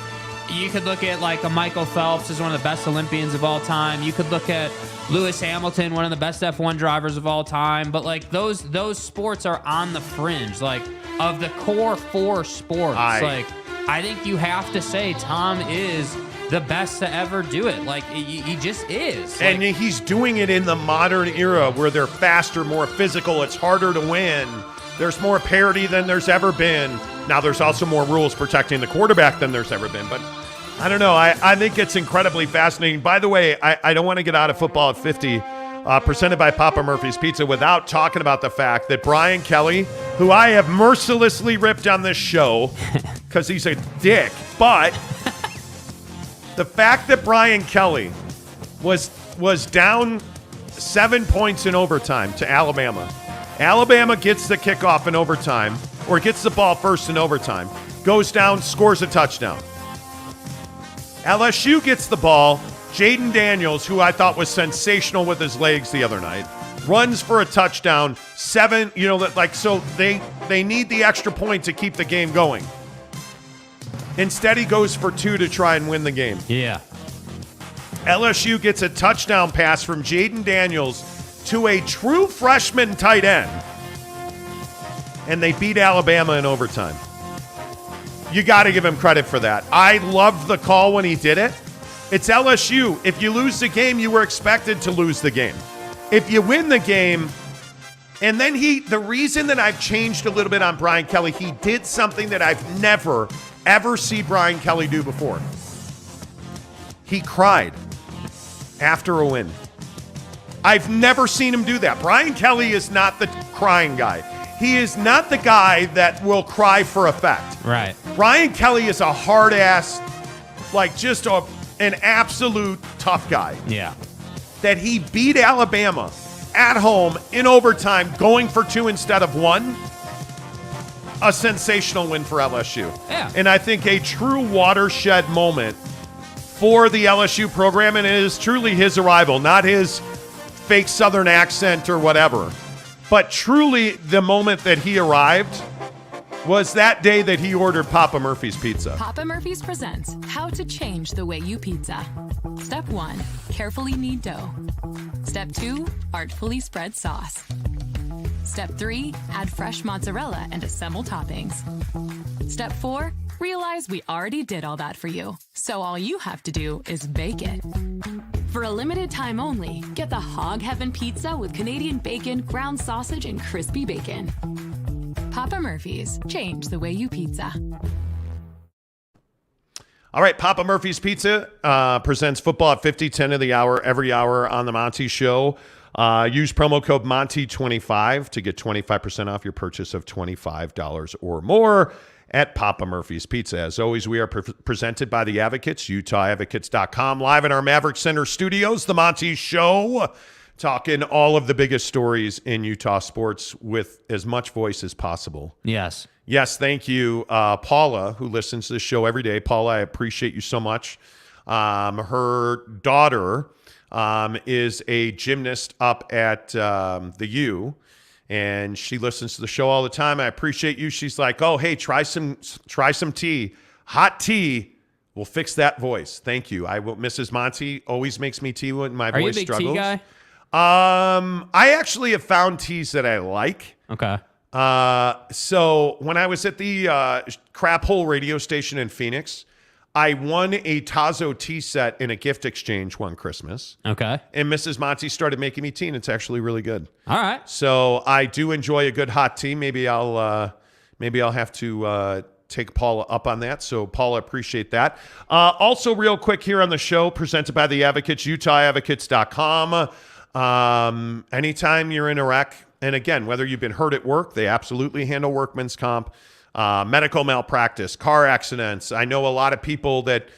you could look at a Michael Phelps as one of the best Olympians of all time. You could look at Lewis Hamilton, one of the best F1 drivers of all time. But those sports are on the fringe, of the core 4 sports. I think you have to say Tom is the best to ever do it. He just is. And he's doing it in the modern era where they're faster, more physical. It's harder to win. There's more parity than there's ever been. Now, there's also more rules protecting the quarterback than there's ever been. But I don't know. I think it's incredibly fascinating. By the way, I don't want to get out of football at 50, presented by Papa Murphy's Pizza, without talking about the fact that Brian Kelly, who I have mercilessly ripped on this show because he's a dick, but the fact that Brian Kelly was down 7 points in overtime to Alabama. Alabama gets the kickoff in overtime, or gets the ball first in overtime, goes down, scores a touchdown. LSU gets the ball. Jaden Daniels, who I thought was sensational with his legs the other night, runs for a touchdown. 7, so they need the extra point to keep the game going. Instead, he goes for 2 to try and win the game. Yeah. LSU gets a touchdown pass from Jaden Daniels to a true freshman tight end, and they beat Alabama in overtime. You got to give him credit for that. I loved the call when he did it. It's LSU. If you lose the game, you were expected to lose the game. If you win the game, and then the reason that I've changed a little bit on Brian Kelly, he did something that I've never, ever seen Brian Kelly do before. He cried after a win. I've never seen him do that. Brian Kelly is not the crying guy. He is not the guy that will cry for effect. Right. Brian Kelly is a hard-ass, just an absolute tough guy. Yeah. That he beat Alabama at home in overtime, going for 2 instead of 1. A sensational win for LSU. Yeah. And I think a true watershed moment for the LSU program, and it is truly his arrival, not his fake Southern accent or whatever. But truly, the moment that he arrived was that day that he ordered Papa Murphy's Pizza. Papa Murphy's presents How to Change the Way You Pizza. Step 1, carefully knead dough. Step 2, artfully spread sauce. Step 3, add fresh mozzarella and assemble toppings. Step 4, realize we already did all that for you, so all you have to do is bake it. For a limited time only, get the Hog Heaven Pizza with Canadian bacon, ground sausage, and crispy bacon. Papa Murphy's, change the way you pizza. All right, Papa Murphy's Pizza presents football at 50, 10 of the hour, every hour on the Monty Show. Use promo code Monty25 to get 25% off your purchase of $25 or more at Papa Murphy's Pizza. As always, we are presented by the Advocates, UtahAdvocates.com, live in our Maverick Center studios, the Monty Show, talking all of the biggest stories in Utah sports with as much voice as possible. Yes. Yes, thank you, Paula, who listens to the show every day. Paula, I appreciate you so much. Her daughter is a gymnast up at the U, and she listens to the show all the time. I appreciate you. She's like, oh, hey, try some tea. Hot tea will fix that voice. Thank you. Mrs. Monty always makes me tea when my voice struggles. Are you a big tea guy? I actually have found teas that I like. Okay. So when I was at the Crap Hole radio station in Phoenix, I won a Tazo tea set in a gift exchange one Christmas. Okay. And Mrs. Monty started making me tea, and it's actually really good. All right. So I do enjoy a good hot tea. Maybe I'll have to take Paula up on that. So Paula, appreciate that. Also, real quick here on the show, presented by the Advocates, UtahAdvocates.com. Anytime you're in Iraq, And again, whether you've been hurt at work, they absolutely handle workman's comp, medical malpractice, car accidents. I know a lot of people that,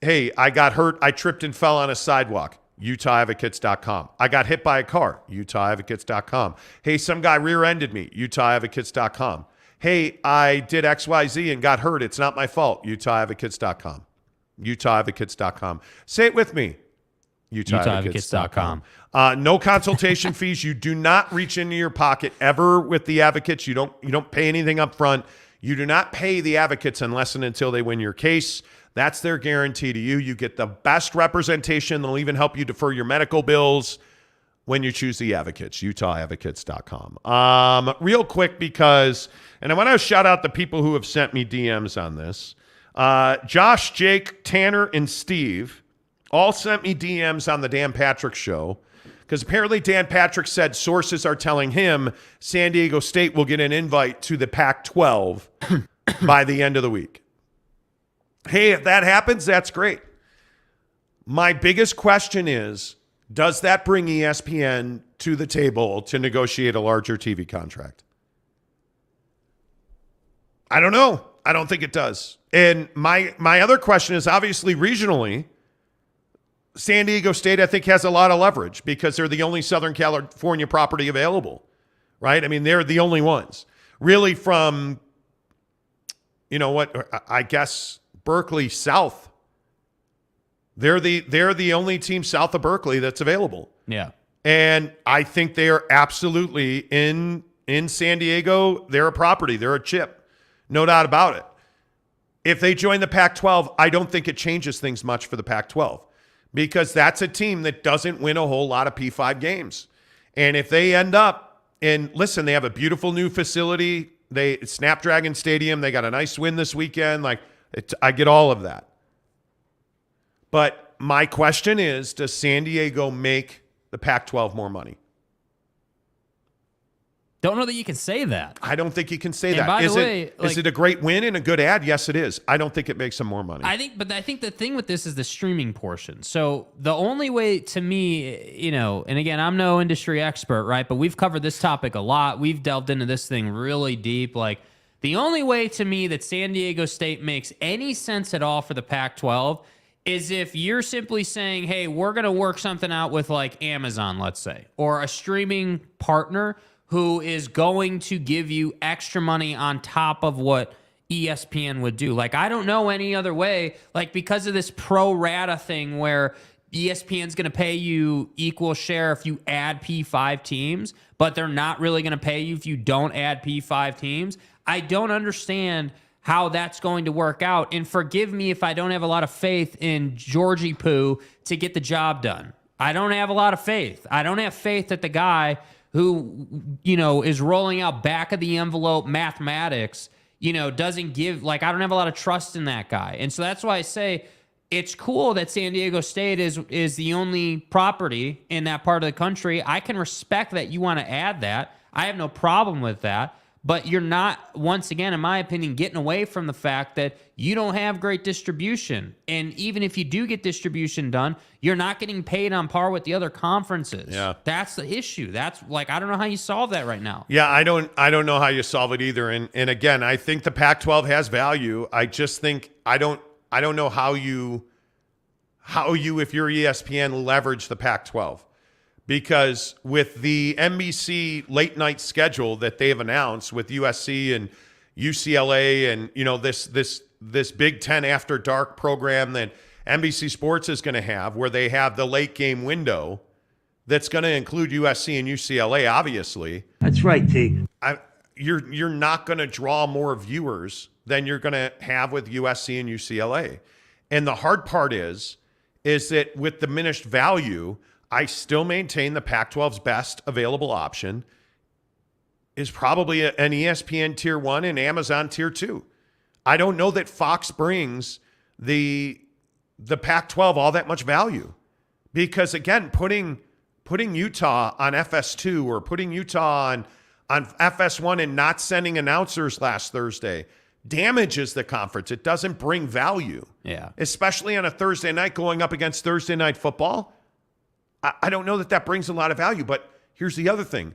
hey, I got hurt. I tripped and fell on a sidewalk. UtahAdvocates.com. I got hit by a car. UtahAdvocates.com. Hey, some guy rear-ended me. UtahAdvocates.com. Hey, I did XYZ and got hurt. It's not my fault. UtahAdvocates.com. UtahAdvocates.com. Say it with me. UtahAdvocates.com. No consultation fees. You do not reach into your pocket ever with the advocates. You don't pay anything up front. You do not pay the advocates unless and until they win your case. That's their guarantee to you. You get the best representation. They'll even help you defer your medical bills when you choose the advocates. UtahAdvocates.com. Real quick, because, and I want to shout out the people who have sent me DMs on this. Josh, Jake, Tanner, and Steve all sent me DMs on the Dan Patrick Show, because apparently Dan Patrick said sources are telling him San Diego State will get an invite to the Pac-12 by the end of the week. Hey, if that happens, that's great. My biggest question is, does that bring ESPN to the table to negotiate a larger TV contract? I don't know. I don't think it does. And my other question is, obviously regionally, San Diego State, I think, has a lot of leverage because they're the only Southern California property available, right? I mean, they're the only ones. Really from, I guess Berkeley south. They're the only team south of Berkeley that's available. Yeah. And I think they are absolutely in San Diego. They're a property. They're a chip. No doubt about it. If they join the Pac-12, I don't think it changes things much for the Pac-12 because that's a team that doesn't win a whole lot of P5 games. And if they end up, and listen, they have a beautiful new facility. Snapdragon Stadium, they got a nice win this weekend. I get all of that. But my question is, does San Diego make the Pac-12 more money? Don't know that you can say that. I don't think you can say that. By the way, is it a great win and a good ad? Yes, it is. I don't think it makes them more money. I think the thing with this is the streaming portion. So the only way to me, and again, I'm no industry expert, right? But we've covered this topic a lot. We've delved into this thing really deep. The only way to me that San Diego State makes any sense at all for the Pac-12 is if you're simply saying, hey, we're going to work something out with Amazon, let's say, or a streaming partner who is going to give you extra money on top of what ESPN would do. I don't know any other way, because of this pro rata thing where ESPN's going to pay you equal share if you add P5 teams, but they're not really going to pay you if you don't add P5 teams. I don't understand how that's going to work out. And forgive me if I don't have a lot of faith in Georgie Poo to get the job done. I don't have a lot of faith. I don't have faith that the guy who, is rolling out back of the envelope mathematics, doesn't give, I don't have a lot of trust in that guy. And so that's why I say it's cool that San Diego State is the only property in that part of the country. I can respect that you want to add that. I have no problem with that. But you're not, once again, in my opinion, getting away from the fact that you don't have great distribution. And even if you do get distribution done, you're not getting paid on par with the other conferences. Yeah. That's the issue. That's I don't know how you solve that right now. Yeah, I don't know how you solve it either. And again, I think the Pac-12 has value. I just think I don't know how you if you're ESPN leverage the Pac-12. Because with the NBC late night schedule that they've announced with USC and UCLA and this Big Ten After Dark program that NBC Sports is going to have, where they have the late game window that's going to include USC and UCLA, obviously. That's right, T. You're not going to draw more viewers than you're going to have with USC and UCLA. And the hard part is that with diminished value, I still maintain the Pac-12's best available option is probably an ESPN Tier 1 and Amazon Tier 2. I don't know that Fox brings the Pac-12 all that much value because, again, putting Utah on FS2 or putting Utah on FS1 and not sending announcers last Thursday damages the conference. It doesn't bring value. Yeah. Especially on a Thursday night going up against Thursday Night Football. I don't know that brings a lot of value, but here's the other thing.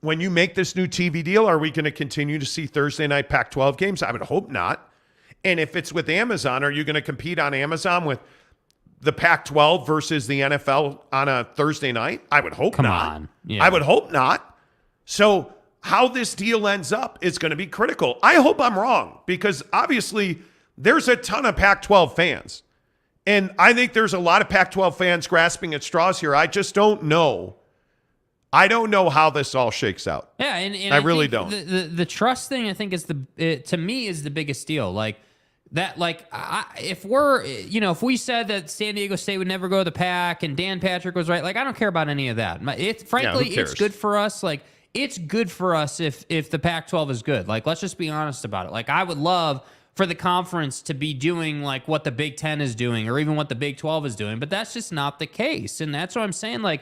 when you make this new TV deal, are we going to continue to see Thursday night Pac-12 games? I would hope not. And if it's with Amazon, are you going to compete on Amazon with the Pac-12 versus the NFL on a Thursday night? I would hope not. Come on. Yeah. I would hope not. So how this deal ends up is going to be critical. I hope I'm wrong, because obviously there's a ton of Pac-12 fans. And I think there's a lot of Pac-12 fans grasping at straws here. I just don't know. I don't know how this all shakes out. Yeah, and I really think don't. The trust thing, I think, is to me is the biggest deal. Like that, if we said that San Diego State would never go to the Pac and Dan Patrick was right, like I don't care about any of that. Frankly, it's good for us. Like it's good for us if the Pac-12 is good. Like let's just be honest about it. Like I would love for the conference to be doing like what the Big Ten is doing, or even what the Big 12 is doing, but that's just not the case. And that's what I'm saying. Like.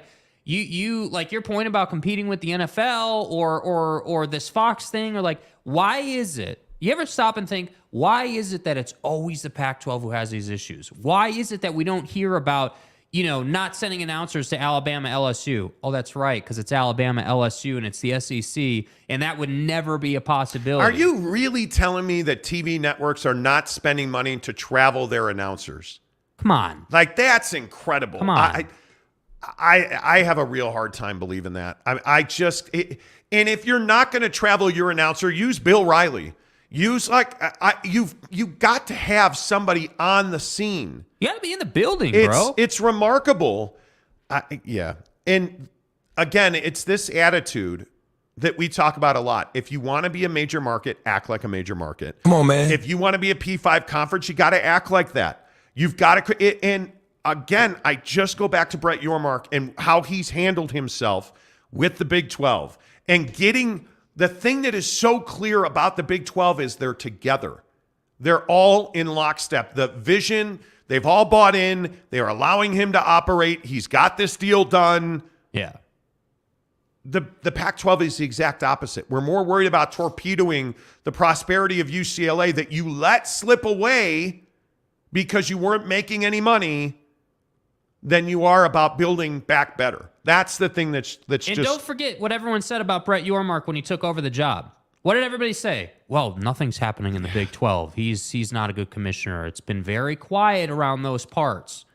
You like your point about competing with the NFL or this Fox thing, or like, why is it? You ever stop and think, why is it that it's always the Pac-12 who has these issues? Why is it that we don't hear about, not sending announcers to Alabama, LSU? Oh, that's right, because it's Alabama, LSU, and it's the SEC, and that would never be a possibility. Are you really telling me that TV networks are not spending money to travel their announcers? Come on. Like, that's incredible. Come on. I have a real hard time believing that. And if you're not going to travel your announcer, use Bill Riley. Use you've got to have somebody on the scene. You got to be in the building, bro. bro. It's remarkable. Yeah. And again, it's this attitude that we talk about a lot. If you want to be a major market, act like a major market. Come on, man. If you want to be a P5 conference, you got to act like that. You've got to and again, I just go back to Brett Yormark and how he's handled himself with the Big 12 and getting the thing that is so clear about the Big 12 is they're together. They're all in lockstep. The vision, they've all bought in. They're allowing him to operate. He's got this deal done. Yeah. The Pac-12 is the exact opposite. We're more worried about torpedoing the prosperity of UCLA that you let slip away because you weren't making any money than you are about building back better. That's the thing that's and just... don't forget what everyone said about Brett Yormark when he took over the job. What did everybody say? Well, nothing's happening in the Big 12. He's not a good commissioner. It's been very quiet around those parts.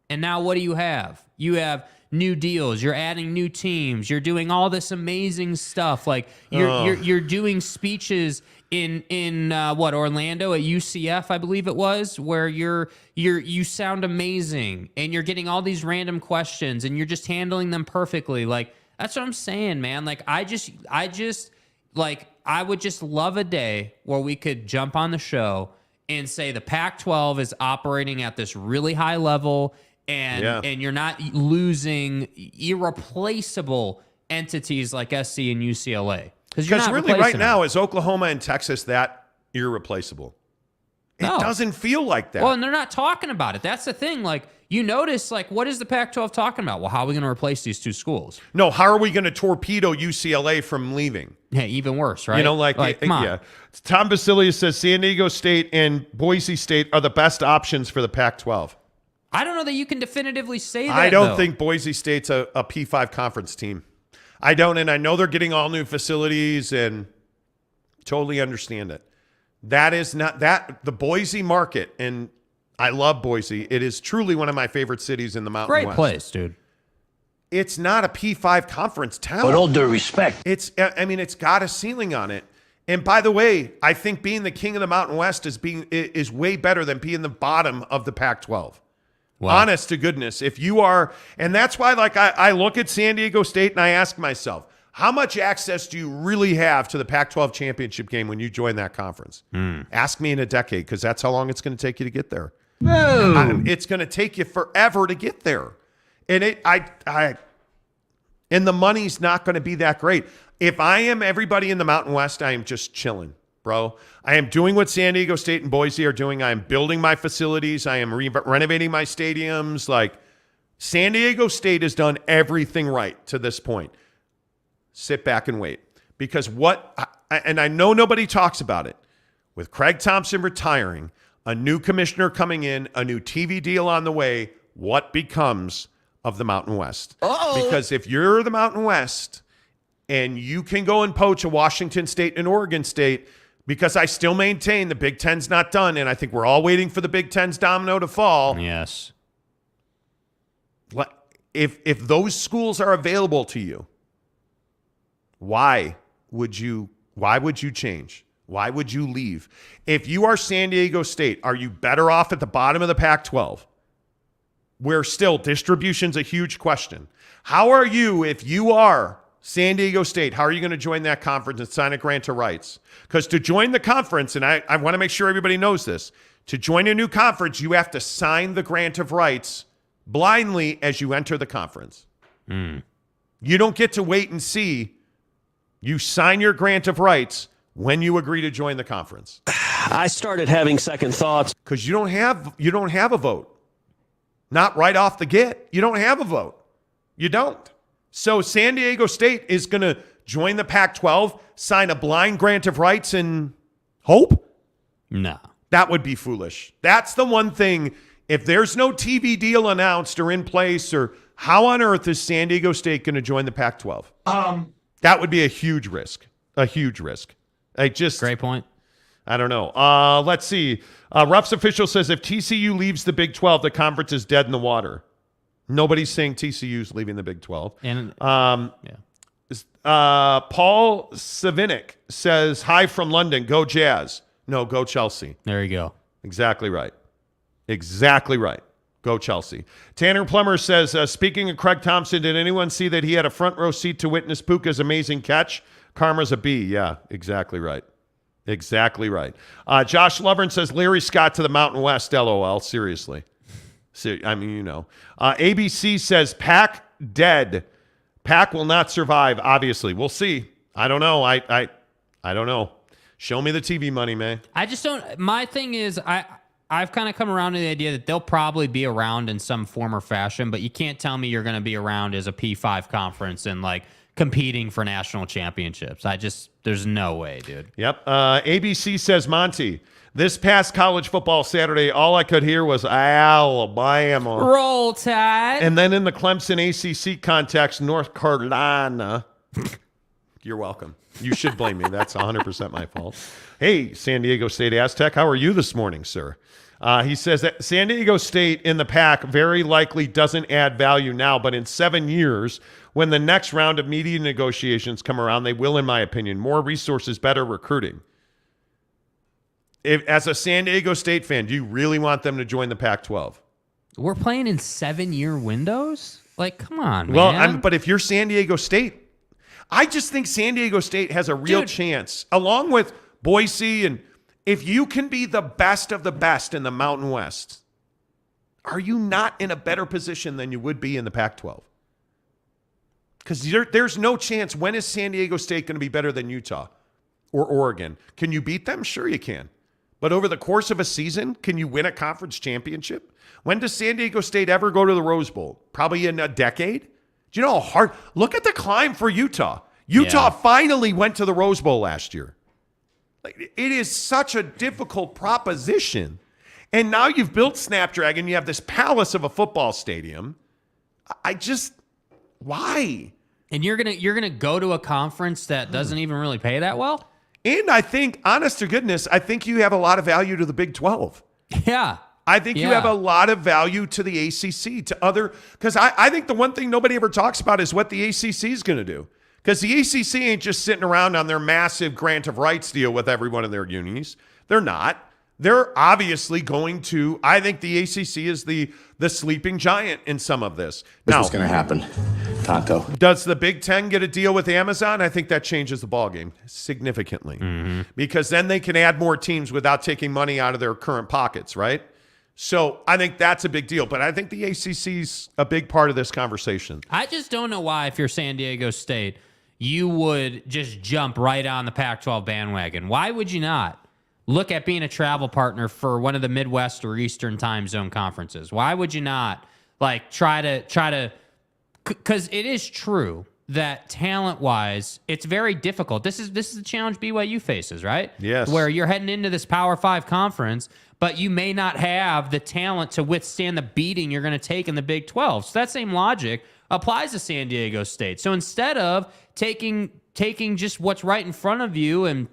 And now what do you have? You have new deals. You're adding new teams. You're doing all this amazing stuff. Like you're doing speeches in Orlando at UCF, I believe it was, where you sound amazing and you're getting all these random questions and you're just handling them perfectly. Like that's what I'm saying, man. Like I would just love a day where we could jump on the show and say the Pac-12 is operating at this really high level and you're not losing irreplaceable entities like SC and UCLA. Because really right now is Oklahoma and Texas that irreplaceable? It doesn't feel like that. Well, and they're not talking about it. That's the thing. Like, you notice, like, what is the Pac-12 talking about? Well, how are we going to replace these two schools? No, how are we going to torpedo UCLA from leaving? Yeah, even worse, right? Come on. Yeah. Tom Basilius says San Diego State and Boise State are the best options for the Pac-12. I don't know that you can definitively say that, I don't think Boise State's a P5 conference team. I don't, and I know they're getting all new facilities and totally understand it. That is not the Boise market, and I love Boise. It is truly one of my favorite cities in the Mountain West. Great place, dude. It's not a P5 conference town. With all due respect. It's got a ceiling on it. And by the way, I think being the king of the Mountain West is way better than being the bottom of the Pac-12. Wow. Honest to goodness, if you are, and that's why, like, I look at San Diego State and I ask myself, how much access do you really have to the Pac-12 championship game when you join that conference? Ask me in a decade, because that's how long it's going to take you to get there. No. It's going to take you forever to get there, and and the money's not going to be that great. If I am everybody in the Mountain West, I am just chilling. Bro, I am doing what San Diego State and Boise are doing. I am building my facilities. I am renovating my stadiums. Like, San Diego State has done everything right to this point. Sit back and wait. Because and I know nobody talks about it, with Craig Thompson retiring, a new commissioner coming in, a new TV deal on the way, what becomes of the Mountain West? Uh-oh. Because if you're the Mountain West, and you can go and poach a Washington State and Oregon State, because I still maintain the Big Ten's not done, and I think we're all waiting for the Big Ten's domino to fall. Yes. If those schools are available to you, why would you change? Why would you leave? If you are San Diego State, are you better off at the bottom of the Pac-12, where still distribution's a huge question? How are you, if you are San Diego State, how are you going to join that conference and sign a grant of rights? Because to join the conference, and I want to make sure everybody knows this, to join a new conference, you have to sign the grant of rights blindly as you enter the conference. You don't get to wait and see. You sign your grant of rights when you agree to join the conference. I started having second thoughts. Because you don't have a vote. Not right off the get. You don't have a vote. You don't. So San Diego State is going to join the Pac-12, sign a blind grant of rights, and hope? No. That would be foolish. That's the one thing. If there's no TV deal announced or in place, or how on earth is San Diego State going to join the Pac-12? That would be a huge risk. A huge risk. Great point. I don't know. Let's see. Ruff's official says if TCU leaves the Big 12, the conference is dead in the water. Nobody's saying TCU's leaving the Big 12. And Paul Savinick says, hi from London. Go Jazz. No, go Chelsea. There you go. Exactly right. Exactly right. Go Chelsea. Tanner Plummer says, speaking of Craig Thompson, did anyone see that he had a front row seat to witness Puka's amazing catch? Karma's a B. Yeah, exactly right. Exactly right. Josh Lovern says, Larry Scott to the Mountain West, LOL. Seriously. ABC says, Pack dead. Pack will not survive, obviously. We'll see. I don't know. I don't know. Show me the TV money, man. I just don't. My thing is, I've kind of come around to the idea that they'll probably be around in some form or fashion, but you can't tell me you're going to be around as a P5 conference and like competing for national championships. There's no way, dude. Yep. ABC says, Monty, this past college football Saturday, all I could hear was Alabama. Roll Tide. And then in the Clemson ACC context, North Carolina. You're welcome. You should blame me. That's 100% my fault. Hey, San Diego State Aztec, how are you this morning, sir? He says that San Diego State in the pack very likely doesn't add value now, but in 7 years, when the next round of media negotiations come around, they will, in my opinion. More resources, better recruiting. As a San Diego State fan, do you really want them to join the Pac-12? We're playing in 7-year windows? Like, come on, man. Well, but if you're San Diego State, I just think San Diego State has a real chance, along with Boise, and if you can be the best of the best in the Mountain West, are you not in a better position than you would be in the Pac-12? Because there's no chance. When is San Diego State going to be better than Utah or Oregon? Can you beat them? Sure you can. But over the course of a season, can you win a conference championship? When does San Diego State ever go to the Rose Bowl? Probably in a decade. Do you know how hard? Look at the climb for Utah. Utah finally went to the Rose Bowl last year. Like, it is such a difficult proposition. And now you've built Snapdragon. You have this palace of a football stadium. Why? And you're gonna go to a conference that doesn't even really pay that well? And I think, honest to goodness, I think you have a lot of value to the Big 12. Yeah. I think you have a lot of value to the ACC, to other, because I think the one thing nobody ever talks about is what the ACC is going to do. Because the ACC ain't just sitting around on their massive grant of rights deal with every one of their unis. They're not. They're obviously going to, I think the ACC is the sleeping giant in some of this. Now, what's going to happen, Tonto? Does the Big Ten get a deal with Amazon? I think that changes the ballgame significantly. Because then they can add more teams without taking money out of their current pockets, right? So I think that's a big deal. But I think the ACC's a big part of this conversation. I just don't know why, if you're San Diego State, you would just jump right on the Pac-12 bandwagon. Why would you not look at being a travel partner for one of the Midwest or Eastern time zone conferences? Why would you not try to, because it is true that talent-wise, it's very difficult. This is the challenge BYU faces, right? Yes. Where you're heading into this Power 5 conference, but you may not have the talent to withstand the beating you're going to take in the Big 12. So that same logic applies to San Diego State. So instead of taking just what's right in front of you and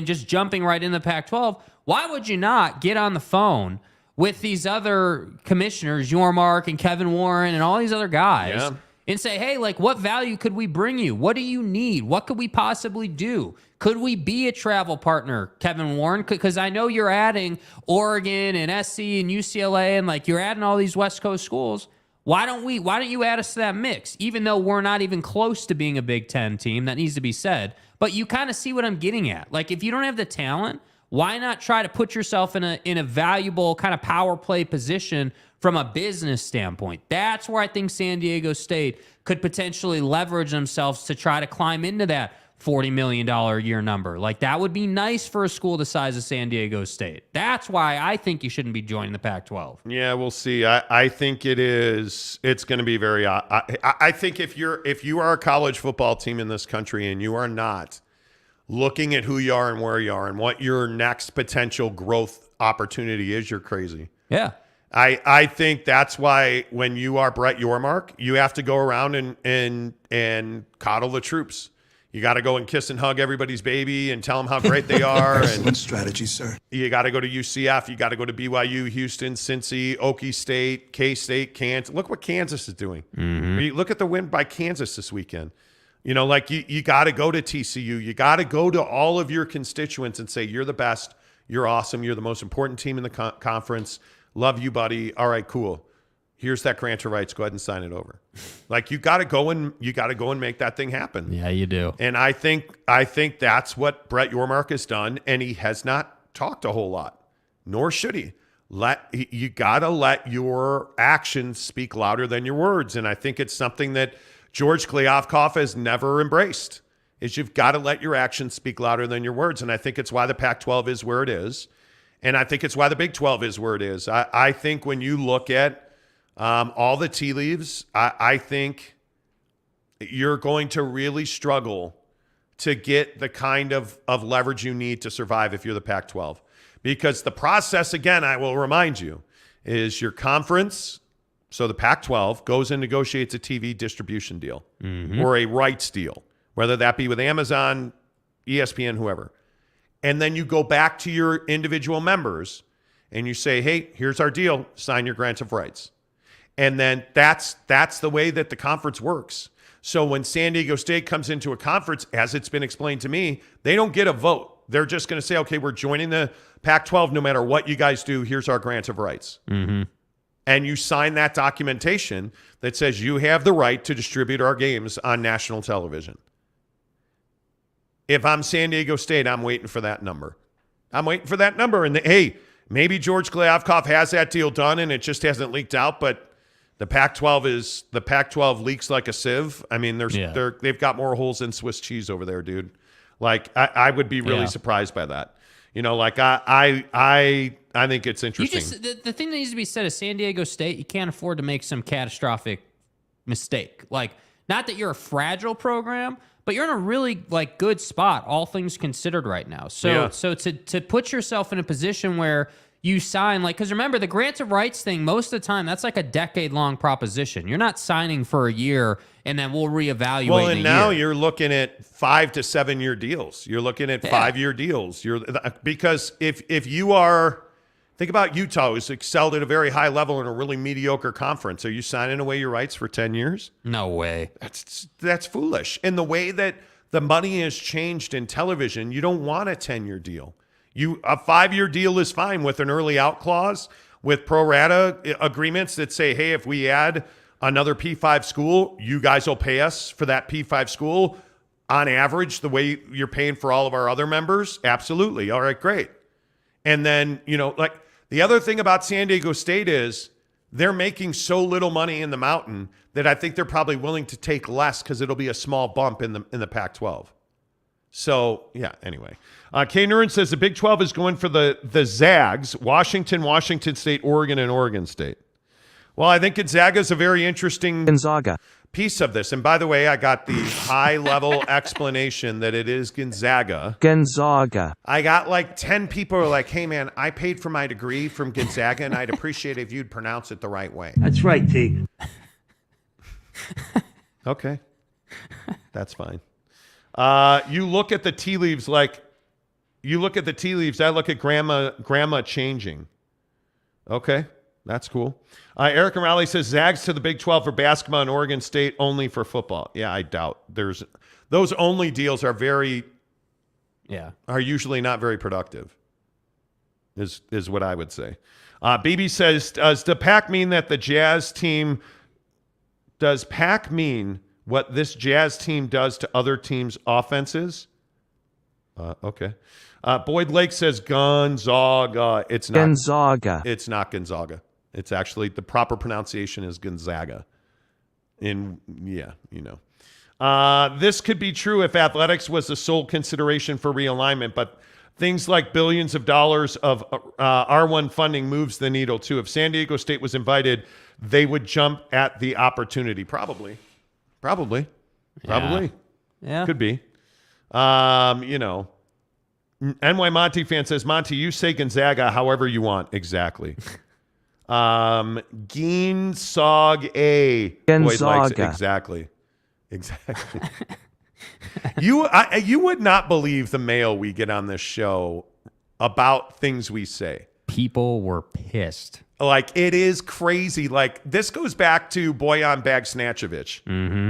just jumping right in the Pac-12, why would you not get on the phone with these other commissioners, Yormark and Kevin Warren and all these other guys, and say, hey, like, what value could we bring you? What do you need? What could we possibly do? Could we be a travel partner, Kevin Warren? Because I know you're adding Oregon and SC and UCLA, and like you're adding all these West Coast schools. Why don't you add us to that mix? Even though we're not even close to being a Big Ten team, that needs to be said. But you kind of see what I'm getting at. Like, if you don't have the talent, why not try to put yourself in a valuable kind of power play position from a business standpoint? That's where I think San Diego State could potentially leverage themselves to try to climb into that $40 million a year number. Like, that would be nice for a school the size of San Diego State. That's why I think you shouldn't be joining the Pac-12. Yeah, we'll see. I think it's going to be very I think if you are a college football team in this country and you are not looking at who you are and where you are and what your next potential growth opportunity is, you're crazy. Yeah. I think that's why when you are Brett Yormark, you have to go around and coddle the troops. You got to go and kiss and hug everybody's baby and tell them how great they are. Excellent strategy, sir. You got to go to UCF. You got to go to BYU, Houston, Cincy, Okie State, K-State, Kansas. Look what Kansas is doing. Mm-hmm. Look at the win by Kansas this weekend. You know, like you got to go to TCU. You got to go to all of your constituents and say, you're the best. You're awesome. You're the most important team in the conference. Love you, buddy. All right, cool. Here's that grant of rights. Go ahead and sign it over. Like, you got to go and make that thing happen. Yeah, you do. And I think that's what Brett Yormark has done, and he has not talked a whole lot, nor should he. You got to let your actions speak louder than your words, and I think it's something that George Kliavkoff has never embraced. Is you've got to let your actions speak louder than your words, and I think it's why the Pac-12 is where it is, and I think it's why the Big 12 is where it is. I think when you look at all the tea leaves, I think you're going to really struggle to get the kind of leverage you need to survive if you're the Pac-12. Because the process, again, I will remind you, is your conference, so the Pac-12 goes and negotiates a TV distribution deal or a rights deal, whether that be with Amazon, ESPN, whoever. And then you go back to your individual members and you say, hey, here's our deal, sign your grant of rights. And then that's the way that the conference works. So when San Diego State comes into a conference, as it's been explained to me, they don't get a vote. They're just going to say, okay, we're joining the Pac-12 no matter what you guys do. Here's our grant of rights. Mm-hmm. And you sign that documentation that says you have the right to distribute our games on national television. If I'm San Diego State, I'm waiting for that number. And hey, maybe George Kliavkoff has that deal done and it just hasn't leaked out, but the Pac-12 leaks like a sieve. I mean, they've got more holes than Swiss cheese over there, dude. Like, I would be really surprised by that. You know, like I think it's interesting. The thing that needs to be said is San Diego State, you can't afford to make some catastrophic mistake. Like, not that you're a fragile program, but you're in a really good spot, all things considered right now. So to put yourself in a position where you sign, because remember, the grant of rights thing, most of the time, that's like a decade-long proposition. You're not signing for a year and then we'll reevaluate Well, and now year. You're looking at 5 to 7 year deals. You're looking at 5-year deals. Because if you are, think about Utah, who's excelled at a very high level in a really mediocre conference. Are you signing away your rights for 10 years? No way. That's foolish. And the way that the money has changed in television, you don't want a 10-year deal. A 5-year deal is fine with an early out clause, with pro rata agreements that say, hey, if we add another P5 school, you guys will pay us for that P5 school on average the way you're paying for all of our other members. Absolutely. All right, great. And then, the other thing about San Diego State is they're making so little money in the Mountain that I think they're probably willing to take less because it'll be a small bump in the Pac-12. So, yeah, anyway. Kay Nuren says the Big 12 is going for the Zags, Washington State, Oregon, and Oregon State. Well, I think Gonzaga is a very interesting piece of this. And by the way, I got the high-level explanation that it is Gonzaga. I got 10 people who are like, hey, man, I paid for my degree from Gonzaga, and I'd appreciate if you'd pronounce it the right way. That's right, T. Okay. That's fine. You look at the tea leaves I look at grandma changing. Okay. That's cool. Eric and Raleigh says Zags to the Big 12 for basketball and Oregon State only for football. Yeah, I doubt those only deals are are usually not very productive. Is what I would say. BB says, does Pac mean what this Jazz team does to other teams' offenses? Okay. Boyd Lake says Gonzaga. It's not Gonzaga. It's not Gonzaga. It's actually the proper pronunciation is Gonzaga. This could be true if athletics was the sole consideration for realignment, but things like billions of dollars of R1 funding moves the needle too. If San Diego State was invited, they would jump at the opportunity. Probably. Yeah. Could be. NY Monty fan says, Monty, you say Gonzaga however you want. Exactly. Geensog A. Gonzaga. Exactly. You would not believe the mail we get on this show about things we say. People were pissed. Like, it is crazy. Like, this goes back to Bojan Bagsnatchevich. Mm-hmm.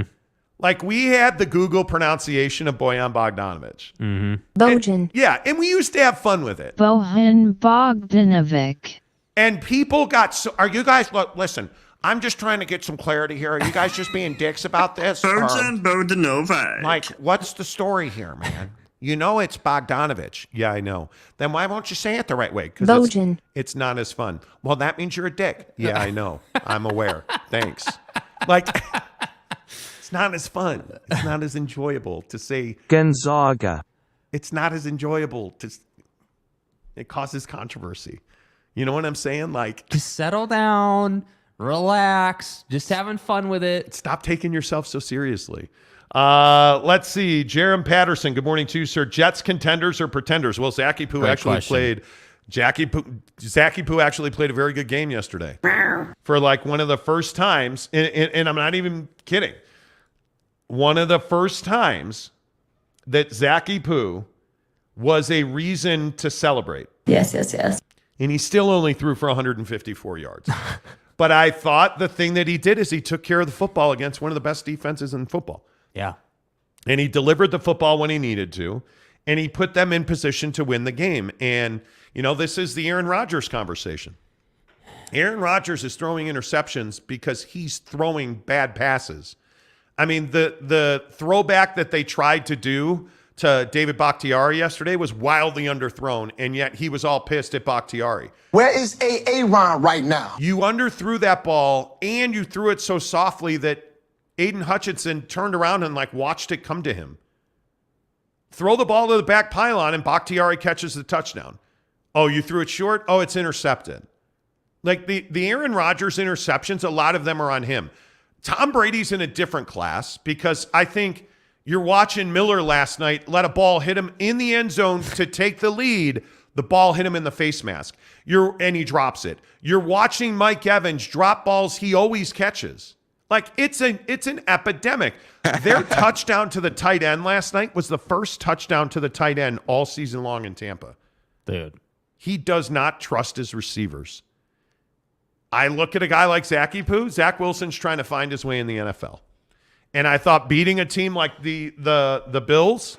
Like, we had the Google pronunciation of Bojan Bogdanovic. Mm-hmm. Bojan. Yeah, and we used to have fun with it. Bojan Bogdanovic. And people got so... Are you guys... Look, listen, I'm just trying to get some clarity here. Are you guys just being dicks about this? Bojan Bogdanovic. Like, what's the story here, man? You know it's Bogdanovich. Yeah, I know. Then why won't you say it the right way? Because it's not as fun. Well, that means you're a dick. Yeah, I know. I'm aware. Thanks. Like... It's not as fun. It's not as enjoyable to say Gonzaga. It's not as enjoyable to... It causes controversy. You know what I'm saying? Like, just settle down, relax, just having fun with it. Stop taking yourself so seriously. Let's see. Jerem Patterson, good morning to you, sir. Jets contenders or pretenders? Well, Zachy Poo actually played a very good game yesterday. For like one of the first times, and I'm not even kidding, one of the first times that Zachy Poo was a reason to celebrate. Yes. And he still only threw for 154 yards. But I thought the thing that he did is he took care of the football against one of the best defenses in football. Yeah. And he delivered the football when he needed to, and he put them in position to win the game. And, this is the Aaron Rodgers conversation. Aaron Rodgers is throwing interceptions because he's throwing bad passes. I mean, the throwback that they tried to do to David Bakhtiari yesterday was wildly underthrown, and yet he was all pissed at Bakhtiari. Where is Aaron right now? You underthrew that ball, and you threw it so softly that Aiden Hutchinson turned around and watched it come to him. Throw the ball to the back pylon, and Bakhtiari catches the touchdown. Oh, you threw it short? Oh, it's intercepted. Like the Aaron Rodgers interceptions, a lot of them are on him. Tom Brady's in a different class because I think you're watching Miller last night let a ball hit him in the end zone to take the lead. The ball hit him in the face mask. And he drops it. You're watching Mike Evans drop balls he always catches. Like, it's an epidemic. Their touchdown to the tight end last night was the first touchdown to the tight end all season long in Tampa. Dude. He does not trust his receivers. I look at a guy like Zachy Poo. Zach Wilson's trying to find his way in the NFL. And I thought beating a team like the Bills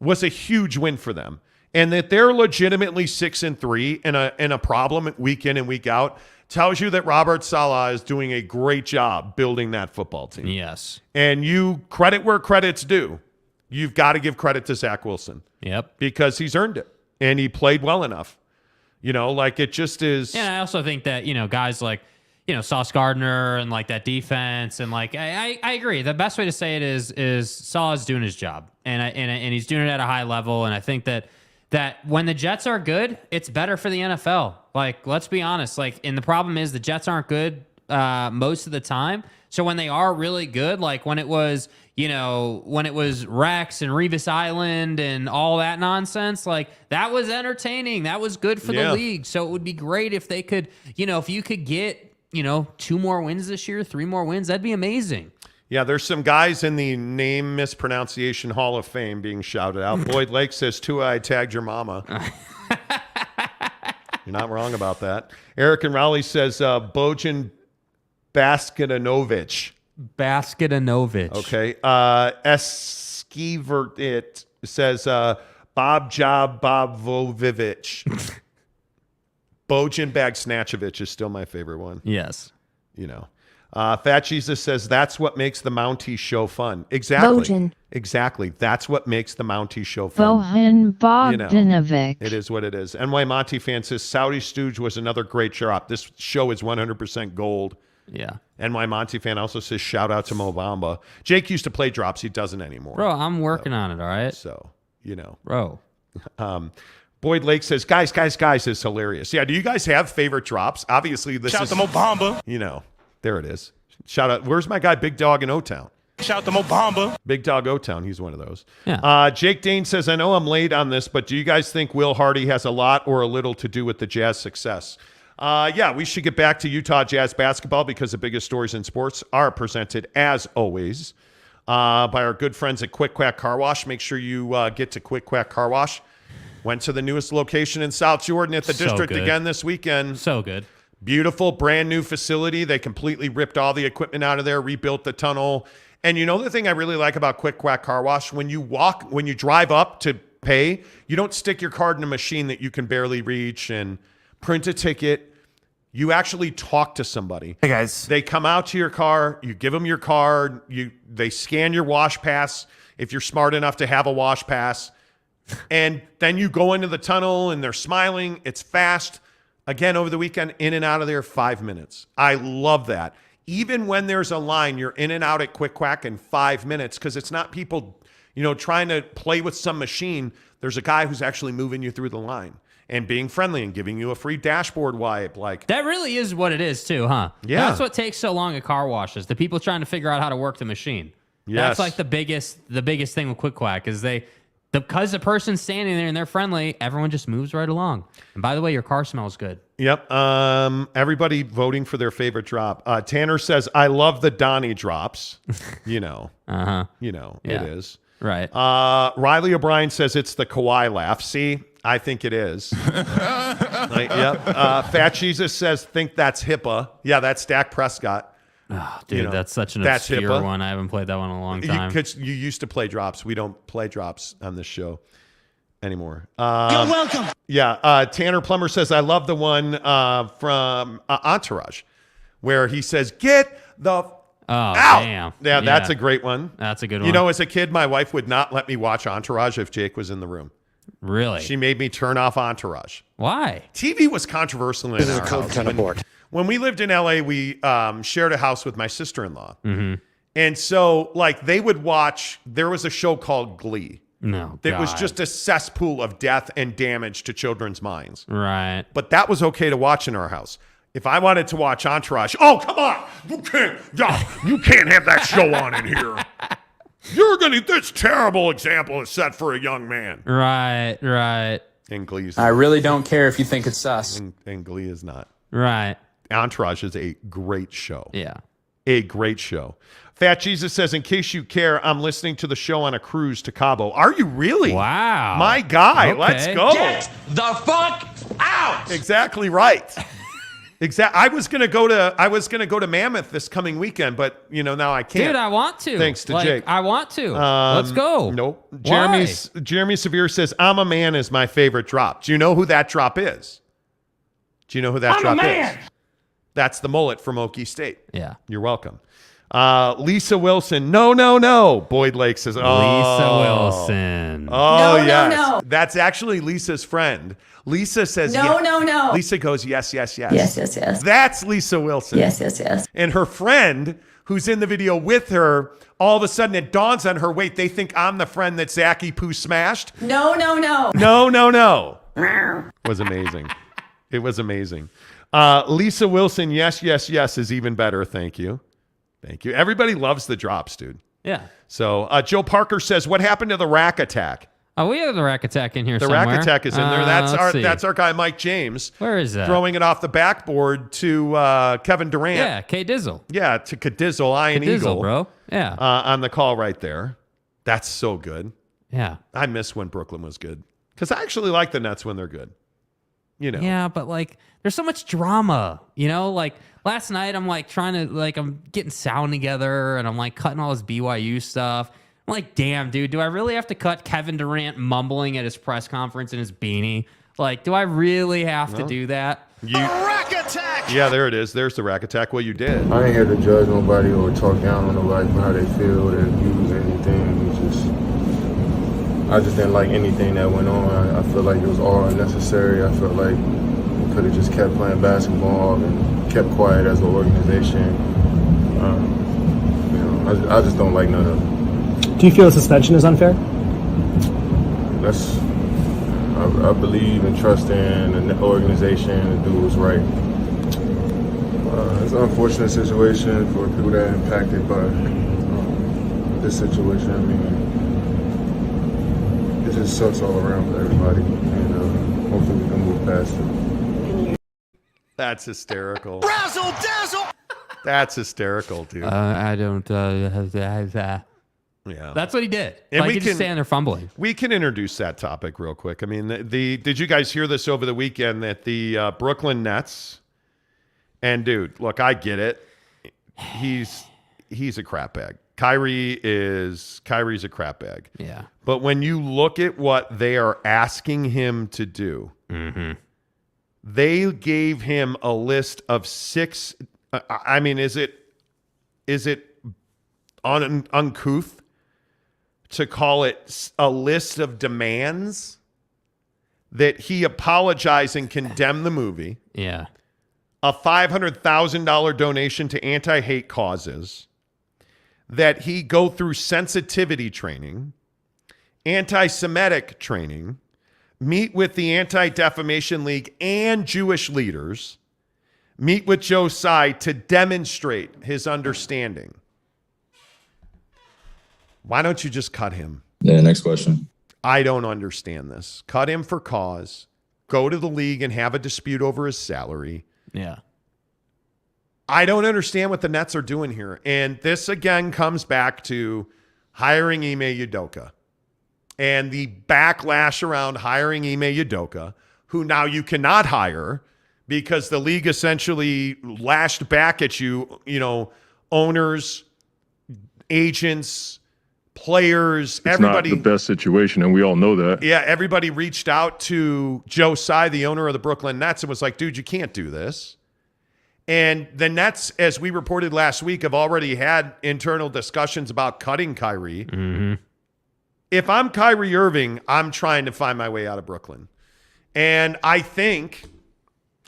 was a huge win for them. And that they're legitimately 6-3 and a problem week in and week out tells you that Robert Saleh is doing a great job building that football team. Yes. And you credit where credit's due. You've got to give credit to Zach Wilson. Yep. Because he's earned it. And he played well enough. It just is. And I also think that, guys like, Sauce Gardner and that defense and I agree. The best way to say it is Saleh's doing his job and he's doing it at a high level. And I think that when the Jets are good, it's better for the NFL. Let's be honest. And the problem is the Jets aren't good most of the time. So when they are really good, when it was Rex and Revis Island and all that nonsense, that was entertaining. That was good for the league. So it would be great if they could, if you could get 2 more wins this year, 3 more wins. That'd be amazing. Yeah, there's some guys in the name mispronunciation Hall of Fame being shouted out. Boyd Lake says, Tua, I tagged your mama. You're not wrong about that. Eric and Raleigh says, Bojan Basketanovic. Okay. Eskivert it says, Bob Bobvovic. Bojan Bagsnatchevich is still my favorite one. Yes. Fat Jesus says, that's what makes the Monty Show fun. Exactly. Bojan. Exactly. That's what makes the Monty Show fun. Bojan Bogdanovic. It is what it is. NY Monty fan says, Saudi Stooge was another great drop. This show is 100% gold. Yeah. NY Monty fan also says, shout out to Mo Bamba. Jake used to play drops. He doesn't anymore. Bro, I'm working on it, all right? So, Bro. Boyd Lake says, guys, is hilarious. Yeah, do you guys have favorite drops? Obviously, this Shout is... to Mo Bamba. There it is. Shout out. Where's my guy, Big Dog in O-Town? Shout to Mo Bamba. Big Dog O-Town. He's one of those. Yeah. Jake Dane says, I know I'm late on this, but do you guys think Will Hardy has a lot or a little to do with the Jazz success? Yeah, we should get back to Utah Jazz basketball because the biggest stories in sports are presented, as always, by our good friends at Quick Quack Car Wash. Make sure you get to Quick Quack Car Wash. Went to the newest location in South Jordan at the district again this weekend. So good. Beautiful, brand new facility. They completely ripped all the equipment out of there, rebuilt the tunnel. And the thing I really like about Quick Quack Car Wash, when you drive up to pay, you don't stick your card in a machine that you can barely reach and print a ticket. You actually talk to somebody. Hey, guys. They come out to your car. You give them your card. They scan your wash pass if you're smart enough to have a wash pass. And then you go into the tunnel and they're smiling. It's fast. Again, over the weekend, in and out of there, 5 minutes. I love that. Even when there's a line, you're in and out at Quick Quack in 5 minutes because it's not people, trying to play with some machine. There's a guy who's actually moving you through the line and being friendly and giving you a free dashboard wipe. That really is what it is too, huh? Yeah. That's what takes so long at car washes. The people trying to figure out how to work the machine. Yes. That's like the biggest thing with Quick Quack is because the person's standing there and they're friendly, everyone just moves right along. And by the way, your car smells good. Yep. Everybody voting for their favorite drop. Tanner says, I love the Donnie drops. Uh-huh. It is. Right. Riley O'Brien says it's the Kawhi laugh. See, I think it is. Yep. Fat Jesus says, think that's HIPAA. Yeah, that's Dak Prescott. Oh, dude, that's such an that's obscure HIPAA. one. I haven't played that one in a long time. Because you used to play drops. We don't play drops on this show anymore. You're welcome. Yeah. Tanner Plummer says, I love the one from Entourage where he says, get the out. Damn. Yeah, that's a great one. That's a good one. As a kid, my wife would not let me watch Entourage if Jake was in the room. Really? She made me turn off Entourage. Why? TV was controversial in our house. When we lived in LA, we shared a house with my sister-in-law. Mm-hmm. And so, they would watch, there was a show called Glee. No, that was just a cesspool of death and damage to children's minds. Right. But that was okay to watch in our house. If I wanted to watch Entourage, oh, come on. You can't have that show on in here. This terrible example is set for a young man. Right. And Glee's I really don't care if you think it's sus. And Glee is not. Right. Entourage is a great show. Yeah. A great show. Fat Jesus says, in case you care, I'm listening to the show on a cruise to Cabo. Are you really? Wow. My guy, let's go. Get the fuck out. Exactly right. I was gonna go to Mammoth this coming weekend, but now I can't. Dude, I want to. Thanks to Jake. I want to. Let's go. Nope. Jeremy Severe says, I'm a man is my favorite drop. Do you know who that drop is? Do you know who that drop is? That's the mullet from Okie State. Yeah. You're welcome. Lisa Wilson. No. Boyd Lake says, Lisa Wilson. Oh, no, yes. no. That's actually Lisa's friend. Lisa says, no. Lisa goes, yes. Yes. That's Lisa Wilson. Yes. And her friend, who's in the video with her, all of a sudden it dawns on her, wait, they think I'm the friend that Zachy Poo smashed? No. No. It was amazing. It was amazing. Lisa Wilson, yes is even better. Thank you. Everybody loves the drops, dude. Yeah. So Joe Parker says, what happened to the rack attack? Oh, we have the Rack Attack in here The somewhere. Rack Attack is in there. That's our guy, Mike James. Where is that? Throwing it off the backboard to Kevin Durant. Yeah, K-Dizzle. Yeah, to K-Dizzle, Iron Eagle. Bro. Yeah. On the call right there. That's so good. Yeah. I miss when Brooklyn was good. Because I actually like the Nets when they're good. You know. Yeah, but like there's so much drama, you know? Like last night I'm like trying to I'm getting sound together and I'm like cutting all this BYU stuff. I'm like, damn, dude, do I really have to cut Kevin Durant mumbling at his press conference in his beanie? Like, do I really have to do that? Rack Attack! Yeah, there it is. There's the Rack Attack. Well, you did. I ain't here to judge nobody or talk down on nobody for how they feel, their views, anything. I just didn't like anything that went on. I feel like it was all unnecessary. I felt like we could have just kept playing basketball and kept quiet as an organization. I just don't like none of it. Do you feel the suspension is unfair? I believe and trust in the organization to do what's right. It's an unfortunate situation for people that are impacted by this situation. I mean, it just sucks all around for everybody, and hopefully we can move past it. That's hysterical. Razzle dazzle! That's hysterical, dude. I don't Yeah, that's what he did. And like we he can just stand there fumbling. We can introduce that topic real quick. I mean, did you guys hear this over the weekend that the Brooklyn Nets? And dude, look, I get it. He's a crap bag. Kyrie's a crap bag. Yeah. But when you look at what they are asking him to do, they gave him a list of 6. I mean, is it uncouth to call it a list of demands that he apologize and condemn the movie? Yeah. A $500,000 donation to anti-hate causes, that he go through sensitivity training, anti-Semitic training, meet with the Anti-Defamation League and Jewish leaders, meet with Joe Tsai to demonstrate his understanding. Why don't you just cut him? Yeah, next question. I don't understand this. Cut him for cause. Go to the league and have a dispute over his salary. Yeah. I don't understand what the Nets are doing here. And this, again, comes back to hiring Ime Udoka and the backlash around hiring Ime Udoka, who now you cannot hire because the league essentially lashed back at you, owners, agents, players, everybody. It's not the best situation, and we all know that. Yeah, everybody reached out to Joe Tsai, the owner of the Brooklyn Nets, and was like, dude, you can't do this. And the Nets, as we reported last week, have already had internal discussions about cutting Kyrie. Mm-hmm. If I'm Kyrie Irving, I'm trying to find my way out of Brooklyn. And I think,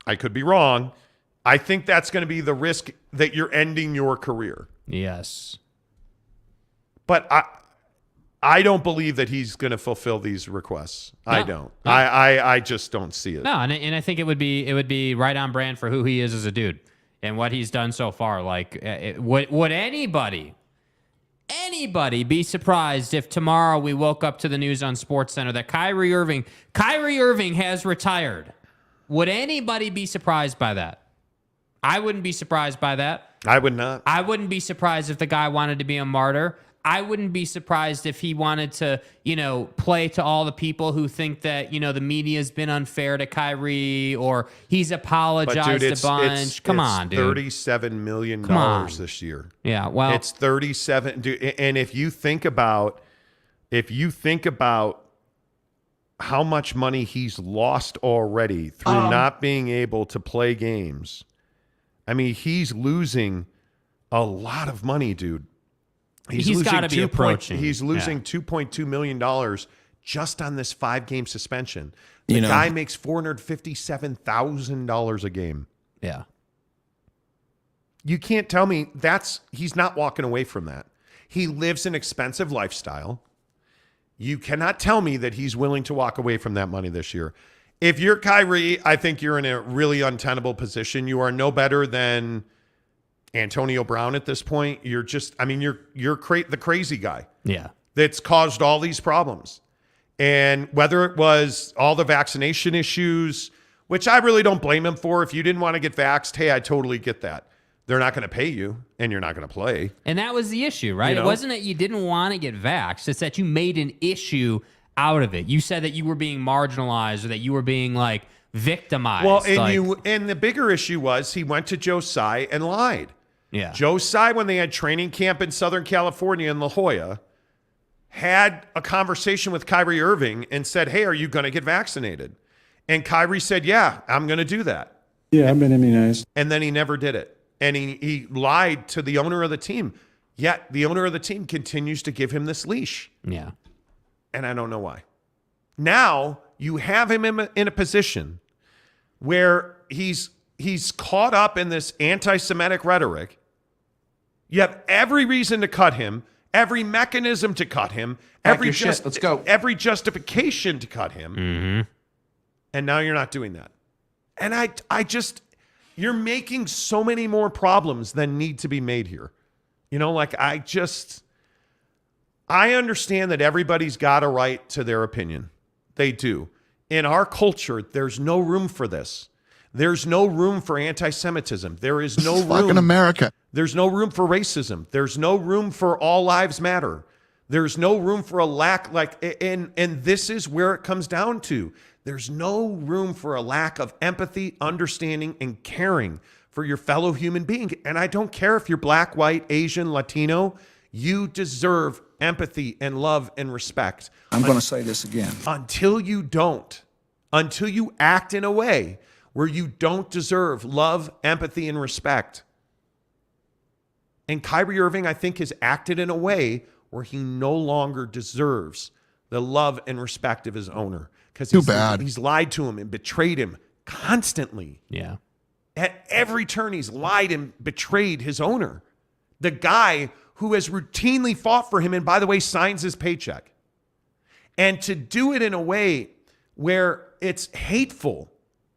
I could be wrong, I think that's going to be the risk that you're ending your career. Yes. But I don't believe that he's going to fulfill these requests. No, I don't. No. I just don't see it. No, and I think it would be right on brand for who he is as a dude and what he's done so far. Like, would anybody be surprised if tomorrow we woke up to the news on SportsCenter that Kyrie Irving has retired? Would anybody be surprised by that? I wouldn't be surprised by that. I would not. I wouldn't be surprised if the guy wanted to be a martyr. I wouldn't be surprised if he wanted to, play to all the people who think that, the media's been unfair to Kyrie or he's apologized a bunch. Come on, dude. $37 million this year. Yeah, well. It's 37. Dude, and if you think about how much money he's lost already through not being able to play games, I mean, he's losing a lot of money, dude. He's got to be approaching. He's losing $2.2 million just on this 5-game suspension. The guy makes $457,000 a game. Yeah. You can't tell me he's not walking away from that. He lives an expensive lifestyle. You cannot tell me that he's willing to walk away from that money this year. If you're Kyrie, I think you're in a really untenable position. You are no better than Antonio Brown at this point. You're just, you're the crazy guy. Yeah. That's caused all these problems. And whether it was all the vaccination issues, which I really don't blame him for. If you didn't want to get vaxxed, hey, I totally get that. They're not going to pay you, and you're not going to play. And that was the issue, right? It wasn't that you didn't want to get vaxxed. It's that you made an issue out of it. You said that you were being marginalized or that you were being, like, victimized. Well, and the bigger issue was he went to Joe Tsai and lied. Yeah. Joe Tsai, when they had training camp in Southern California in La Jolla, had a conversation with Kyrie Irving and said, hey, are you going to get vaccinated? And Kyrie said, yeah, I'm going to do that. Yeah, I've been immunized. And then he never did it. And he lied to the owner of the team. Yet the owner of the team continues to give him this leash. Yeah. And I don't know why. Now you have him in a position where he's caught up in this anti-Semitic rhetoric. You have every reason to cut him, every mechanism to cut him, every justification to cut him. Mm-hmm. And now you're not doing that. And I just, you're making so many more problems than need to be made here. You know, like I understand that everybody's got a right to their opinion. They do. In our culture, there's no room for this. There's no room for anti-Semitism. There is no room. Fucking America. There's no room for racism. There's no room for all lives matter. There's no room for a lack, and this is where it comes down to. There's no room for a lack of empathy, understanding, and caring for your fellow human being. And I don't care if you're black, white, Asian, Latino. You deserve empathy and love and respect. I'm going to say this again. Until you act in a way where you don't deserve love, empathy, and respect. And Kyrie Irving, I think, has acted in a way where he no longer deserves the love and respect of his owner. Because he's lied to him and betrayed him constantly. Yeah. At every turn, he's lied and betrayed his owner. The guy who has routinely fought for him and, by the way, signs his paycheck. And to do it in a way where it's hateful,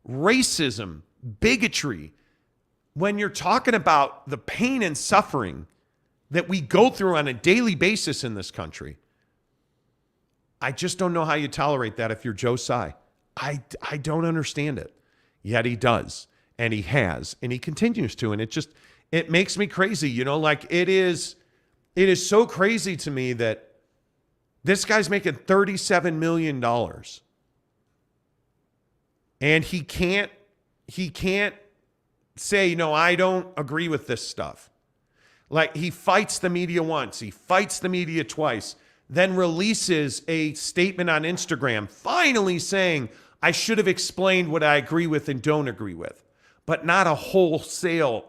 racism, bigotry, when you're talking about the pain and suffering that we go through on a daily basis in this country, I just don't know how you tolerate that if you're Joe Tsai. I don't understand it. Yet he does, and he has, and he continues to, and it makes me crazy. You know, like it is so crazy to me that this guy's making $37 million. And he can't say, no, I don't agree with this stuff. Like he fights the media once, he fights the media twice, then releases a statement on Instagram, finally saying, I should have explained what I agree with and don't agree with, but not a wholesale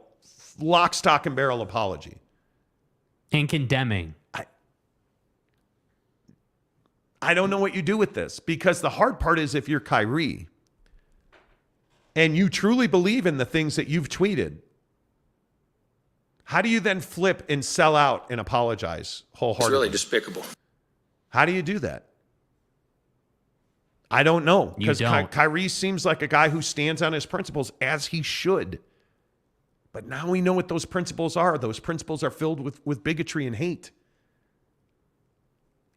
lock, stock, and barrel apology. And condemning. I don't know what you do with this, because the hard part is if you're Kyrie and you truly believe in the things that you've tweeted, how do you then flip and sell out and apologize wholeheartedly? It's really despicable. How do you do that? I don't know, because Kyrie seems like a guy who stands on his principles, as he should. But now we know what those principles are. Those principles are filled with bigotry and hate.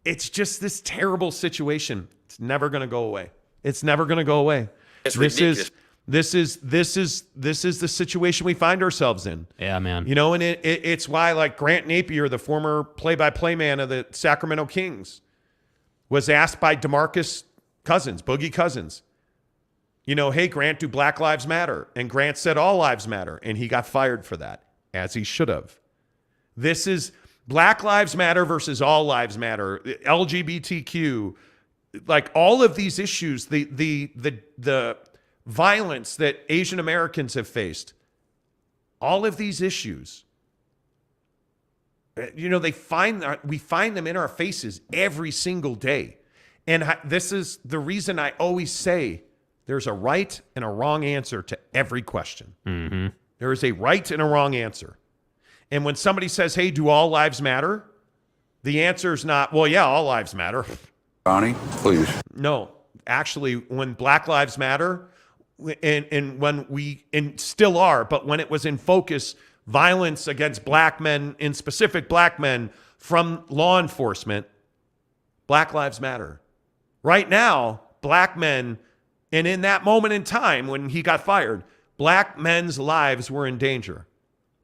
It's just this terrible situation. It's never going to go away. It's never going to go away. It's ridiculous. This is the situation we find ourselves in. Yeah, man. You know, and it's why, like, Grant Napier, the former play-by-play man of the Sacramento Kings, was asked by DeMarcus Cousins, Boogie Cousins, you know, hey, Grant, do Black Lives Matter? And Grant said all lives matter, and he got fired for that, as he should have. This is Black Lives Matter versus all lives matter, LGBTQ, like all of these issues, the violence that Asian Americans have faced, all of these issues, you know, we find them in our faces every single day. And this is the reason I always say there's a right and a wrong answer to every question. Mm-hmm. There is a right and a wrong answer. And when somebody says, hey, do all lives matter? The answer is not, well, yeah, all lives matter. Ronnie, please. No, actually, when Black Lives Matter, and when and still are, but when it was in focus, violence against black men, in specific black men from law enforcement, Black Lives Matter. Right now, black men, and in that moment in time when he got fired, black men's lives were in danger.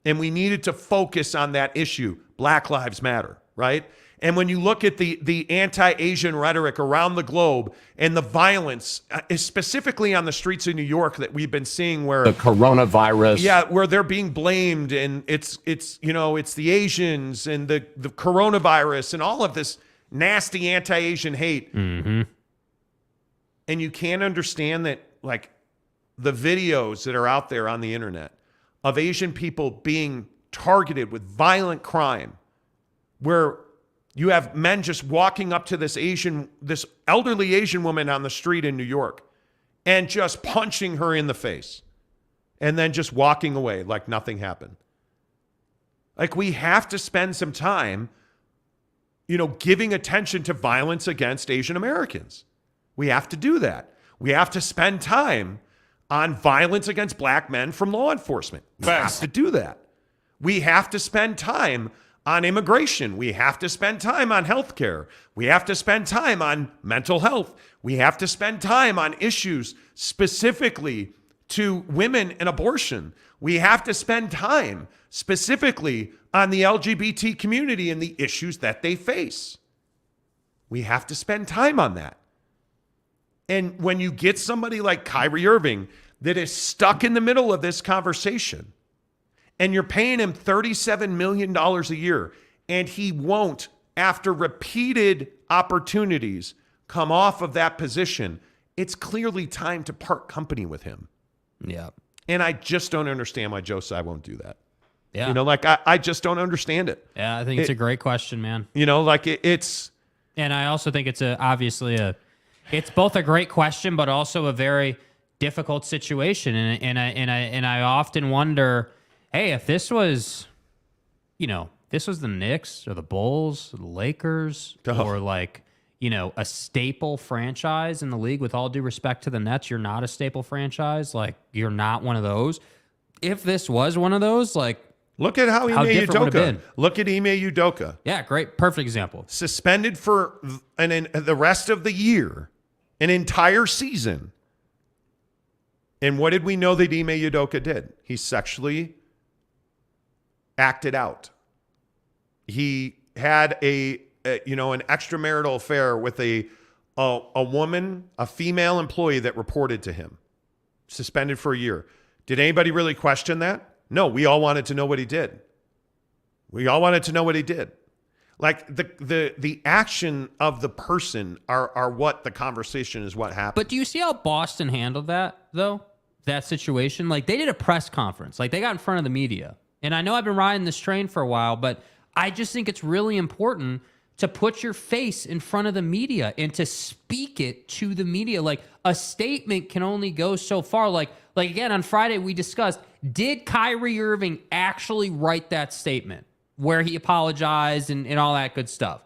And we needed to focus on that issue. Black Lives Matter, right? And when you look at the anti-Asian rhetoric around the globe and the violence, specifically on the streets of New York that we've been seeing where the coronavirus. Yeah, where they're being blamed and it's the Asians and the coronavirus and all of this nasty anti-Asian hate. Mm-hmm. And you can't understand that, like, the videos that are out there on the internet of Asian people being targeted with violent crime, where you have men just walking up to this elderly Asian woman on the street in New York and just punching her in the face and then just walking away like nothing happened. Like, we have to spend some time, giving attention to violence against Asian Americans. We have to do that. We have to spend time on violence against black men from law enforcement. We have to do that. We have to spend time on immigration. We have to spend time on healthcare. We have to spend time on mental health. We have to spend time on issues specifically to women and abortion. We have to spend time specifically on the LGBT community and the issues that they face. We have to spend time on that. And when you get somebody like Kyrie Irving that is stuck in the middle of this conversation and you're paying him $37 million a year and he won't, after repeated opportunities, come off of that position, it's clearly time to part company with him. Yeah. And I just don't understand why Joe Tsai won't do that. Yeah. I just don't understand it. Yeah, I think it's a great question, man. It's... And I also think it's it's both a great question, but also a very difficult situation. And I often wonder, hey, if this was, this was the Knicks or the Bulls, or the Lakers, or a staple franchise in the league, with all due respect to the Nets, you're not a staple franchise. Like, you're not one of those. If this was one of those, look at how Ime Udoka. Look at Ime Udoka. Yeah, great. Perfect example. Suspended for the rest of the year, an entire season. And what did we know that Ime Udoka did? He sexually acted out. He had an extramarital affair with a woman, a female employee that reported to him. Suspended for a year. Did anybody really question that? No, we all wanted to know what he did. Like, the action of the person are what the conversation is, what happened. But do you see how Boston handled that, though? That situation? Like, they did a press conference. Like, they got in front of the media. And I know I've been riding this train for a while, but I just think it's really important to put your face in front of the media and to speak it to the media. Like, a statement can only go so far. Like again, on Friday we discussed, did Kyrie Irving actually write that statement where he apologized and all that good stuff?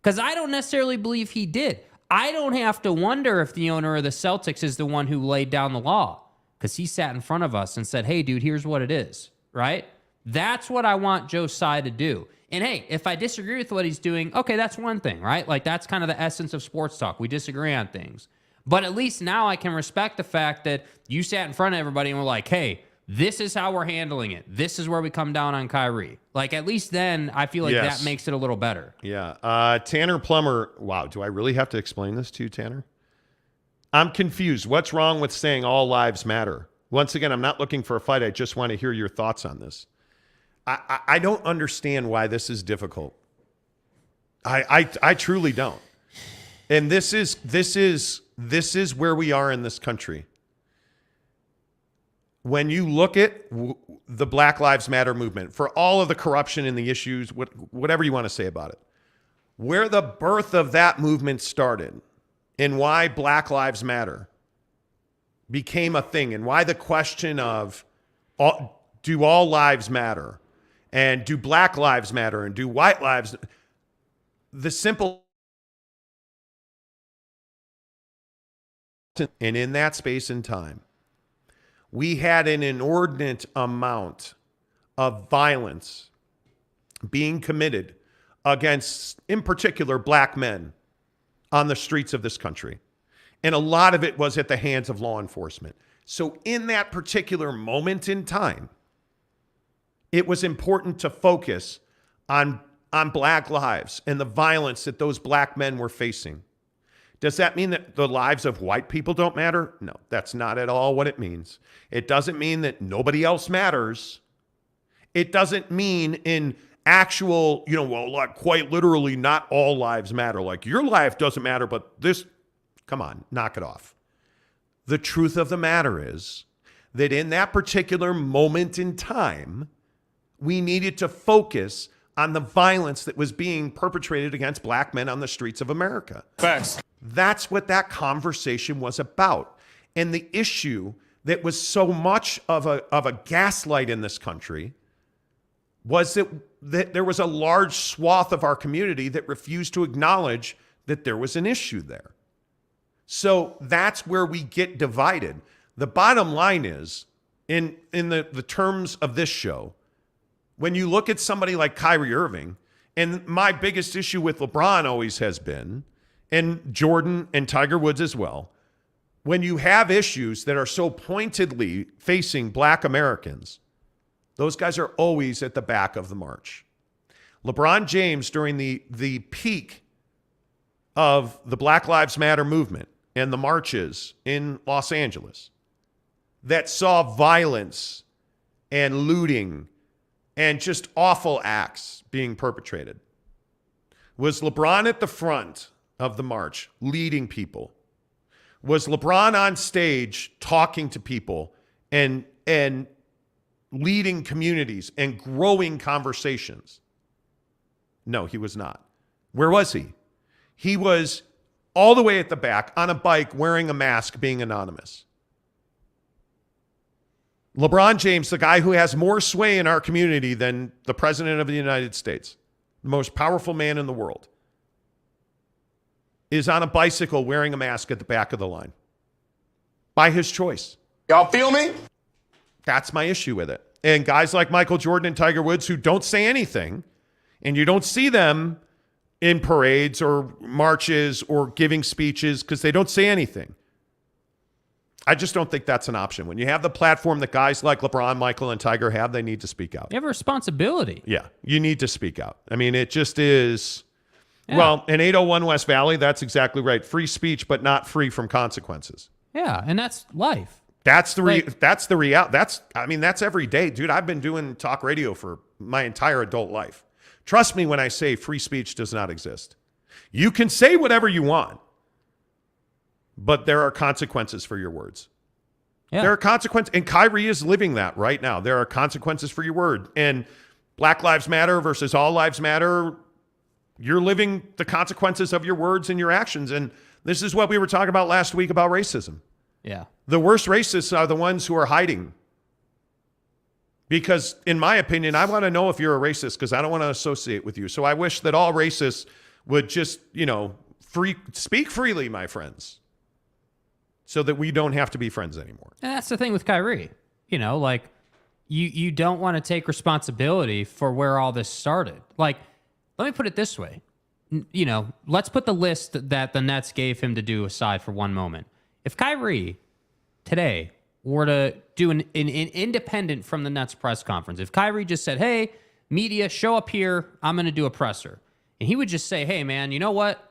Because I don't necessarily believe he did. I don't have to wonder if the owner of the Celtics is the one who laid down the law, because he sat in front of us and said, hey, dude, here's what it is, right? That's what I want Joe Tsai to do. And hey, if I disagree with what he's doing, okay, that's one thing, right? Like, that's kind of the essence of sports talk. We disagree on things. But at least now I can respect the fact that you sat in front of everybody and were like, hey, this is how we're handling it. This is where we come down on Kyrie. Like, at least then I feel like that makes it a little better. Yeah. Tanner Plummer. Wow. Do I really have to explain this to you, Tanner? I'm confused. What's wrong with saying all lives matter? Once again, I'm not looking for a fight. I just want to hear your thoughts on this. I don't understand why this is difficult. I truly don't. And this is where we are in this country. When you look at the Black Lives Matter movement, for all of the corruption and the issues, whatever you want to say about it, where the birth of that movement started and why Black Lives Matter became a thing and why the question of do all lives matter and do Black lives matter and do white lives, the simple. And in that space and time, we had an inordinate amount of violence being committed against, in particular, black men on the streets of this country. And a lot of it was at the hands of law enforcement. So in that particular moment in time, it was important to focus on black lives and the violence that those black men were facing. Does that mean that the lives of white people don't matter? No, that's not at all what it means. It doesn't mean that nobody else matters. It doesn't mean in actual, like quite literally not all lives matter. Like your life doesn't matter, but this, come on, knock it off. The truth of the matter is that in that particular moment in time, we needed to focus on the violence that was being perpetrated against black men on the streets of America. Facts. That's what that conversation was about. And the issue that was so much of a gaslight in this country was that there was a large swath of our community that refused to acknowledge that there was an issue there. So that's where we get divided. The bottom line is, in the terms of this show, when you look at somebody like Kyrie Irving, and my biggest issue with LeBron always has been, and Jordan and Tiger Woods as well, when you have issues that are so pointedly facing black Americans, those guys are always at the back of the march. LeBron James, during the peak of the Black Lives Matter movement and the marches in Los Angeles that saw violence and looting and just awful acts being perpetrated, was LeBron at the front of the march leading people? Was LeBron on stage talking to people and leading communities and growing conversations? No, he was not. Where was he? He was all the way at the back on a bike wearing a mask, being anonymous. LeBron James, the guy who has more sway in our community than the president of the United States, the most powerful man in the world, is on a bicycle wearing a mask at the back of the line by his choice. Y'all feel me? That's my issue with it. And guys like Michael Jordan and Tiger Woods who don't say anything, and you don't see them in parades or marches or giving speeches because they don't say anything. I just don't think that's an option. When you have the platform that guys like LeBron, Michael, and Tiger have, they need to speak out. You have a responsibility. Yeah, you need to speak out. I mean, it just is... Yeah. Well, in 801 West Valley, that's exactly right. Free speech, but not free from consequences. Yeah, and that's life. That's the reality. That's every day, dude. I've been doing talk radio for my entire adult life. Trust me when I say free speech does not exist. You can say whatever you want, but there are consequences for your words. Yeah. There are consequences, and Kyrie is living that right now. There are consequences for your word. And Black Lives Matter versus All Lives Matter, you're living the consequences of your words and your actions. And this is what we were talking about last week about racism. Yeah. The worst racists are the ones who are hiding. Because in my opinion, I want to know if you're a racist because I don't want to associate with you. So I wish that all racists would just, speak freely, my friends, so that we don't have to be friends anymore. And that's the thing with Kyrie. You don't want to take responsibility for where all this started. Let me put it this way. Let's put the list that the Nets gave him to do aside for one moment. If Kyrie today were to do an independent from the Nets press conference, if Kyrie just said, hey, media, show up here, I'm going to do a presser. And he would just say, hey, man, you know what?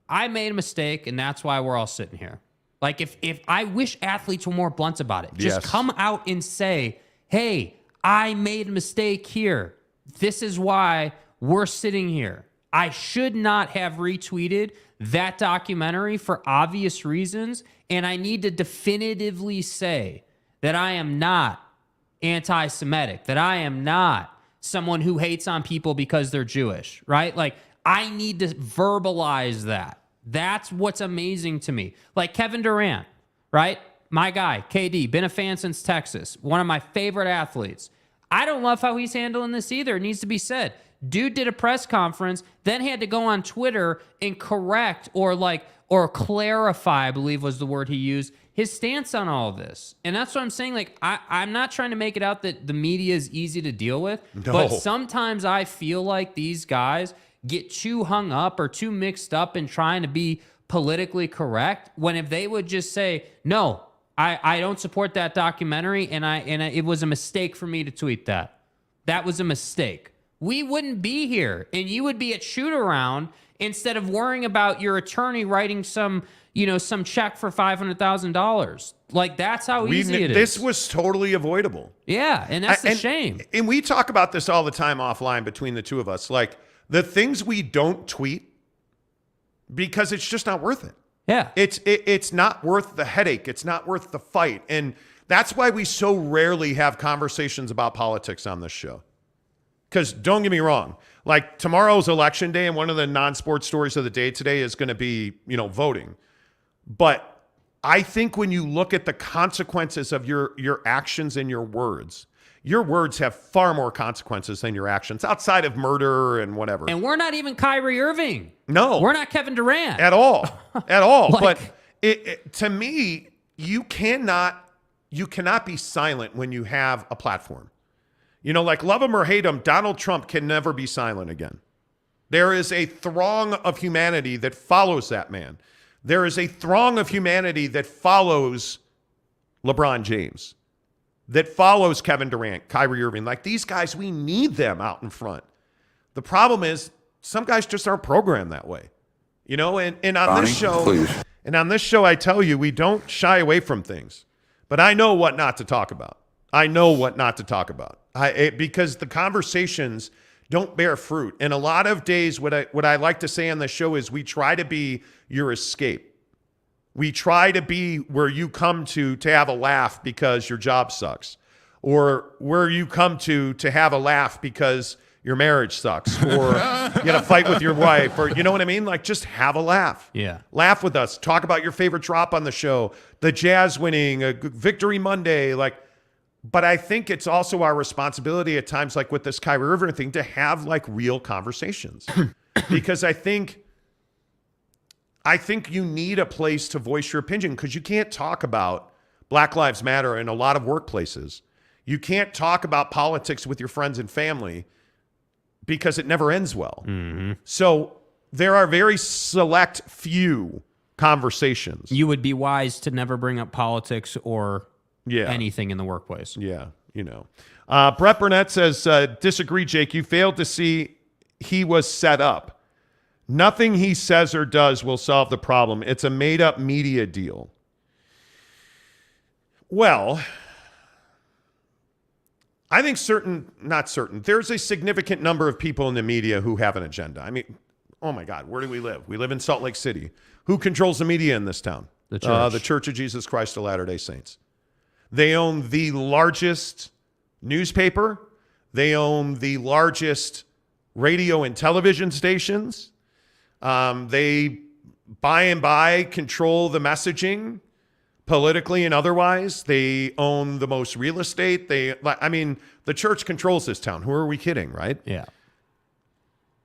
I made a mistake, and that's why we're all sitting here. If I wish athletes were more blunt about it. Just come out and say, hey, I made a mistake here. This is why we're sitting here. I should not have retweeted that documentary for obvious reasons, and I need to definitively say that I am not anti-Semitic, that I am not someone who hates on people because they're Jewish, right? I need to verbalize that. That's what's amazing to me. Kevin Durant, right? My guy, KD, been a fan since Texas, one of my favorite athletes. I don't love how he's handling this either. It needs to be said. Dude did a press conference, then had to go on Twitter and correct or clarify, I believe was the word he used, his stance on all of this. And that's what I'm saying. I'm not trying to make it out that the media is easy to deal with, but sometimes I feel like these guys get too hung up or too mixed up in trying to be politically correct, when if they would just say, no, I don't support that documentary, and it was a mistake for me to tweet that. That was a mistake. We wouldn't be here, and you would be at shoot around instead of worrying about your attorney writing some check for $500,000. Like, that's how easy it is. This was totally avoidable. Yeah, and that's the shame. And we talk about this all the time offline between the two of us. Like, the things we don't tweet, because it's just not worth it. Yeah. It's not worth the headache. It's not worth the fight. And that's why we so rarely have conversations about politics on this show. Because don't get me wrong, like, tomorrow's election day, and one of the non-sports stories of the day today is going to be, voting. But I think when you look at the consequences of your actions and your words have far more consequences than your actions outside of murder and whatever. And we're not even Kyrie Irving. No. We're not Kevin Durant. At all. At all. Like, but to me, you cannot be silent when you have a platform. Like, love him or hate him, Donald Trump can never be silent again. There is a throng of humanity that follows that man. There is a throng of humanity that follows LeBron James, that follows Kevin Durant, Kyrie Irving. Like, these guys, we need them out in front. The problem is some guys just aren't programmed that way. And on Bonnie, this show, please. and on this show, I tell you, we don't shy away from things. But I know what not to talk about. Because the conversations don't bear fruit. And a lot of days, what I like to say on the show is we try to be your escape. We try to be where you come to have a laugh because your job sucks, or where you come to have a laugh because your marriage sucks, or you had a fight with your wife, or you know what I mean? Like, just have a laugh. Yeah. Laugh with us. Talk about your favorite drop on the show, the Jazz winning, a Victory Monday, but I think it's also our responsibility at times, like with this Kyrie Irving thing, to have like real conversations. Because I think you need a place to voice your opinion, because you can't talk about Black Lives Matter in a lot of workplaces. You can't talk about politics with your friends and family because it never ends well. Mm-hmm. So there are very select few conversations. You would be wise to never bring up politics or anything in the workplace. Yeah, Brett Burnett says, disagree, Jake. You failed to see he was set up. Nothing he says or does will solve the problem. It's a made-up media deal. Well, I think there's a significant number of people in the media who have an agenda. I mean, oh my God, where do we live? We live in Salt Lake City. Who controls the media in this town? The church. The Church of Jesus Christ of Latter-day Saints. They own the largest newspaper. They own the largest radio and television stations. They, by and by, control the messaging politically and otherwise. They own the most real estate. The church controls this town. Who are we kidding, right? Yeah.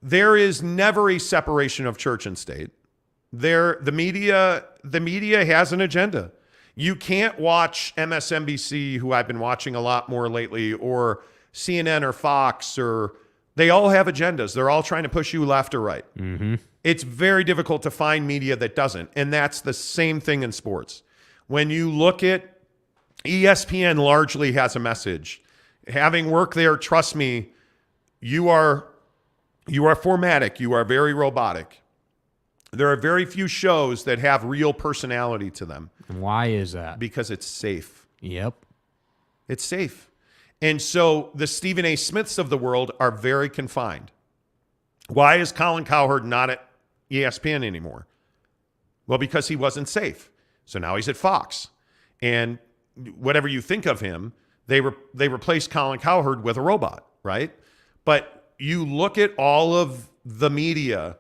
There is never a separation of church and state. The media has an agenda. You can't watch MSNBC, who I've been watching a lot more lately, or CNN or Fox, or they all have agendas. They're all trying to push you left or right. Mm-hmm. It's very difficult to find media that doesn't. And that's the same thing in sports. When you look at ESPN, largely has a message. Having worked there, trust me, you are formatic. You are very robotic. There are very few shows that have real personality to them. Why is that? Because it's safe. Yep. It's safe. And so the Stephen A. Smiths of the world are very confined. Why is Colin Cowherd not at ESPN anymore? Well, because he wasn't safe. So now he's at Fox. And whatever you think of him, they replaced Colin Cowherd with a robot, right? But you look at all of the media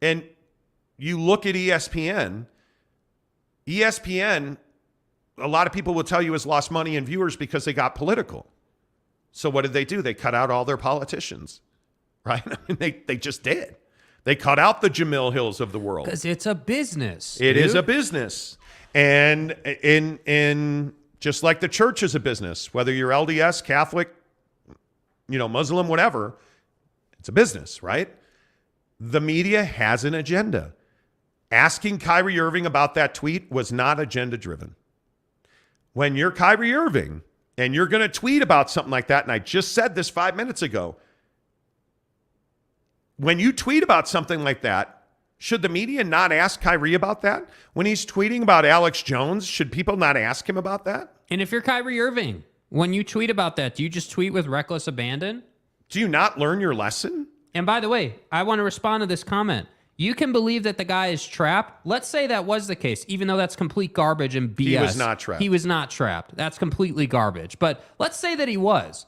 and you look at ESPN, a lot of people will tell you has lost money and viewers because they got political. So what did they do? They cut out all their politicians, right? I mean, they just did. They cut out the Jamil Hills of the world. Because it's a business. It is a business. And in just like the church is a business, whether you're LDS, Catholic, Muslim, whatever, it's a business, right? the media has an agenda. Asking Kyrie Irving about that tweet was not agenda-driven. When you're Kyrie Irving and you're going to tweet about something like that, and I just said this 5 minutes ago, when you tweet about something like that, should the media not ask Kyrie about that? When he's tweeting about Alex Jones, should people not ask him about that? And if you're Kyrie Irving, when you tweet about that, do you just tweet with reckless abandon? Do you not learn your lesson? And by the way, I want to respond to this comment. You can believe that the guy is trapped. Let's say that was the case, even though that's complete garbage and BS. He was not trapped. He was not trapped. That's completely garbage. But let's say that he was.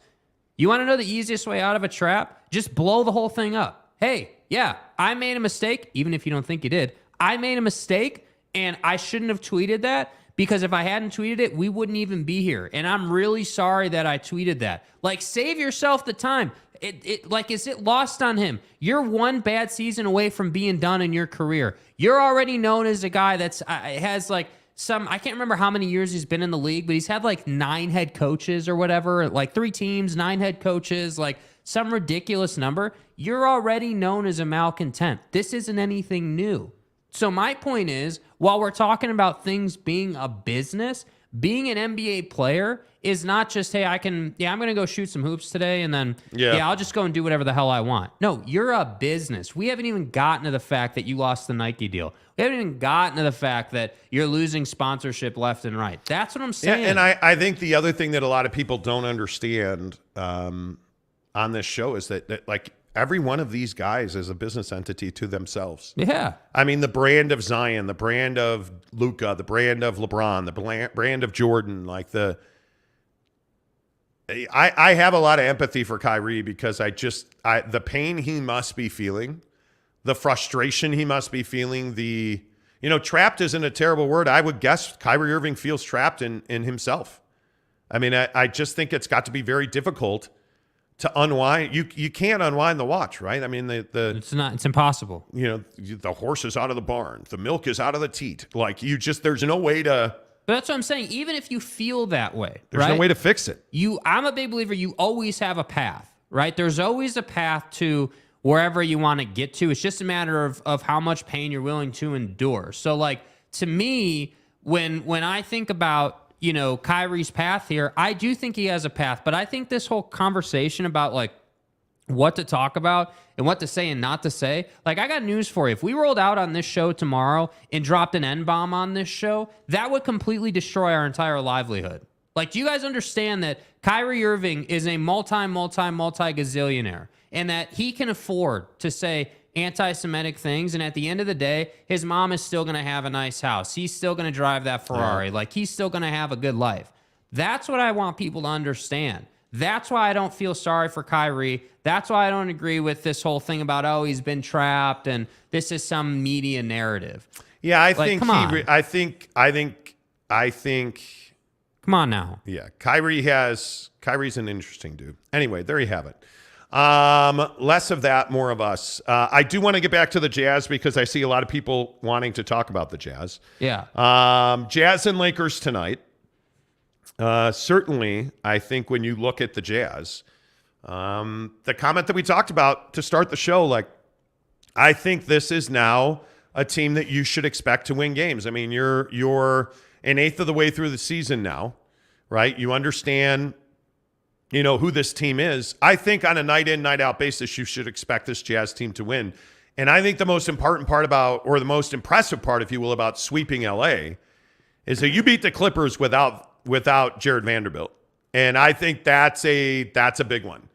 You want to know the easiest way out of a trap? Just blow the whole thing up. Hey, yeah, I made a mistake, even if you don't think you did. I made a mistake, and I shouldn't have tweeted that, because if I hadn't tweeted it, we wouldn't even be here. And I'm really sorry that I tweeted that. Like, save yourself the time. Is it lost on him? You're one bad season away from being done in your career. You're already known as a guy that's has like some, I can't remember how many years he's been in the league, but he's had like 9 head coaches or whatever, like 3 teams, 9 head coaches, like some ridiculous number. You're already known as a malcontent. This isn't anything new. So my point is, while we're talking about things being a business, being an NBA player is not just, hey, I'm going to go shoot some hoops today, and then, I'll just go and do whatever the hell I want. No, you're a business. We haven't even gotten to the fact that you lost the Nike deal. We haven't even gotten to the fact that you're losing sponsorship left and right. That's what I'm saying. Yeah, and I think the other thing that a lot of people don't understand on this show is that like, every one of these guys is a business entity to themselves. Yeah. I mean, the brand of Zion, the brand of Luka, the brand of LeBron, the brand of Jordan, I have a lot of empathy for Kyrie, because the pain he must be feeling, the frustration he must be feeling, trapped isn't a terrible word. I would guess Kyrie Irving feels trapped in himself. I mean, I just think it's got to be very difficult to unwind. You can't unwind the watch, right? I mean, it's impossible. The horse is out of the barn, the milk is out of the teat. Like, there's no way to. But that's what I'm saying. Even if you feel that way, there's no way to fix it. I'm a big believer. You always have a path, right? There's always a path to wherever you want to get to. It's just a matter of how much pain you're willing to endure. So, like, to me, when I think about Kyrie's path here, I do think he has a path, but I think this whole conversation about like what to talk about and what to say and not to say, like, I got news for you. If we rolled out on this show tomorrow and dropped an N-bomb on this show, that would completely destroy our entire livelihood. Like, do you guys understand that Kyrie Irving is a multi-gazillionaire, and that he can afford to say anti-Semitic things, and at the end of the day, his mom is still going to have a nice house. He's still going to drive that Ferrari. Like, he's still going to have a good life. That's what I want people to understand. That's why I don't feel sorry for Kyrie. That's why I don't agree with this whole thing about, oh, he's been trapped and this is some media narrative. Yeah, I think. Come on now. Yeah, Kyrie's an interesting dude. Anyway, there you have it. Less of that, more of us. I do want to get back to the Jazz, because I see a lot of people wanting to talk about the Jazz. Yeah. Jazz and Lakers tonight. Certainly, I think when you look at the Jazz, the comment that we talked about to start the show, like, I think this is now a team that you should expect to win games. I mean, you're an eighth of the way through the season now, right? You understand who this team is. I think on a night in, night out basis, you should expect this Jazz team to win. And I think the most important part or the most impressive part, if you will, about sweeping LA is that you beat the Clippers without Jared Vanderbilt. And I think that's a big one.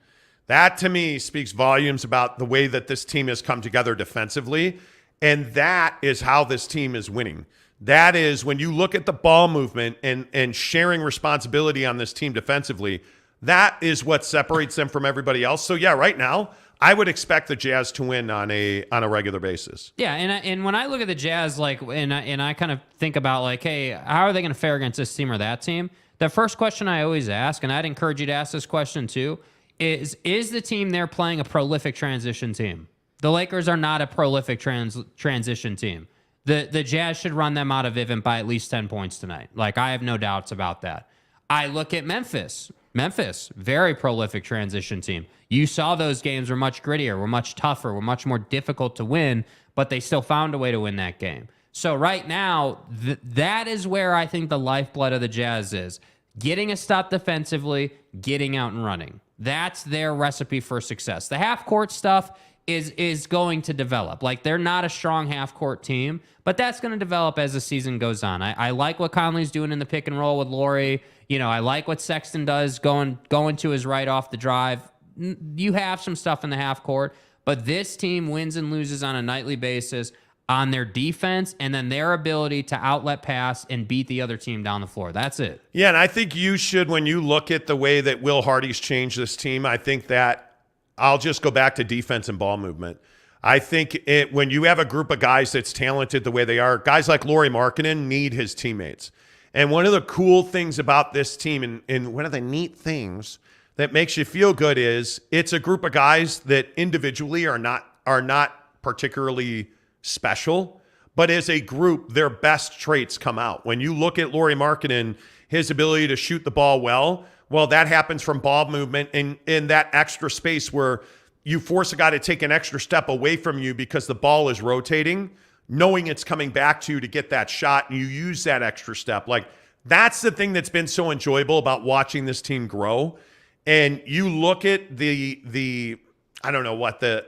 That, to me, speaks volumes about the way that this team has come together defensively. And that is how this team is winning. That is, when you look at the ball movement and sharing responsibility on this team defensively, that is what separates them from everybody else. So, yeah, right now, I would expect the Jazz to win on a regular basis. Yeah, and when I look at the Jazz, like, and I kind of think about, like, hey, how are they going to fare against this team or that team? The first question I always ask, and I'd encourage you to ask this question too, is the team they're playing a prolific transition team? The Lakers are not a prolific transition team. The Jazz should run them out of Vivint by at least 10 points tonight. Like, I have no doubts about that. I look at Memphis. Memphis, very prolific transition team. You saw those games were much grittier, were much tougher, were much more difficult to win, but they still found a way to win that game. So right now, that is where I think the lifeblood of the Jazz is. Getting a stop defensively, getting out and running. That's their recipe for success. The half-court stuff is going to develop. Like, they're not a strong half-court team, but that's going to develop as the season goes on. I like what Conley's doing in the pick and roll with Laurie. I like what Sexton does going to his right off the drive. You have some stuff in the half-court, but this team wins and loses on a nightly basis on their defense and then their ability to outlet pass and beat the other team down the floor. That's it. Yeah, and I think you should, when you look at the way that Will Hardy's changed this team, I think that I'll just go back to defense and ball movement. I think when you have a group of guys that's talented the way they are, guys like Lauri Markkanen need his teammates. And one of the cool things about this team and one of the neat things that makes you feel good is it's a group of guys that individually are not particularly special, but as a group, their best traits come out. When you look at Lauri Markkanen, his ability to shoot the ball well, that happens from ball movement and in that extra space where you force a guy to take an extra step away from you because the ball is rotating, knowing it's coming back to you to get that shot, and you use that extra step. Like, that's the thing that's been so enjoyable about watching this team grow. And you look at the I don't know what the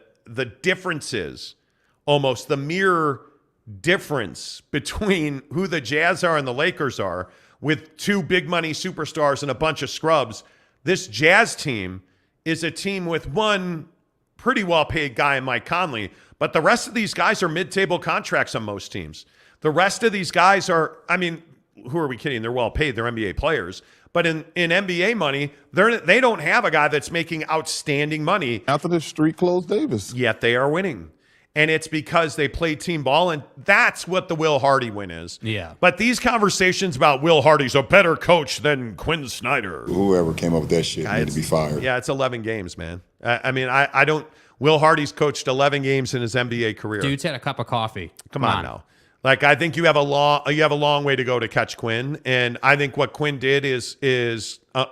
difference is, almost the mere difference between who the Jazz are and the Lakers are, with two big money superstars and a bunch of scrubs. This Jazz team is a team with one pretty well-paid guy in Mike Conley, but the rest of these guys are mid-table contracts on most teams. The rest of these guys are, who are we kidding? They're well-paid. They're NBA players. But in NBA money, they don't have a guy that's making outstanding money. After the street clothes Davis. Yet they are winning. And it's because they play team ball, and that's what the Will Hardy win is. Yeah. But these conversations about Will Hardy's a better coach than Quinn Snyder. Whoever came up with that shit need to be fired. Yeah, it's 11 games, man. I don't – Will Hardy's coached 11 games in his NBA career. Dude's had a cup of coffee. Come on now. Like, I think you have a long way to go to catch Quinn, and I think what Quinn did is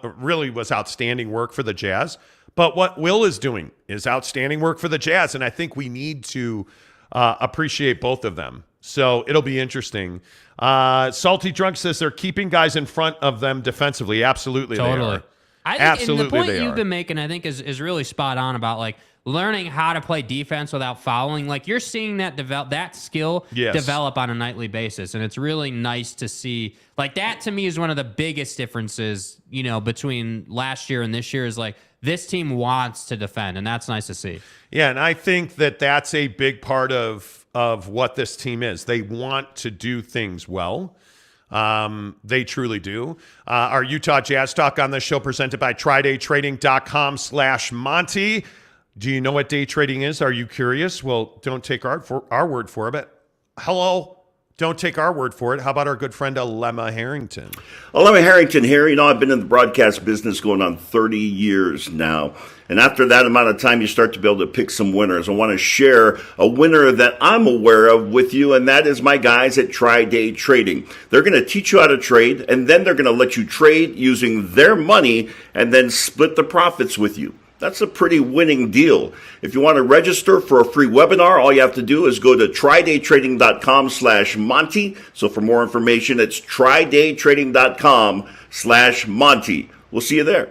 really was outstanding work for the Jazz. But what Will is doing is outstanding work for the Jazz, and I think we need to appreciate both of them. So it'll be interesting. Salty Drunk says they're keeping guys in front of them defensively. Absolutely, totally. They are. I think Absolutely, the point they you've are. been making, I think, is really spot on about like learning how to play defense without fouling. Like, you're seeing that skill develop on a nightly basis, and it's really nice to see. Like, that to me is one of the biggest differences, between last year and this year, is like this team wants to defend, and that's nice to see. Yeah, and I think that that's a big part of what this team is. They want to do things well. They truly do. Our Utah Jazz Talk on this show presented by TryDayTrading.com/Monty. Do you know what day trading is? Are you curious? Well, don't take our word for it, but hello. Don't take our word for it. How about our good friend Alema Harrington? Alema Harrington here. I've been in the broadcast business going on 30 years now. And after that amount of time, you start to be able to pick some winners. I want to share a winner that I'm aware of with you, and that is my guys at Tri-Day Trading. They're going to teach you how to trade, and then they're going to let you trade using their money and then split the profits with you. That's a pretty winning deal. If you want to register for a free webinar, all you have to do is go to TryDayTrading.com/Monty. So for more information, it's TryDayTrading.com/Monty. We'll see you there.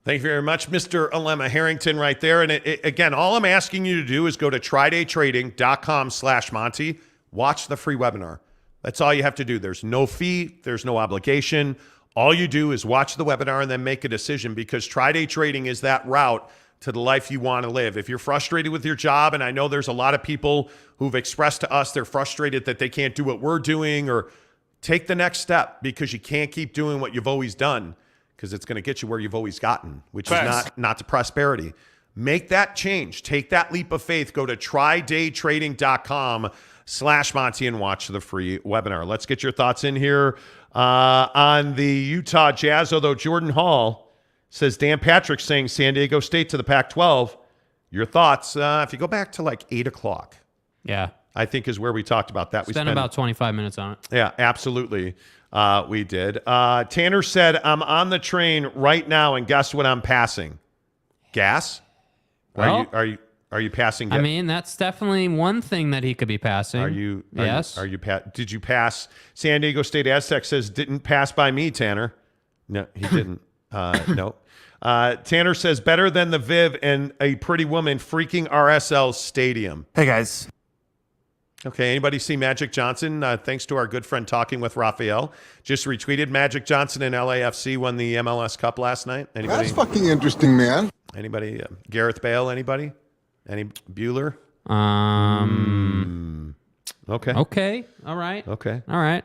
Thank you very much, Mr. Alema Harrington right there. And again, all I'm asking you to do is go to TryDayTrading.com/Monty. Watch the free webinar. That's all you have to do. There's no fee. There's no obligation. All you do is watch the webinar and then make a decision, because Tri-Day Trading is that route to the life you want to live. If you're frustrated with your job, and I know there's a lot of people who've expressed to us they're frustrated that they can't do what we're doing, or take the next step, because you can't keep doing what you've always done, because it's going to get you where you've always gotten, which is not to prosperity. Make that change. Take that leap of faith. Go to TryDayTrading.com/Monty and watch the free webinar. Let's get your thoughts in here on the Utah Jazz, although Jordan Hall says Dan Patrick saying San Diego State to the Pac-12. Your thoughts? If you go back to like 8 o'clock. Yeah. I think is where we talked about that. Spent about 25 minutes on it. Yeah, absolutely. We did. Tanner said, I'm on the train right now, and guess what I'm passing? Gas? Well, are you passing I mean, that's definitely one thing that he could be passing. Yes. Did you pass? San Diego State Aztec says, didn't pass by me, Tanner. No, he didn't. No. Tanner says, better than the Viv and a pretty woman freaking RSL Stadium. Hey, guys. Okay, anybody see Magic Johnson? Thanks to our good friend Talking with Raphael. Just retweeted Magic Johnson and LAFC won the MLS Cup last night. Anybody? That's fucking interesting, man. Anybody? Gareth Bale, anybody? Any Bueller? Okay. Okay. All right. Okay. All right.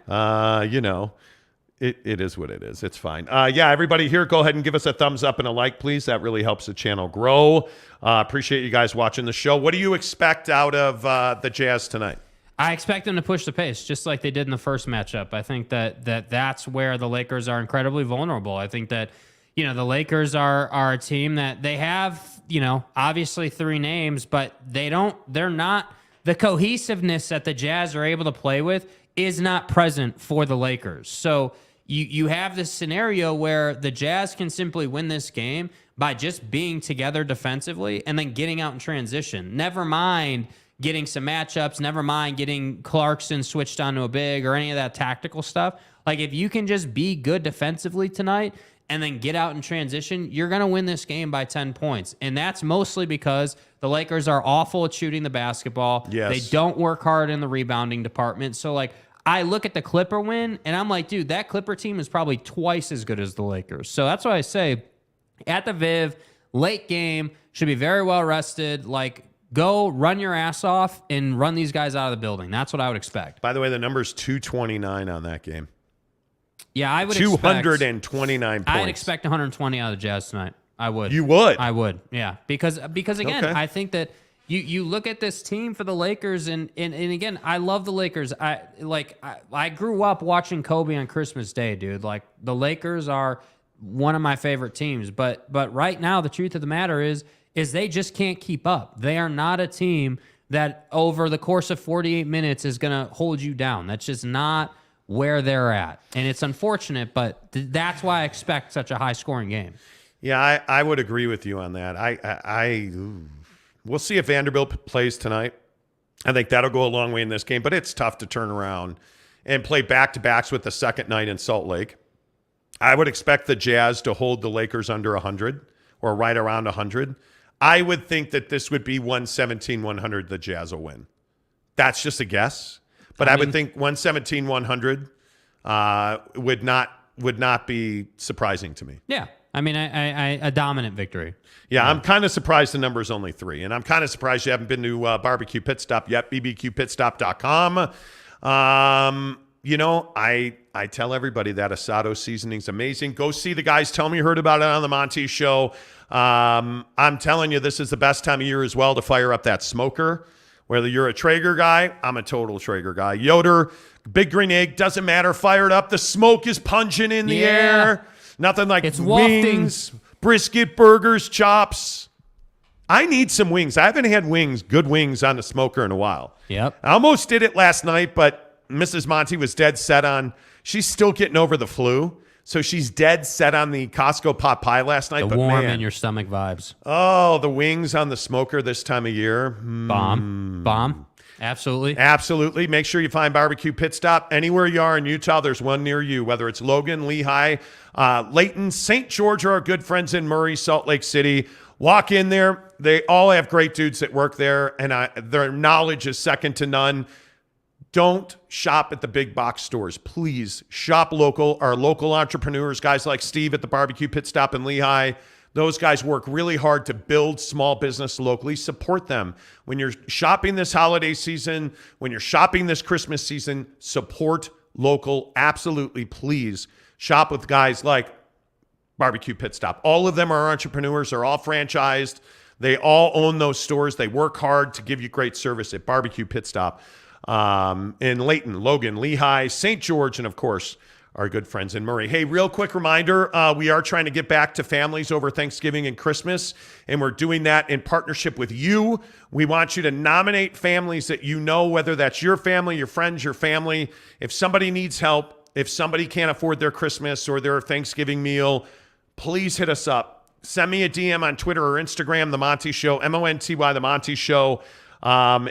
It is what it is. It's fine. Yeah, everybody here, go ahead and give us a thumbs up and a like, please. That really helps the channel grow. Appreciate you guys watching the show. What do you expect out of the Jazz tonight? I expect them to push the pace, just like they did in the first matchup. I think that's where the Lakers are incredibly vulnerable. I think that, the Lakers are a team that they have, obviously 3 names, but they're not, the cohesiveness that the Jazz are able to play with is not present for the Lakers. So you have this scenario where the Jazz can simply win this game by just being together defensively and then getting out in transition. Never mind getting some matchups, never mind getting Clarkson switched onto a big or any of that tactical stuff. Like, if you can just be good defensively tonight and then get out in transition, you're going to win this game by 10 points. And that's mostly because the Lakers are awful at shooting the basketball. Yes. They don't work hard in the rebounding department. So, I look at the Clipper win, and I'm like, dude, that Clipper team is probably twice as good as the Lakers. So that's why I say, at the Viv, late game, should be very well rested. Go run your ass off and run these guys out of the building. That's what I would expect. By the way, the number's 229 on that game. Yeah, I would 229 points. I'd expect 120 out of the Jazz tonight. I would. You would? I would, yeah. Because again, Okay. I think that you look at this team for the Lakers, and again, I love the Lakers. I grew up watching Kobe on Christmas Day, dude. The Lakers are one of my favorite teams. But right now, the truth of the matter is they just can't keep up. They are not a team that over the course of 48 minutes is going to hold you down. That's just not where they're at. And it's unfortunate, but that's why I expect such a high-scoring game. Yeah, I would agree with you on that. We'll see if Vanderbilt plays tonight. I think that'll go a long way in this game, but it's tough to turn around and play back-to-backs with the second night in Salt Lake. I would expect the Jazz to hold the Lakers under 100 or right around 100. I would think that this would be 117-100 the Jazz will win. That's just a guess. But I would think 117-100 would not be surprising to me. Yeah. I mean, a dominant victory. Yeah, I'm kind of surprised the number's only 3. And I'm kind of surprised you haven't been to Barbecue Pit Stop yet, bbqpitstop.com. I tell everybody that Asado seasoning's amazing. Go see the guys. Tell me you heard about it on the Monty Show. I'm telling you, this is the best time of year as well to fire up that smoker. Whether you're a Traeger guy, I'm a total Traeger guy. Yoder, Big Green Egg, doesn't matter. Fire it up. The smoke is pungent in the air. Nothing like it's wings, brisket, burgers, chops. I need some wings. I haven't had good wings on the smoker in a while. Yep. I almost did it last night, but Mrs. Monty was dead set on, she's still getting over the flu. So she's dead set on the Costco pot pie last night. The warm in your stomach vibes. Oh, the wings on the smoker this time of year. Bomb. Absolutely. Absolutely. Make sure you find Barbecue Pit Stop. Anywhere you are in Utah, there's one near you, whether it's Logan, Lehigh, Layton, St. George, or our good friends in Murray, Salt Lake City. Walk in there. They all have great dudes that work there, and their knowledge is second to none. Don't shop at the big box stores. Please shop local. Our local entrepreneurs, guys like Steve at the Barbecue Pit Stop in Lehigh, those guys work really hard to build small business locally. Support them. When you're shopping this holiday season, when you're shopping this Christmas season, support local. Absolutely, please shop with guys like Barbecue Pit Stop. All of them are entrepreneurs. They're all franchised. They all own those stores. They work hard to give you great service at Barbecue Pit Stop. In Layton, Logan, Lehigh, St. George, and of course, our good friends in Murray. Hey, real quick reminder, we are trying to get back to families over Thanksgiving and Christmas, and we're doing that in partnership with you. We want you to nominate families that you know, whether that's your family, your friends, your family. If somebody needs help, if somebody can't afford their Christmas or their Thanksgiving meal, please hit us up. Send me a DM on Twitter or Instagram, The Monty Show, Monty, The Monty Show.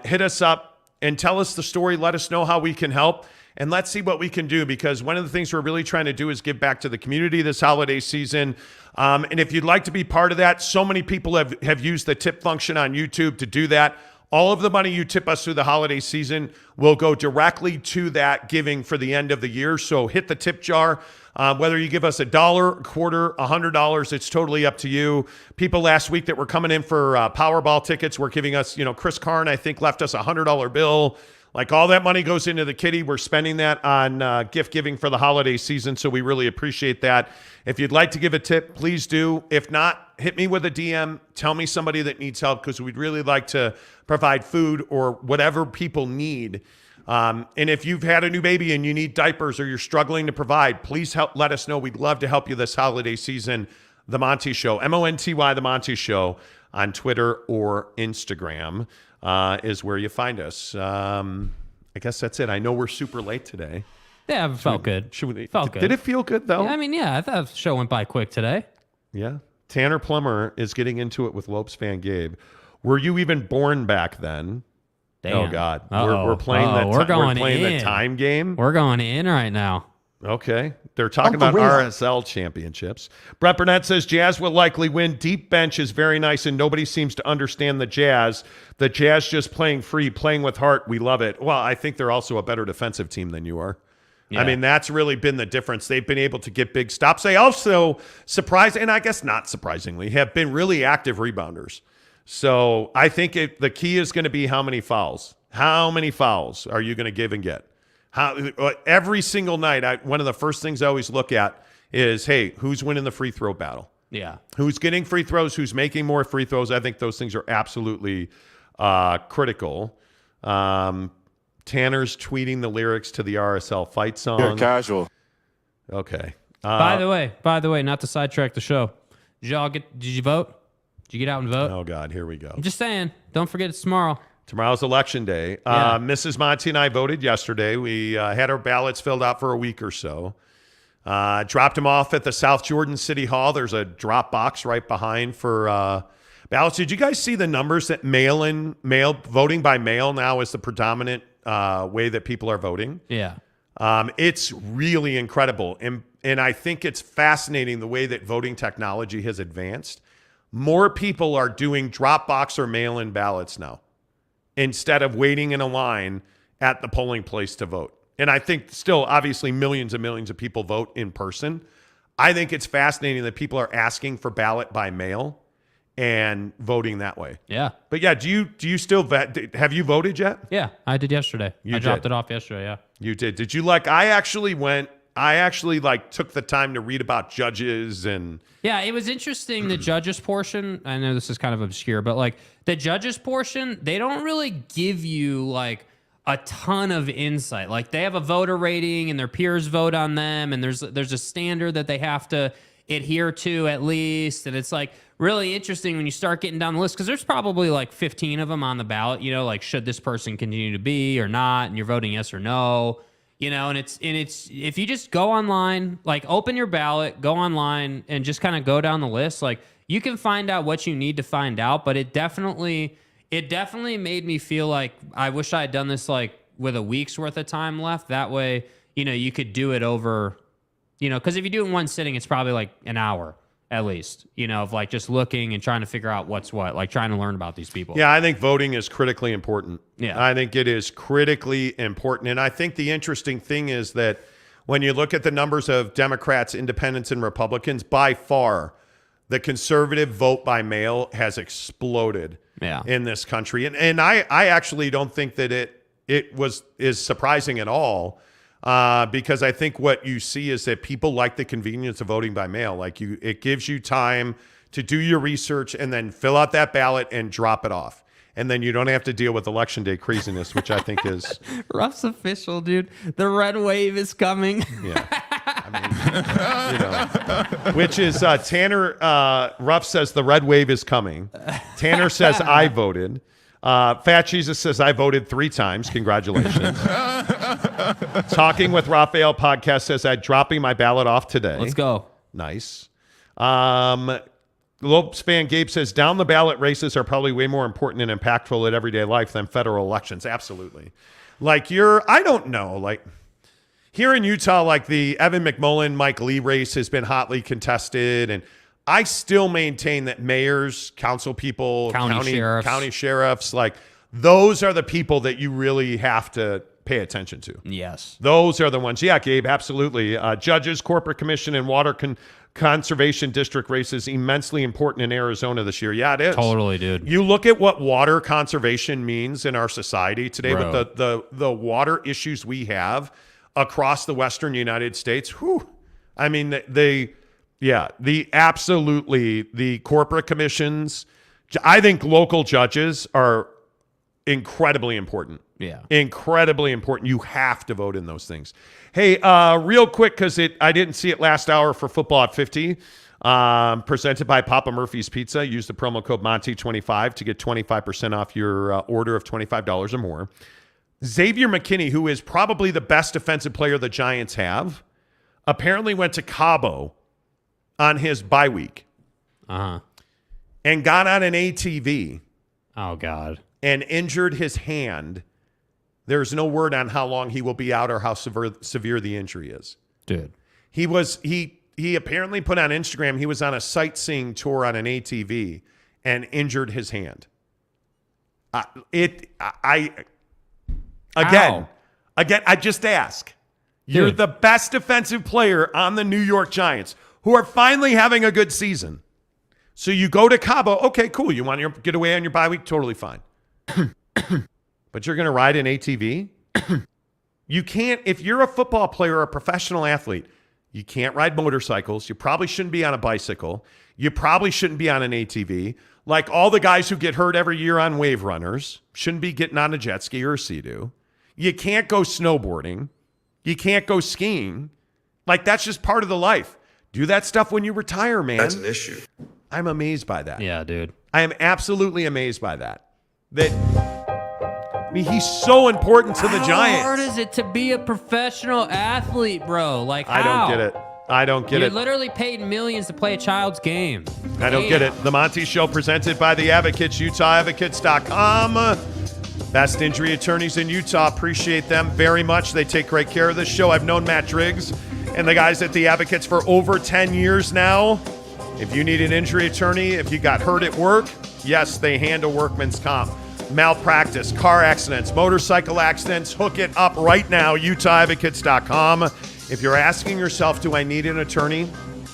Hit us up and tell us the story. Let us know how we can help. And let's see what we can do, because one of the things we're really trying to do is give back to the community this holiday season. And if you'd like to be part of that, so many people have used the tip function on YouTube to do that. All of the money you tip us through the holiday season will go directly to that giving for the end of the year. So hit the tip jar. Whether you give us $1, a quarter, $100, it's totally up to you. People last week that were coming in for Powerball tickets were giving us, Chris Karn, I think, left us a $100 bill. Like, all that money goes into the kitty. We're spending that on gift giving for the holiday season, so we really appreciate that. If you'd like to give a tip, please do. If not, hit me with a DM. Tell me somebody that needs help, because we'd really like to provide food or whatever people need. And if you've had a new baby and you need diapers or you're struggling to provide, please let us know. We'd love to help you this holiday season. The Monty Show, Monty, The Monty Show, on Twitter or Instagram. Is where you find us. I guess that's it. I know we're super late today. Yeah, it felt good. Felt good. Did it feel good, though? Yeah, I thought the show went by quick today. Yeah. Tanner Plummer is getting into it with Lopes fan Gabe. Were you even born back then? Damn. Oh, God. We're playing the time game. We're going in right now. Okay. They're talking about RSL championships. Brett Burnett says Jazz will likely win. Deep bench is very nice, and nobody seems to understand the Jazz. The Jazz just playing free, playing with heart. We love it. Well, I think they're also a better defensive team than you are. Yeah. I mean, that's really been the difference. They've been able to get big stops. They also, and I guess not surprisingly, have been really active rebounders. So I think the key is going to be how many fouls. How many fouls are you going to give and get? Every single night, one of the first things I always look at is, hey, who's winning the free throw battle? Yeah. Who's getting free throws? Who's making more free throws? I think those things are absolutely critical. Tanner's tweeting the lyrics to the RSL fight song. You're casual. Okay. By the way, not to sidetrack the show. Did you vote? Did you get out and vote? Oh, God, here we go. I'm just saying, don't forget it's tomorrow. Tomorrow's election day. Yeah. Mrs. Monty and I voted yesterday. We had our ballots filled out for a week or so. Dropped them off at the South Jordan City Hall. There's a drop box right behind for ballots. Did you guys see the numbers that voting by mail now is the predominant way that people are voting? Yeah. It's really incredible. And I think it's fascinating the way that voting technology has advanced. More people are doing drop box or mail-in ballots now, instead of waiting in a line at the polling place to vote. And I think still, obviously, millions and millions of people vote in person. I think it's fascinating that people are asking for ballot by mail and voting that way. Yeah. But yeah, do you still have you voted yet? Yeah, I did yesterday. I dropped it off yesterday, yeah. You did. Did you I actually took the time to read about judges and... Yeah, it was interesting, the judges portion. I know this is kind of obscure, but the judges portion, they don't really give you a ton of insight. They have a voter rating and their peers vote on them, and there's a standard that they have to adhere to at least. And it's really interesting when you start getting down the list, because there's probably 15 of them on the ballot, should this person continue to be or not, and you're voting yes or no. And it's if you just go online, open your ballot, go online, and just kind of go down the list, you can find out what you need to find out. But it definitely made me feel like I wish I had done this with a week's worth of time left. That way, you could do it over, because if you do it in one sitting, it's probably an hour at least, of just looking and trying to figure out what's what, trying to learn about these people. Yeah, I think voting is critically important. Yeah. I think it is critically important. And I think the interesting thing is that when you look at the numbers of Democrats, independents, and Republicans, by far, the conservative vote by mail has exploded in this country. And I actually don't think that it is surprising at all. Because I think what you see is that people like the convenience of voting by mail. It gives you time to do your research and then fill out that ballot and drop it off. And then you don't have to deal with election day craziness, which I think is... Ruff's official, dude. The red wave is coming. Yeah. I mean, which is Tanner Ruff says the red wave is coming. Tanner says I voted. Fat Jesus says I voted 3 times. Congratulations. Talking with Raphael podcast says I'm dropping my ballot off today. Let's go. Nice. Lopes fan Gabe says down the ballot races are probably way more important and impactful in everyday life than federal elections. Absolutely. Like I don't know, like here in Utah, like the Evan McMullen, Mike Lee race has been hotly contested. And I still maintain that mayors, council people, county sheriffs, like those are the people that you really have to pay attention to. Yes. Those are the ones. Yeah, Gabe, absolutely. Judges, corporate commission, and water conservation district races immensely important in Arizona this year. Yeah, it is. Totally, dude. You look at what water conservation means in our society today, Bro. with the water issues we have across the western United States. Whew. I mean, the corporate commissions. I think local judges are incredibly important. Yeah. Incredibly important. You have to vote in those things. Hey, real quick, because I didn't see it last hour for Football at 50, presented by Papa Murphy's Pizza. Use the promo code Monty25 to get 25% off your order of $25 or more. Xavier McKinney, who is probably the best defensive player the Giants have, apparently went to Cabo on his bye week. And got on an ATV. Oh, God. And injured his hand. There's no word on how long he will be out or how severe the injury is. Dude. He apparently put on Instagram he was on a sightseeing tour on an ATV and injured his hand. I just ask. You're the best defensive player on the New York Giants, who are finally having a good season. So you go to Cabo. Okay, cool. You want to get away on your bye week? Totally fine. But you're going to ride an ATV? You can't. If you're a football player or a professional athlete, you can't ride motorcycles. You probably shouldn't be on a bicycle. You probably shouldn't be on an ATV. Like all the guys who get hurt every year on wave runners shouldn't be getting on a jet ski or a Sea-Doo. You can't go snowboarding. You can't go skiing. Like that's just part of the life. Do that stuff when you retire, man. That's an issue. I'm amazed by that. Yeah, dude. I am absolutely amazed by that. I mean, he's so important to the Giants. How hard is it to be a professional athlete, bro? Like, how? I don't get it. I don't get it. You're literally paid millions to play a child's game. I don't get it. The Monty Show presented by the Advocates, UtahAdvocates.com. Best injury attorneys in Utah. Appreciate them very much. They take great care of this show. I've known Matt Driggs and the guys at the Advocates for over 10 years now. If you need an injury attorney, if you got hurt at work, yes, they handle workman's comp. Malpractice, car accidents, motorcycle accidents, hook it up right now, UtahAdvocates.com. If you're asking yourself, do I need an attorney?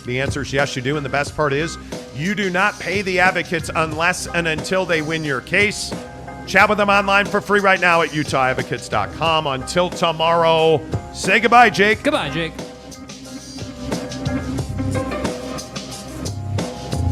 The answer is yes, you do. And the best part is you do not pay the Advocates unless and until they win your case. Chat with them online for free right now at UtahAdvocates.com. Until tomorrow, say goodbye, Jake. Goodbye, Jake.